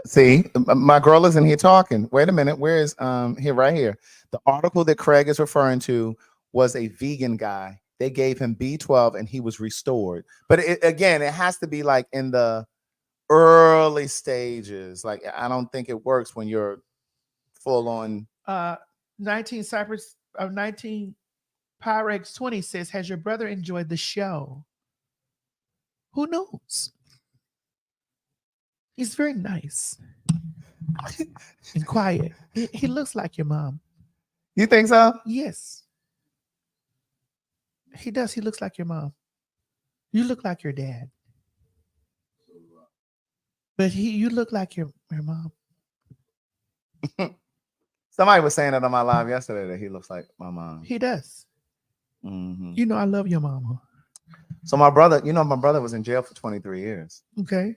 S10: See, my girl isn't here talking. Wait a minute. Where is here right here? The article that Craig is referring to was a vegan guy. They gave him B12 and he was restored. But again, it has to be like in the early stages. Like I don't think it works when you're full on.
S3: 19 Cypress of 19 Pyrex 20 says, has your brother enjoyed the show? Who knows? He's very nice and quiet. He looks like your mom.
S10: You think so?
S3: Yes. He does. He looks like your mom. You look like your dad. But you look like your mom.
S10: Somebody was saying that on my live yesterday that he looks like my mom.
S3: He does.
S10: Mm-hmm.
S3: You know, I love your mama.
S10: So my brother was in jail for 23 years.
S3: Okay.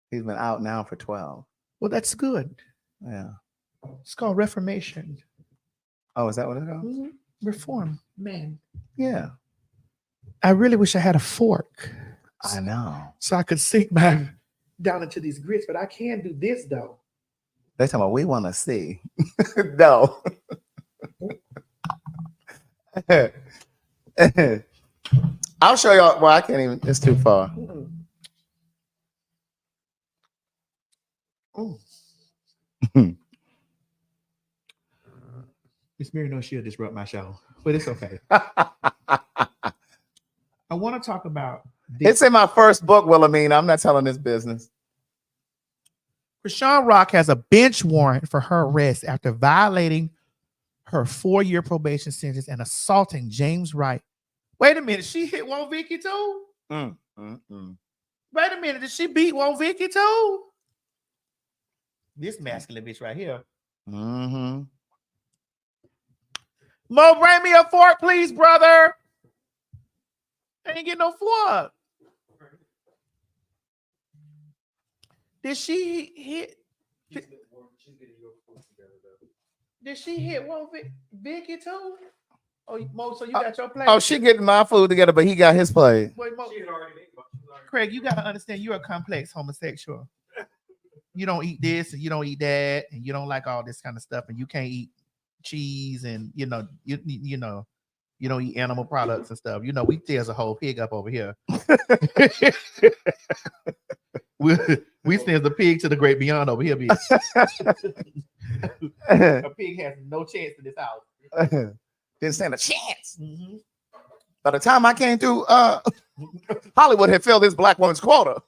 S10: He's been out now for 12.
S3: Well, that's good.
S10: Yeah.
S3: It's called reformation.
S10: Oh, is that what it's called?
S3: Mm-hmm. Reform, man.
S10: Yeah.
S3: I really wish I had a fork.
S10: I know.
S3: So I could sink my down into these grits, but I can do this though.
S10: They talking about we want to see. No. I'll show y'all. Well, I can't even. It's too far.
S3: Oh. Miss Mary knows she'll disrupt my show, but it's okay. I want to talk about
S10: this. It's in my first book, Wilhelmina. I'm not telling this business.
S3: Krishan Rock has a bench warrant for her arrest after violating her 4-year probation sentence and assaulting James Wright. Wait a minute, she hit Won't Vicky too? Wait a minute, did she beat Won't Vicky too? This masculine bitch right here.
S10: Mm-hmm.
S3: Mo, bring me a fork, please, brother. I ain't get no fork. Did she hit? Did she hit one Vicky too? Oh, Mo, so you got your plate.
S10: Oh, she getting my food together, but he got his plate.
S3: Wait, Mo, Craig, you gotta understand you're a complex homosexual. You don't eat this and you don't eat that, and you don't like all this kind of stuff, and you can't eat cheese, and you don't eat animal products and stuff. You know, there's a whole pig up over here. we send the pig to the great beyond over here, bitch. A pig has no chance in this house.
S10: Didn't stand a chance. Mm-hmm. By the time I came through, Hollywood had filled this black woman's quota.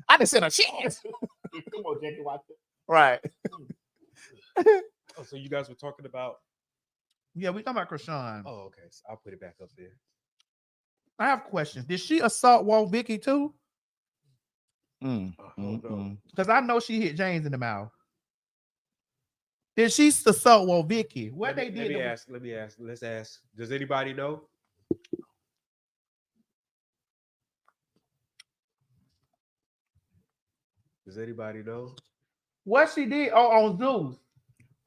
S10: I didn't stand a chance.
S3: Come on, Jackie, watch it.
S10: Right.
S4: Oh, so you guys were talking about?
S3: Yeah, we talking about Krishan.
S4: Oh, okay. So I'll put it back up there.
S3: I have questions. Did she assault Walt Vicky too? Because I know she hit James in the mouth. Did she assault Walt Vicky? What they did?
S4: Let me ask. Let's ask. Does anybody know? Does anybody know
S3: what she did? Oh, on Zeus.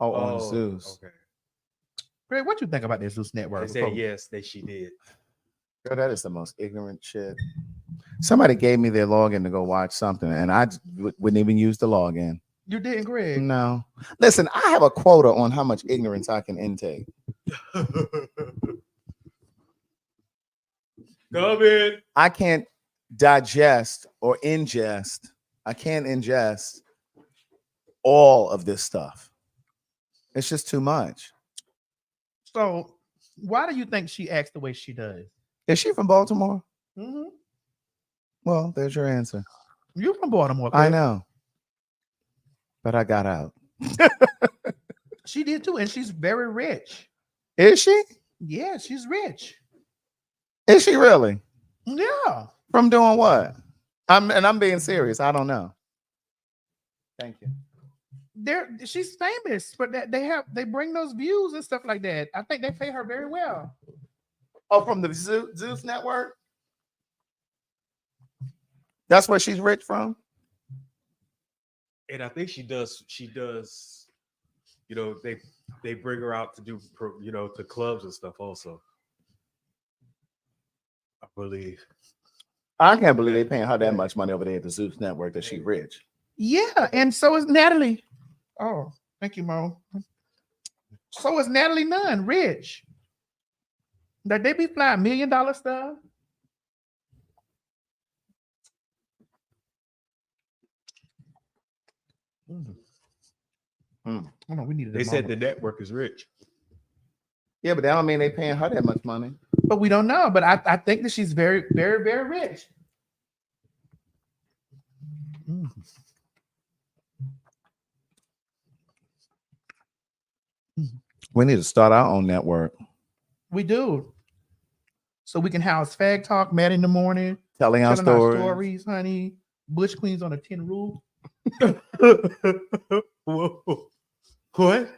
S10: Oh, on Zeus.
S4: Okay.
S3: Greg, what you think about this Zeus network?
S4: They said yes, that she did.
S10: Girl, that is the most ignorant shit. Somebody gave me their login to go watch something, and I wouldn't even use the login.
S3: You didn't, Greg?
S10: No. Listen, I have a quota on how much ignorance I can intake.
S4: Come in.
S10: I can't digest or ingest. I can't ingest all of this stuff. It's just too much.
S3: So, why do you think she acts the way she does?
S10: Is she from Baltimore?
S3: Mm-hmm.
S10: Well, there's your answer.
S3: You're from Baltimore, Greg.
S10: I know. But I got out.
S3: She did too, and she's very rich.
S10: Is she?
S3: Yeah, she's rich.
S10: Is she really?
S3: Yeah.
S10: From doing what? I'm being serious. I don't know. Thank you.
S3: She's famous, but they bring those views and stuff like that. I think they pay her very well.
S10: Oh, from the Zeus network? That's where she's rich from?
S4: And I think she does, you know, they bring her out to do, you know, to clubs and stuff also. I believe.
S10: I can't believe they paying her that much money over there at the Zeus Network that she rich.
S3: Yeah, and so is Natalie. Oh, thank you, Mo. So is Natalie Nunn, rich. That they be flying $1 million stuff. Hold on, we needed.
S4: They said the network is rich.
S10: Yeah, but that don't mean they paying her that much money.
S3: But we don't know. But I think that she's very, very, very rich.
S10: We need to start our own network.
S3: We do. So we can house Fag Talk, Matt in the morning,
S10: telling our
S3: stories, honey. Bush Queens on a tin roof.
S4: Whoa. What?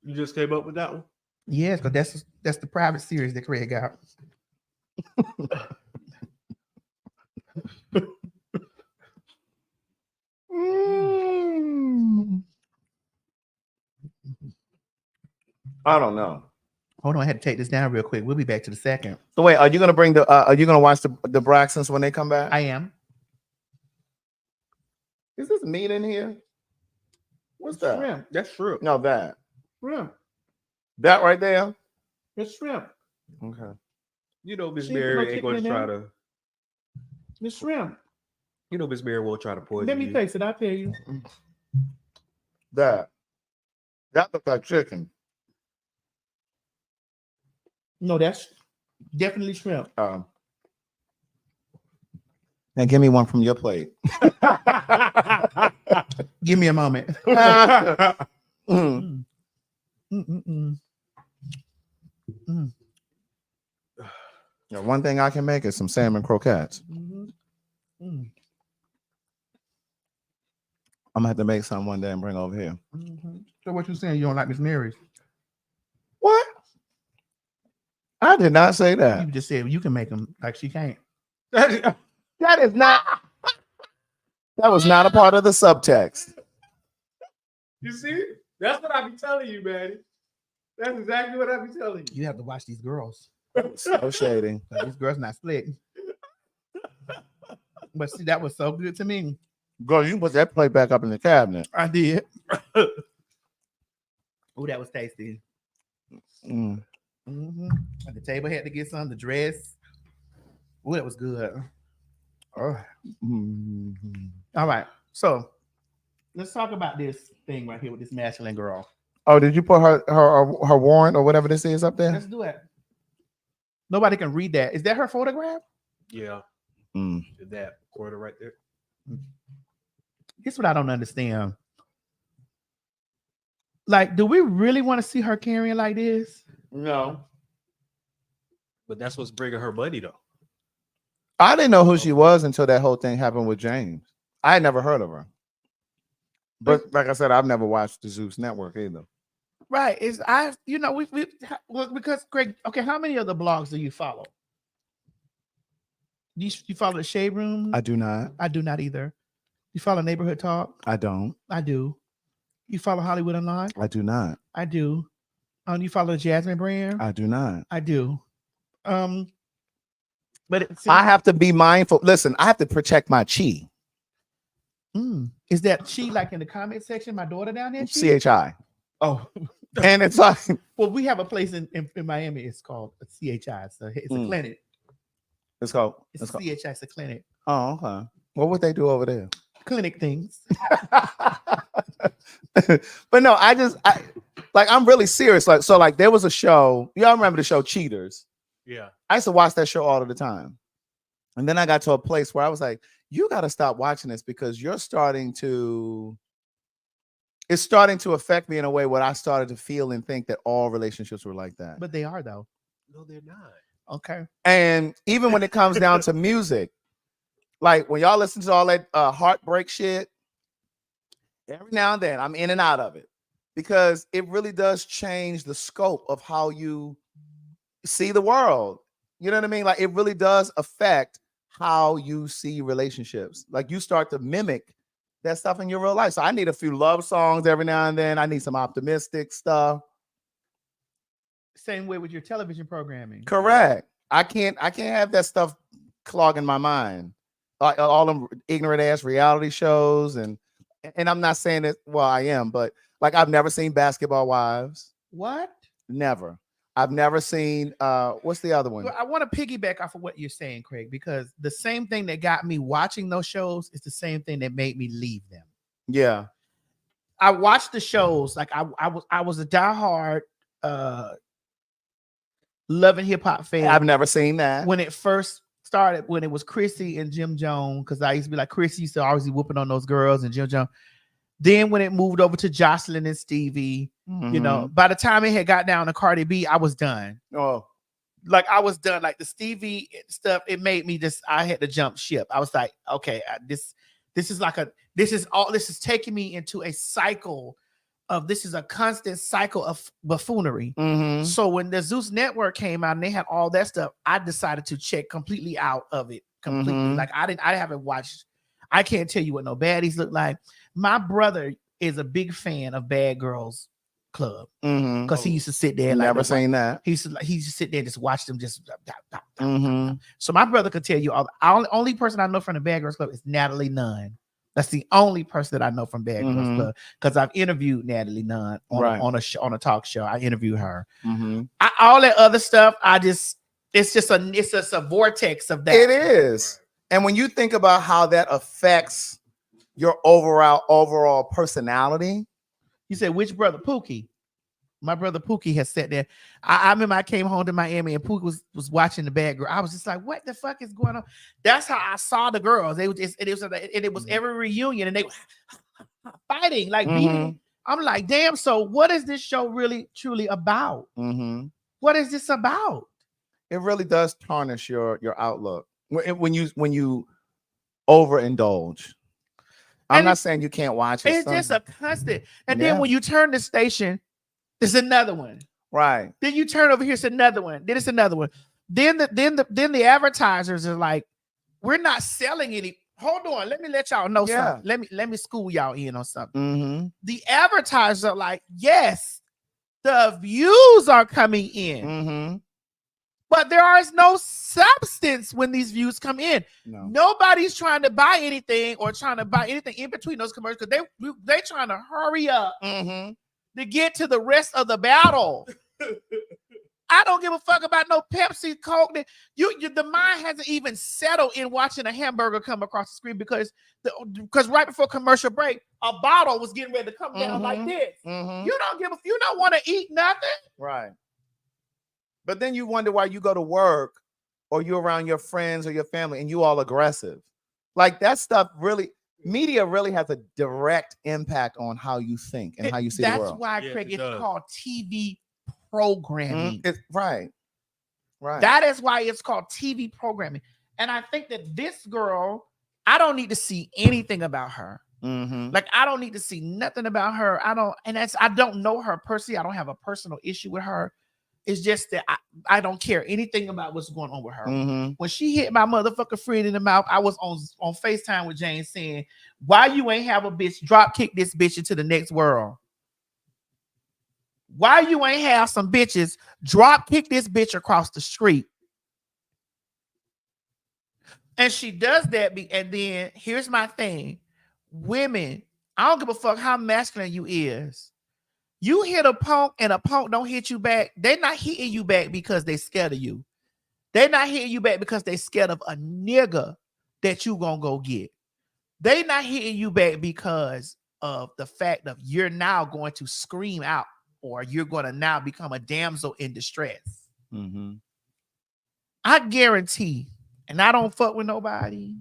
S4: You just came up with that one?
S3: Yes, because that's the private series that Craig got.
S10: I don't know.
S3: Hold on, I had to take this down real quick. We'll be back to the second.
S10: So wait, are you gonna bring the? Are you gonna watch the Braxtons when they come back?
S3: I am.
S10: Is this meat in here? What's that?
S3: Shrimp.
S4: That's shrimp.
S10: No, that.
S3: Shrimp.
S10: That right there.
S3: It's shrimp.
S10: Okay.
S4: You know, Miss
S3: See,
S4: Mary
S3: no
S4: ain't going to
S3: chicken in
S4: try
S3: there?
S4: to.
S3: It's shrimp.
S4: You know, Miss Mary won't try to poison
S3: Let me
S4: you.
S3: taste it. I'll tell you.
S10: That looks like chicken.
S3: No, that's definitely shrimp.
S10: Now give me one from your plate.
S3: Give me a moment.
S10: Yeah, one thing I can make is some salmon croquettes. I'm gonna have to make some one day and bring over here.
S3: So what you saying? You don't like Miss Mary's?
S10: What? I did not say that.
S3: You just said you can make them like she can't.
S10: That is not. That was not a part of the subtext.
S4: You see? That's what I be telling you, Maddie. That's exactly what I be telling you.
S3: You have to watch these girls.
S10: So shady.
S3: These girls not split. But see, that was so good to me.
S10: Girl, you put that plate back up in the cabinet.
S3: I did. Oh, that was tasty.
S10: Mm.
S3: At the table had to get some. The dress. Oh, that was good.
S10: Oh.
S3: All right. So let's talk about this thing right here with this masculine girl.
S10: Oh, did you put her warrant or whatever this is up there?
S3: Let's do it. Nobody can read that. Is that her photograph?
S4: Yeah. That quarter right there.
S3: Here's what I don't understand. Like, do we really want to see her carrying like this?
S10: No.
S4: But that's what's bringing her money, though.
S10: I didn't know who she was until that whole thing happened with James. I had never heard of her. But like I said, I've never watched the Zeus Network either.
S3: Right. Because Greg, okay, how many other blogs do you follow? You follow the Shade Room?
S10: I do not.
S3: I do not either. You follow Neighborhood Talk?
S10: I don't.
S3: I do. You follow Hollywood Unlocked?
S10: I do not.
S3: I do. You follow the Jasmine brand?
S10: I do not.
S3: I do. But
S10: I have to be mindful. Listen, I have to protect my chi.
S3: Is that chi like in the comment section? My daughter down there?
S10: CHI.
S3: Oh.
S10: And it's like,
S3: well, we have a place in Miami. It's called a CHI. So it's a clinic.
S10: It's called.
S3: It's a CHI. It's a clinic.
S10: Oh, okay. What would they do over there?
S3: Clinic things.
S10: But no, I'm really serious. Like there was a show. Y'all remember the show Cheaters?
S4: Yeah.
S10: I used to watch that show all of the time. And then I got to a place where I was like, you got to stop watching this because it's starting to affect me in a way where I started to feel and think that all relationships were like that.
S3: But they are, though.
S4: No, they're not.
S3: Okay.
S10: And even when it comes down to music, like when y'all listen to all that heartbreak shit, every now and then I'm in and out of it because it really does change the scope of how you see the world. You know what I mean? Like it really does affect how you see relationships. Like you start to mimic that stuff in your real life. So I need a few love songs every now and then. I need some optimistic stuff.
S3: Same way with your television programming.
S10: Correct. I can't have that stuff clogging my mind. All them ignorant ass reality shows and I'm not saying that. Well, I am, but like I've never seen Basketball Wives.
S3: What?
S10: Never. I've never seen. What's the other one?
S3: Well, I want to piggyback off of what you're saying, Craig, because the same thing that got me watching those shows is the same thing that made me leave them.
S10: Yeah.
S3: I watched the shows. Like I was a diehard Love and Hip Hop fan.
S10: I've never seen that.
S3: When it first started, when it was Chrissy and Jim Jones, because I used to be like, Chrissy used to always be whooping on those girls and Jim Jones. Then when it moved over to Jocelyn and Stevie, you know, by the time it had got down to Cardi B, I was done.
S10: Oh,
S3: like I was done. Like the Stevie stuff, it made me just, I had to jump ship. I was like, okay, this is taking me into a cycle of, this is a constant cycle of buffoonery. So when the Zeus Network came out and they had all that stuff, I decided to check completely out of it completely. Like I haven't watched, I can't tell you what no baddies look like. My brother is a big fan of Bad Girls Club because he used to sit there.
S10: Never seen that.
S3: He used to sit there and just watch them just. So my brother could tell you only person I know from the Bad Girls Club is Natalie Nunn. That's the only person that I know from Bad Girls Club because I've interviewed Natalie Nunn on a talk show. I interviewed her. All that other stuff, it's just a vortex of that.
S10: It is. And when you think about how that affects your overall personality.
S3: You said which brother? Pookie. My brother Pookie has sat there. I remember I came home to Miami and Pookie was watching the Bad Girl. I was just like, what the fuck is going on? That's how I saw the girls. It was every reunion and they were fighting, like beating. I'm like, damn, so what is this show really truly about? What is this about?
S10: It really does tarnish your outlook when you overindulge. I'm not saying you can't watch it.
S3: It's just a constant. And then when you turn the station, there's another one.
S10: Right.
S3: Then you turn over here, it's another one. Then it's another one. Then the advertisers are like, we're not selling any. Hold on, let me let y'all know something. Let me school y'all in on something. The advertisers are like, yes, the views are coming in. But there is no substance when these views come in. No. Nobody's trying to buy anything or trying to buy anything in between those commercials because they trying to hurry up to get to the rest of the battle. I don't give a fuck about no Pepsi, Coke. The mind hasn't even settled in watching a hamburger come across the screen because right before commercial break, a bottle was getting ready to come down like this. You don't want to eat nothing.
S10: Right. But then you wonder why you go to work or you're around your friends or your family and you all aggressive. Like that stuff media really has a direct impact on how you think and how you see the world.
S3: That's why, Craig, it's called TV programming.
S10: Right.
S3: That is why it's called TV programming. And I think that this girl, I don't need to see anything about her. Like I don't need to see nothing about her. I don't know her personally. I don't have a personal issue with her. It's just that I don't care anything about what's going on with her. When she hit my motherfucker friend in the mouth, I was on FaceTime with Jane saying, why you ain't have a bitch drop kick this bitch into the next world? Why you ain't have some bitches drop kick this bitch across the street? And she does that. And then here's my thing. Women, I don't give a fuck how masculine you is. You hit a punk and a punk don't hit you back. They're not hitting you back because they scared of you. They're not hitting you back because they scared of a nigga that you gonna go get. They not hitting you back because of the fact of you're now going to scream out or you're going to now become a damsel in distress. I guarantee, and I don't fuck with nobody.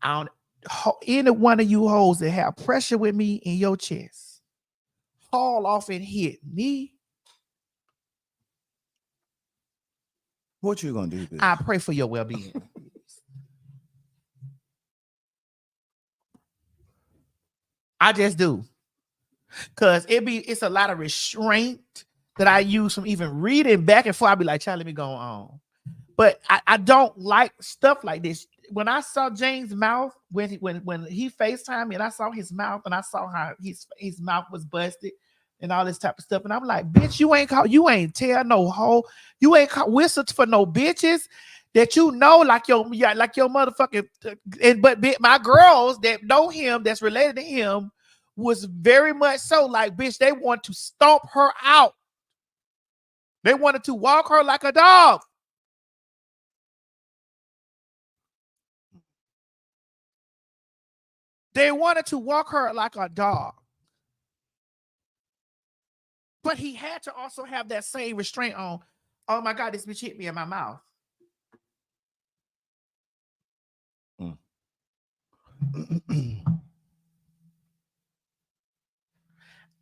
S3: Any one of you hoes that have pressure with me in your chest, haul off and hit me.
S10: What you gonna do, bitch?
S3: I pray for your well-being. I just do. Because it's a lot of restraint that I use from even reading back and forth. I'll be like, child, let me go on. But I don't like stuff like this. When I saw James' mouth, when he FaceTimed me and I saw his mouth and I saw how his mouth was busted, and all this type of stuff. And I'm like, bitch, you ain't tell no hoe, you ain't whistled for no bitches that you know, like your motherfucking. But my girls that know him, that's related to him, was very much so like, bitch, they want to stomp her out. They wanted to walk her like a dog. They wanted to walk her like a dog. But he had to also have that same restraint on, oh my God, this bitch hit me in my mouth.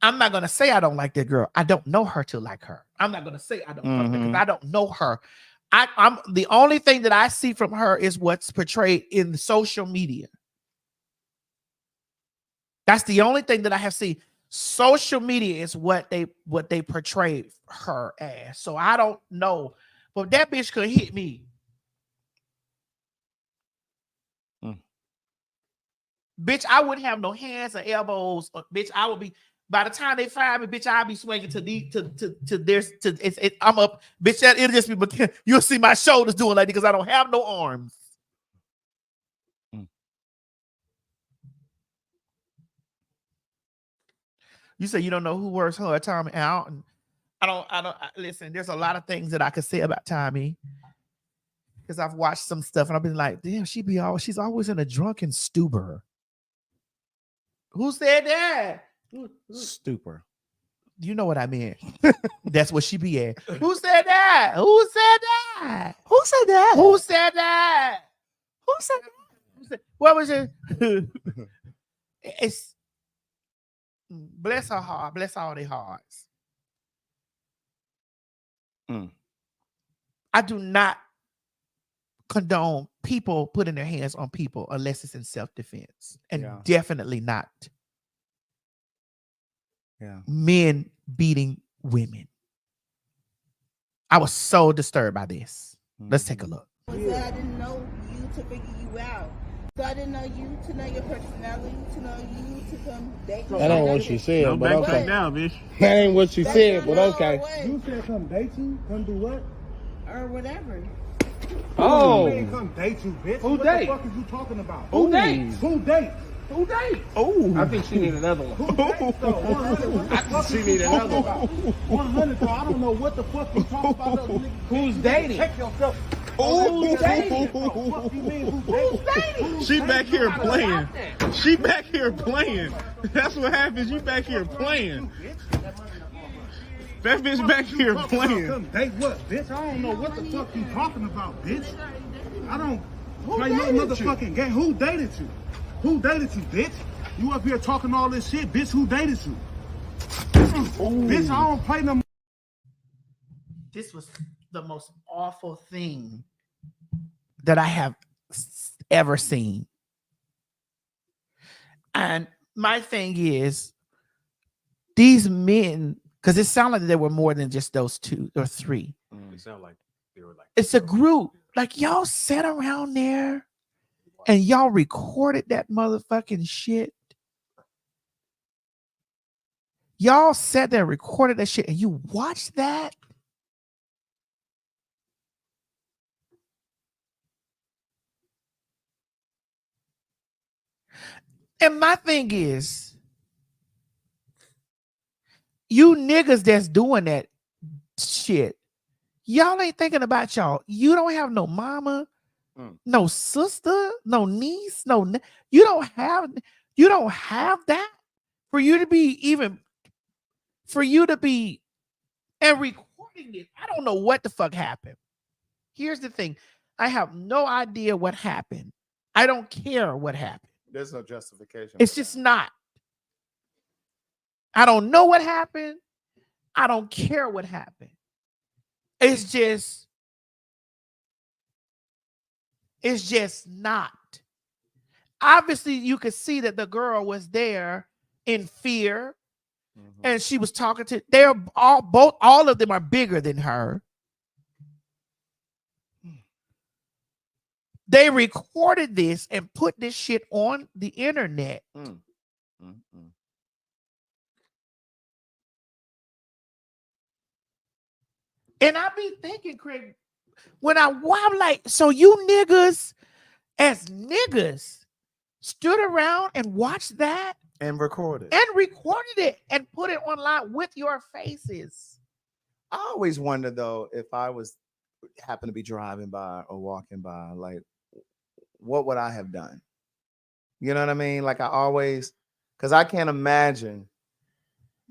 S3: I'm not going to say I don't like that girl. I don't know her to like her. I'm not going to say I don't fuck her because I don't know her. I'm the only thing that I see from her is what's portrayed in the social media. That's the only thing that I have seen. Social media is what they portray her as. So I don't know. But that bitch could hit me. Bitch, I wouldn't have no hands or elbows. Bitch, I would be, by the time they find me, bitch, I'll be swinging I'm up, bitch, it'll just be, you'll see my shoulders doing like that because I don't have no arms. You say you don't know who works hard, Tommy. And I don't listen, there's a lot of things that I could say about Tommy because I've watched some stuff and I've been like, damn, she's always in a drunken stupor. Who said that?
S10: Stupor.
S3: You know what I meant. That's what she be at. Who said that? Who said that? Who said that? Who said that? Who said that? What was it? It's bless her heart. Bless all their hearts. I do not condone people putting their hands on people unless it's in self-defense. And definitely not men beating women. I was so disturbed by this. Let's take a look.
S17: I didn't know you to figure you out. So I didn't know you to know your personality, to know you to come date me.
S18: That ain't what she said, but okay. That ain't what she said, but okay.
S17: You said come date you? Come do what? Or whatever.
S18: Oh.
S17: Come date you, bitch.
S18: Who date?
S17: What the fuck is you talking about?
S18: Who dates?
S17: Who dates? Who dates?
S18: Oh. I think she need another one.
S17: Who dates though? 100.
S18: I think she need another one.
S17: 100 though. I don't know what the fuck you talking about.
S18: Who's dating?
S17: Check yourself.
S18: Who's dating?
S17: What you mean? Who's dating?
S18: She back here playing. She back here playing. That's what happens. You back here playing. That bitch back here playing.
S17: Come date what, bitch? I don't know what the fuck you talking about, bitch. I don't play no motherfucking game. Who dated you? Who dated you, bitch? You up here talking all this shit, bitch? Who dated you? Bitch, I don't play no.
S3: This was the most awful thing that I have ever seen. And my thing is, these men, because it sounded like there were more than just those two or three.
S4: It sounded like they were like,
S3: it's a group. Like y'all sat around there and y'all recorded that motherfucking shit. Y'all sat there and recorded that shit and you watched that. And my thing is, you niggas that's doing that shit, y'all ain't thinking about y'all. You don't have no mama, no sister, no niece, you don't have that for you to be and recording it. I don't know what the fuck happened. Here's the thing. I have no idea what happened. I don't care what happened.
S10: There's no justification.
S3: It's just not. I don't know what happened. I don't care what happened. It's just not. Obviously, you could see that the girl was there in fear, and she was talking to. All of them are bigger than her. They recorded this and put this shit on the internet. And I be thinking, Craig, when I'm like, so you niggas as niggas stood around and watched that
S10: and recorded
S3: it and put it online with your faces.
S10: I always wonder though, if I was happen to be driving by or walking by, like, what would I have done? You know what I mean? Like I always, because I can't imagine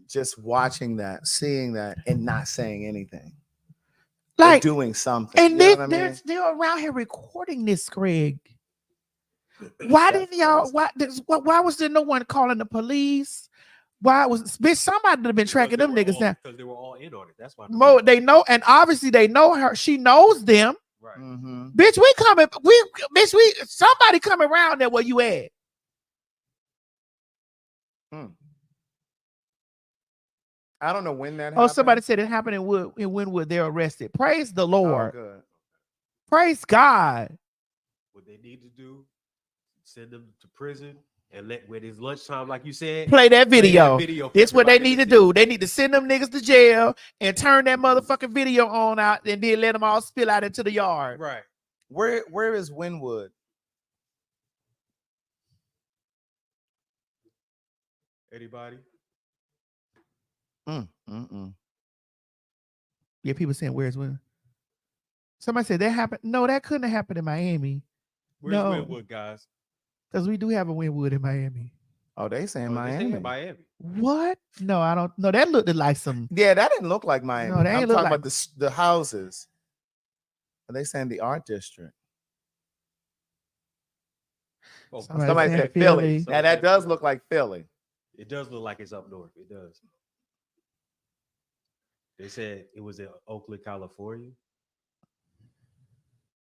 S10: just watching that, seeing that, and not saying anything. Like doing something.
S3: And
S10: you know what I mean?
S3: they're still around here recording this, Craig. Why didn't y'all? Why was there no one calling the police? Why was bitch? Somebody have been tracking them niggas down
S4: because they were all in on it. That's why.
S3: They know, and obviously they know her. She knows them.
S4: Right.
S3: Bitch, we coming. We somebody coming around there where you at.
S10: I don't know when that
S3: Oh,
S10: happened.
S3: somebody said it happened in Wynwood. They're arrested. Praise the Lord.
S10: Oh, good.
S3: Praise God.
S4: What they need to do, send them to prison and let when it's lunchtime, like you said,
S3: Play that video. It's what they
S4: everybody
S3: need to do. They need to send them niggas to jail and turn that motherfucking video on out and then let them all spill out into the yard.
S4: Right.
S10: Where is Wynwood?
S4: Anybody?
S3: Yeah, people saying where's Wynwood? Somebody said that happened. No, that couldn't have happened in Miami.
S4: Where's Wynwood, guys?
S3: Because we do have a Wynwood in Miami.
S10: Oh, they saying Miami.
S4: Miami.
S3: What? No, I don't know. That looked like some.
S10: Yeah, that didn't look like Miami.
S3: No, that ain't
S10: I'm
S3: look
S10: talking
S3: like
S10: about the houses. Are they saying the art district?
S4: Oh,
S10: somebody said Philly. Now that does look like Philly.
S4: It does look like it's up north. It does. They said it was in Oakland, California.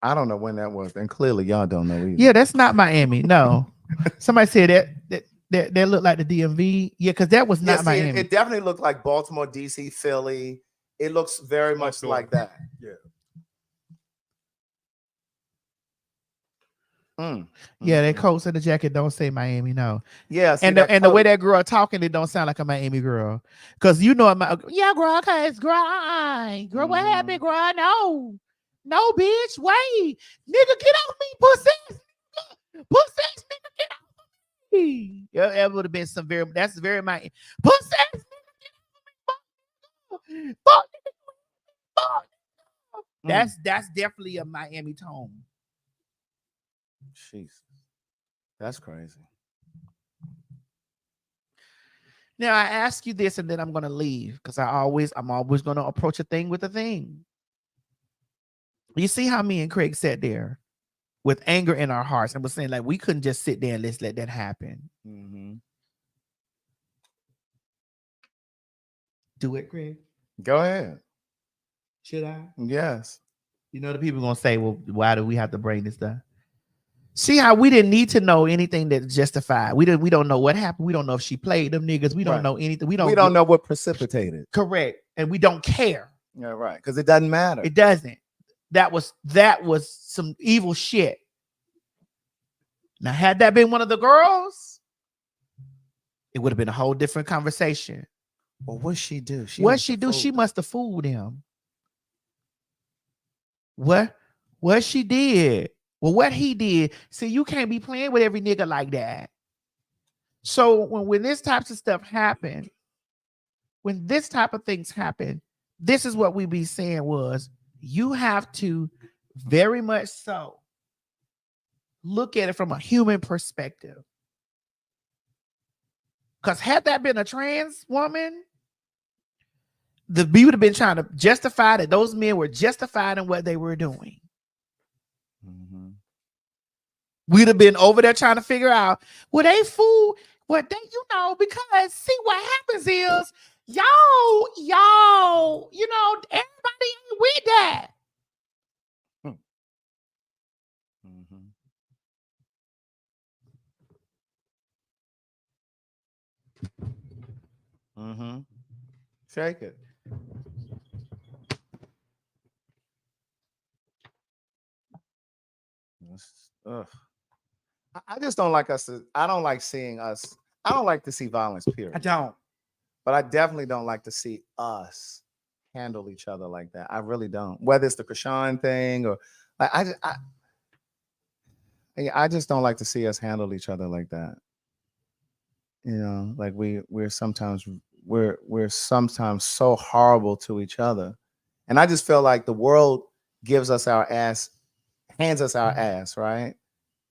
S10: I don't know when that was, and clearly y'all don't know either.
S3: Yeah, that's not Miami. No, somebody said that looked like the DMV. Yeah, because that was not Miami.
S10: It definitely looked like Baltimore, DC, Philly. It looks very much like that.
S4: Yeah.
S3: Yeah, that coats and the jacket don't say Miami. No.
S10: Yeah,
S3: and the way that girl talking, it don't sound like a Miami girl. Cause you know, yeah, girl, cause girl, what happened, girl? No, bitch, wait, nigga, get off me, pussy, nigga, get off me. Yeah, that would have been some that's very Miami. Pussy, nigga, get off me, fuck. That's definitely a Miami tone.
S10: Jesus, that's crazy.
S3: Now I ask you this, and then I'm gonna leave because I'm always gonna approach a thing with a thing. You see how me and Craig sat there with anger in our hearts and was saying like we couldn't just sit there and let's let that happen. Do it, Craig.
S10: Go ahead.
S3: Should I?
S10: Yes.
S3: You know the people gonna say, well, why do we have to bring this stuff? See how we didn't need to know anything that's justified. We don't know what happened. We don't know if she played them niggas. We don't know anything. We don't
S10: know what precipitated.
S3: Correct. And we don't care.
S10: Yeah, right. Because it doesn't matter.
S3: It doesn't. That was some evil shit. Now, had that been one of the girls, it would have been a whole different conversation.
S10: Well, what'd she do?
S3: She must have fooled him. What she did? Well, what he did, see, you can't be playing with every nigga like that. So when this types of stuff happen, when this type of things happen, this is what we be saying was, you have to very much so look at it from a human perspective. Because had that been a trans woman, we would have been trying to justify that those men were justified in what they were doing. We'd have been over there trying to figure out, well, they fool. Well, because see what happens is y'all, everybody ain't with that.
S10: Shake it. Ugh. I just don't like us. I don't like seeing us. I don't like to see violence, period.
S3: I don't.
S10: But I definitely don't like to see us handle each other like that. I really don't. Whether it's the Krishan thing or I just don't like to see us handle each other like that. You know, like we're sometimes so horrible to each other. And I just feel like the world hands us our ass, right?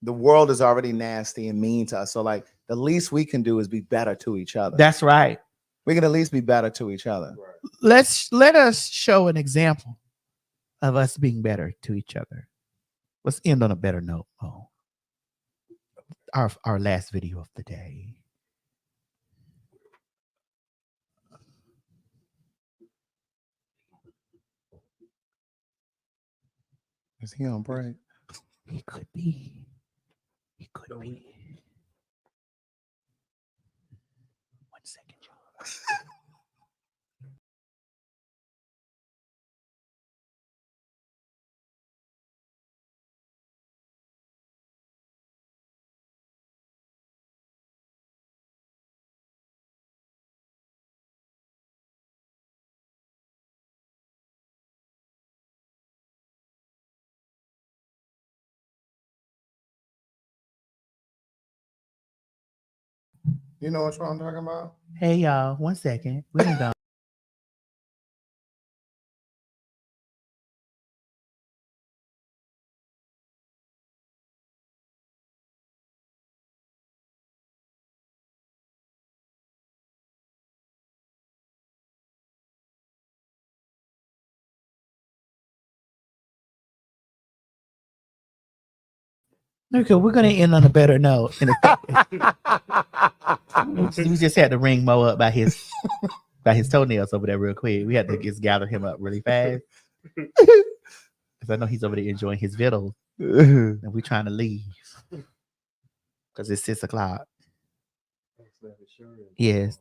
S10: The world is already nasty and mean to us. So like the least we can do is be better to each other.
S3: That's right.
S10: We can at least be better to each other.
S3: Let us show an example of us being better to each other. Let's end on a better note. Oh, our last video of the day.
S10: Is he on break?
S3: He could be. He could be. 1 second, y'all.
S10: You know what I'm talking about?
S3: Hey, y'all. 1 second. We ain't done. Okay, we're gonna end on a better note. We just had to ring Mo up by his toenails over there real quick. We had to just gather him up really fast because I know he's over there enjoying his vittles, and we're trying to leave because it's 6 o'clock. Yes,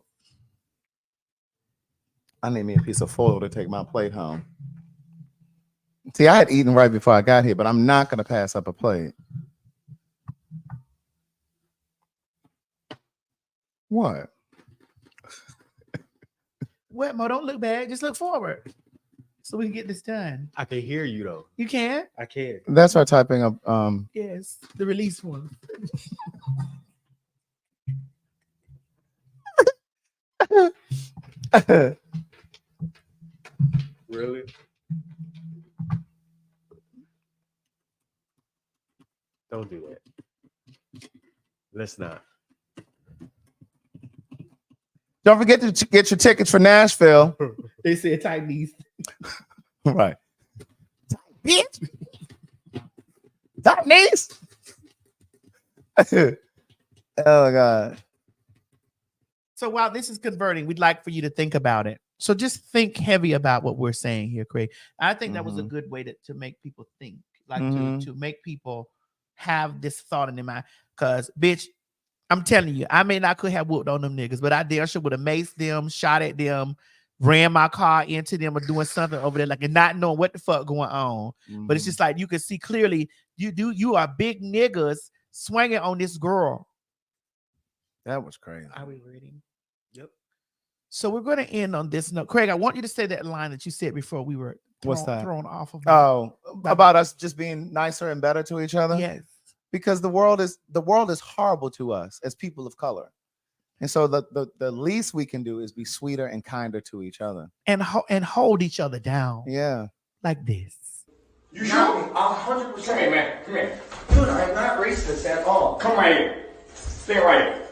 S10: I need me a piece of foil to take my plate home. See, I had eaten right before I got here, but I'm not gonna pass up a plate. What?
S3: What, Mo? Don't look back. Just look forward so we can get this done.
S4: I can hear you though.
S3: You can?
S4: I can.
S10: That's our typing up.
S3: Yes, the release one.
S4: Really? Don't do that. Let's not.
S10: Don't forget to get your tickets for Nashville.
S3: They said tight knees.
S10: Right. Bitch. Tight knees. Oh God.
S3: So while this is converting, we'd like for you to think about it. So just think heavy about what we're saying here, Craig. I think that was a good way to make people think, like to make people have this thought in their mind. Because, bitch, I'm telling you, I may not could have whooped on them niggas, but I damn sure would have maced them, shot at them, ran my car into them, or doing something over there, like, and not knowing what the fuck going on. But it's just like you can see clearly, you are big niggas swinging on this girl.
S10: That was crazy.
S3: Are we reading?
S4: Yep.
S3: So we're going to end on this note. Craig, I want you to say that line that you said before we were thrown off of.
S10: About us just being nicer and better to each other.
S3: Yes.
S10: Because the world is horrible to us as people of color. And so the least we can do is be sweeter and kinder to each other.
S3: And hold each other down.
S10: Yeah.
S3: Like this.
S19: You sure? 100%. Come here, man. Come here. Dude, I'm not racist at all. Come right here. Stay right here.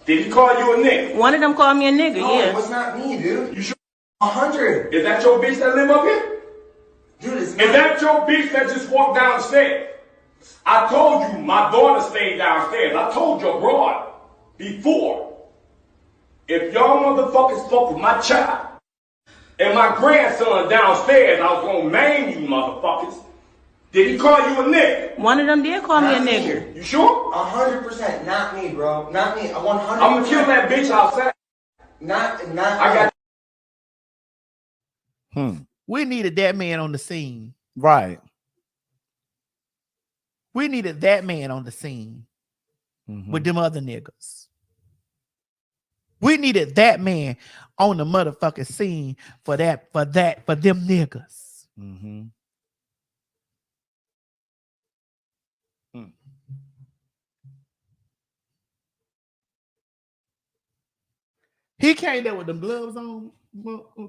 S19: Did he call you a nigga?
S11: One of them called me a nigga,
S19: No,
S11: yeah.
S19: it was not me, dude. You sure? 100. Is that your bitch that live up here? Dude, it's not. Is that your bitch that just walked downstairs? I told you my daughter stayed downstairs. I told your broad before. If y'all motherfuckers fuck with my child and my grandson downstairs, I was gonna maim you motherfuckers. Did he call you a nigga?
S11: One of them did call me a nigger.
S19: You sure?
S20: 100%, not me, bro. Not me. 100%.
S19: I'm gonna kill that bitch outside.
S20: Not.
S19: I got.
S3: We needed that man on the scene.
S10: Right.
S3: We needed that man on the scene with them other niggas. We needed that man on the motherfucking scene for them niggas.
S10: Mm-hmm.
S3: He came there with them gloves on.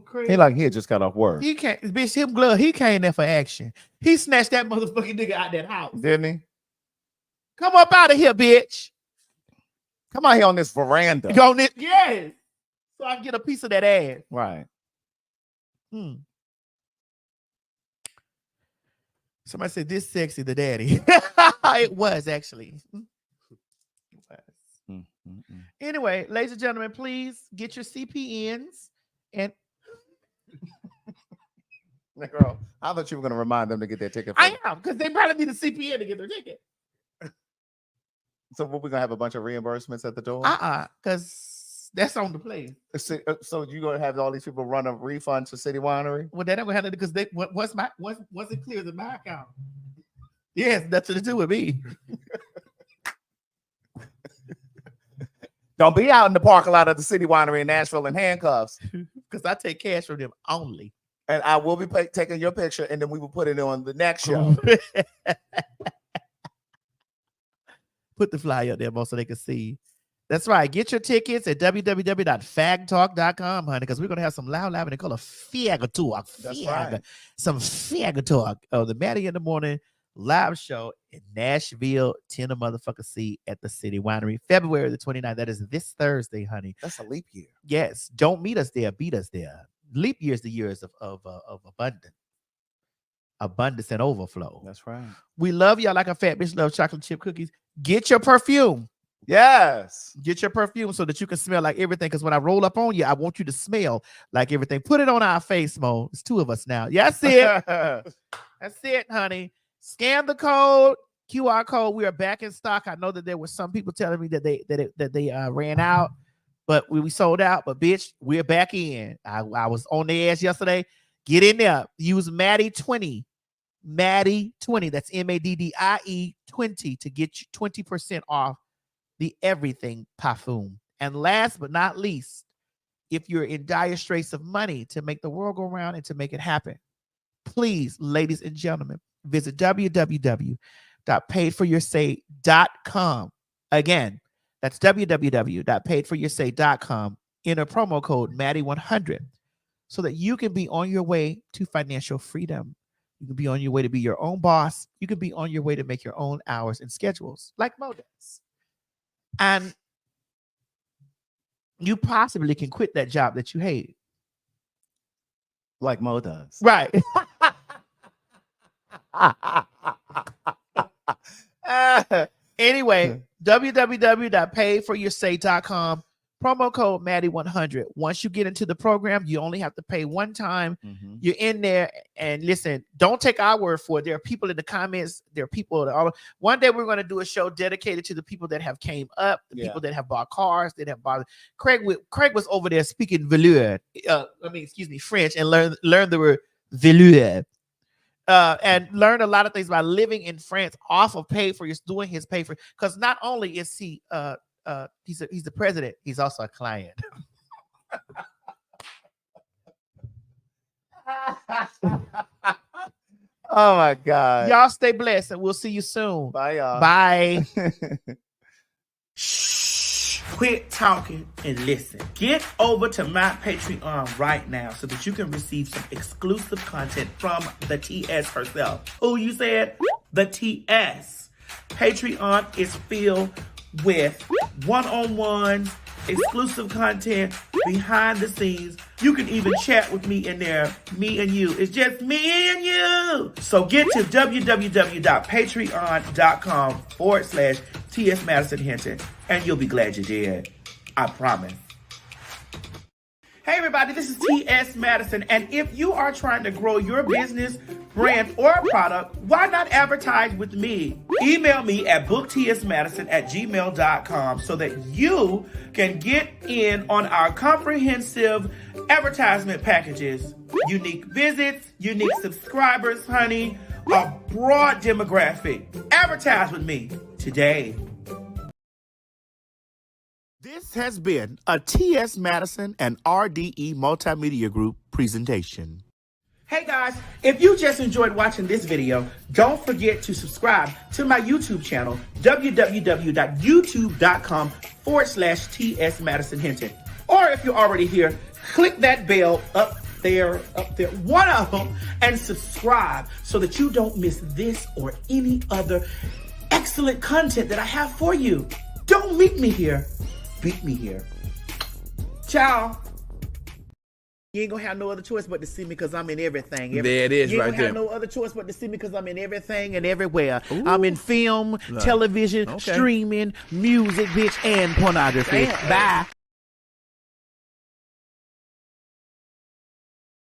S3: Craig.
S10: He had just got off work.
S3: He can't, bitch, him glove. He came there for action. He snatched that motherfucking nigga out that house.
S10: Didn't he?
S3: Come up out of here, bitch.
S10: Come out here on this veranda.
S3: Go on this, yes. So I can get a piece of that ass.
S10: Right.
S3: Somebody said this sexy, the daddy. It was actually. Anyway, ladies and gentlemen, please get your CPNs and
S10: girl, I thought you were going to remind them to get their ticket.
S3: I am, because they probably need a CPN to get their ticket.
S10: So what, we're going to have a bunch of reimbursements at the door?
S3: Because that's on the plate.
S10: So you're going to have all these people run a refund to City Winery?
S3: Well, they're not going to have it because once it clears in my account. Yes, nothing to do with me.
S10: Don't be out in the parking lot of the City Winery in Nashville in handcuffs.
S3: Because I take cash from them only.
S10: And I will be taking your picture, and then we will put it on the next show.
S3: Put the flyer up there, Mo, so they can see. That's right. Get your tickets at www.fagtalk.com, honey, because we're going to have some loud, and they call it Fag Talk.
S10: That's right.
S3: Some Fag Talk. Oh, the Maddie in the Morning live show in Nashville, Tennessee at the City Winery, February the 29th. That is this Thursday, honey.
S10: That's a leap year.
S3: Yes. Don't meet us there. Beat us there. Leap year is the years of abundance and overflow.
S10: That's right.
S3: We love y'all like a fat bitch loves chocolate chip cookies. Get your perfume.
S10: Yes.
S3: Get your perfume so that you can smell like everything. Because when I roll up on you, I want you to smell like everything. Put it on our face, Mo. It's two of us now. Yeah, that's it. That's it, honey. Scan the code, QR code. We are back in stock. I know that there were some people telling me that they ran out, but we sold out. But bitch, we're back in. I was on the ass yesterday. Get in there. Use Maddie 20. Maddie 20. That's MADDIE 20 to get you 20% off the everything parfum. And last but not least, if you're in dire straits of money to make the world go round and to make it happen, please, ladies and gentlemen, visit www.paidforyoursay.com. Again, that's www.paidforyoursay.com. Enter promo code Maddie100 so that you can be on your way to financial freedom. You can be on your way to be your own boss. You can be on your way to make your own hours and schedules like Mo does. And you possibly can quit that job that you hate.
S10: Like Mo does.
S3: Right. Anyway, www.paidforyoursay.com. Promo code Maddie100. Once you get into the program, you only have to pay one time.
S10: Mm-hmm.
S3: You're in there, and listen, don't take our word for it. There are people in the comments. There are people that all. One day we're going to do a show dedicated to the people that have came up, the people that have bought cars, that have bought. Craig was over there speaking French, and learn the word velour. And learn a lot of things by living in France off of doing his pay for, because not only is he he's the president, he's also a client.
S10: Oh my God.
S3: Y'all stay blessed and we'll see you soon.
S10: Bye, y'all.
S3: Bye.
S1: Shh. Quit talking and listen. Get over to my Patreon right now so that you can receive some exclusive content from the TS herself. Who you said? The TS. Patreon is filled with one-on-ones, exclusive content, behind the scenes. You can even chat with me in there, me and you. It's just me and you. So get to www.patreon.com/TS Madison Hinton, and you'll be glad you did. I promise. Hey everybody, this is TS Madison, and if you are trying to grow your business, brand, or product, why not advertise with me? Email me at booktsmadison@gmail.com so that you can get in on our comprehensive advertisement packages. Unique visits, unique subscribers, honey, a broad demographic. Advertise with me today.
S3: This
S1: This has been a T.S. Madison and RDE Multimedia Group presentation.
S3: Hey guys, if you just enjoyed watching this video, don't forget to subscribe to my YouTube channel, www.youtube.com/TS Madison Hinton. Or if you're already here, click that bell up there, one of them, and subscribe so that you don't miss this or any other excellent content that I have for you. Don't meet me here, beat me here. Ciao. You ain't gonna have no other choice but to see me because I'm in everything.
S21: There it is,
S3: you ain't
S21: right
S3: gonna
S21: there.
S3: have no other choice but to see me because I'm in everything and everywhere. I'm in film, television, streaming, music, bitch, and pornography. Bye.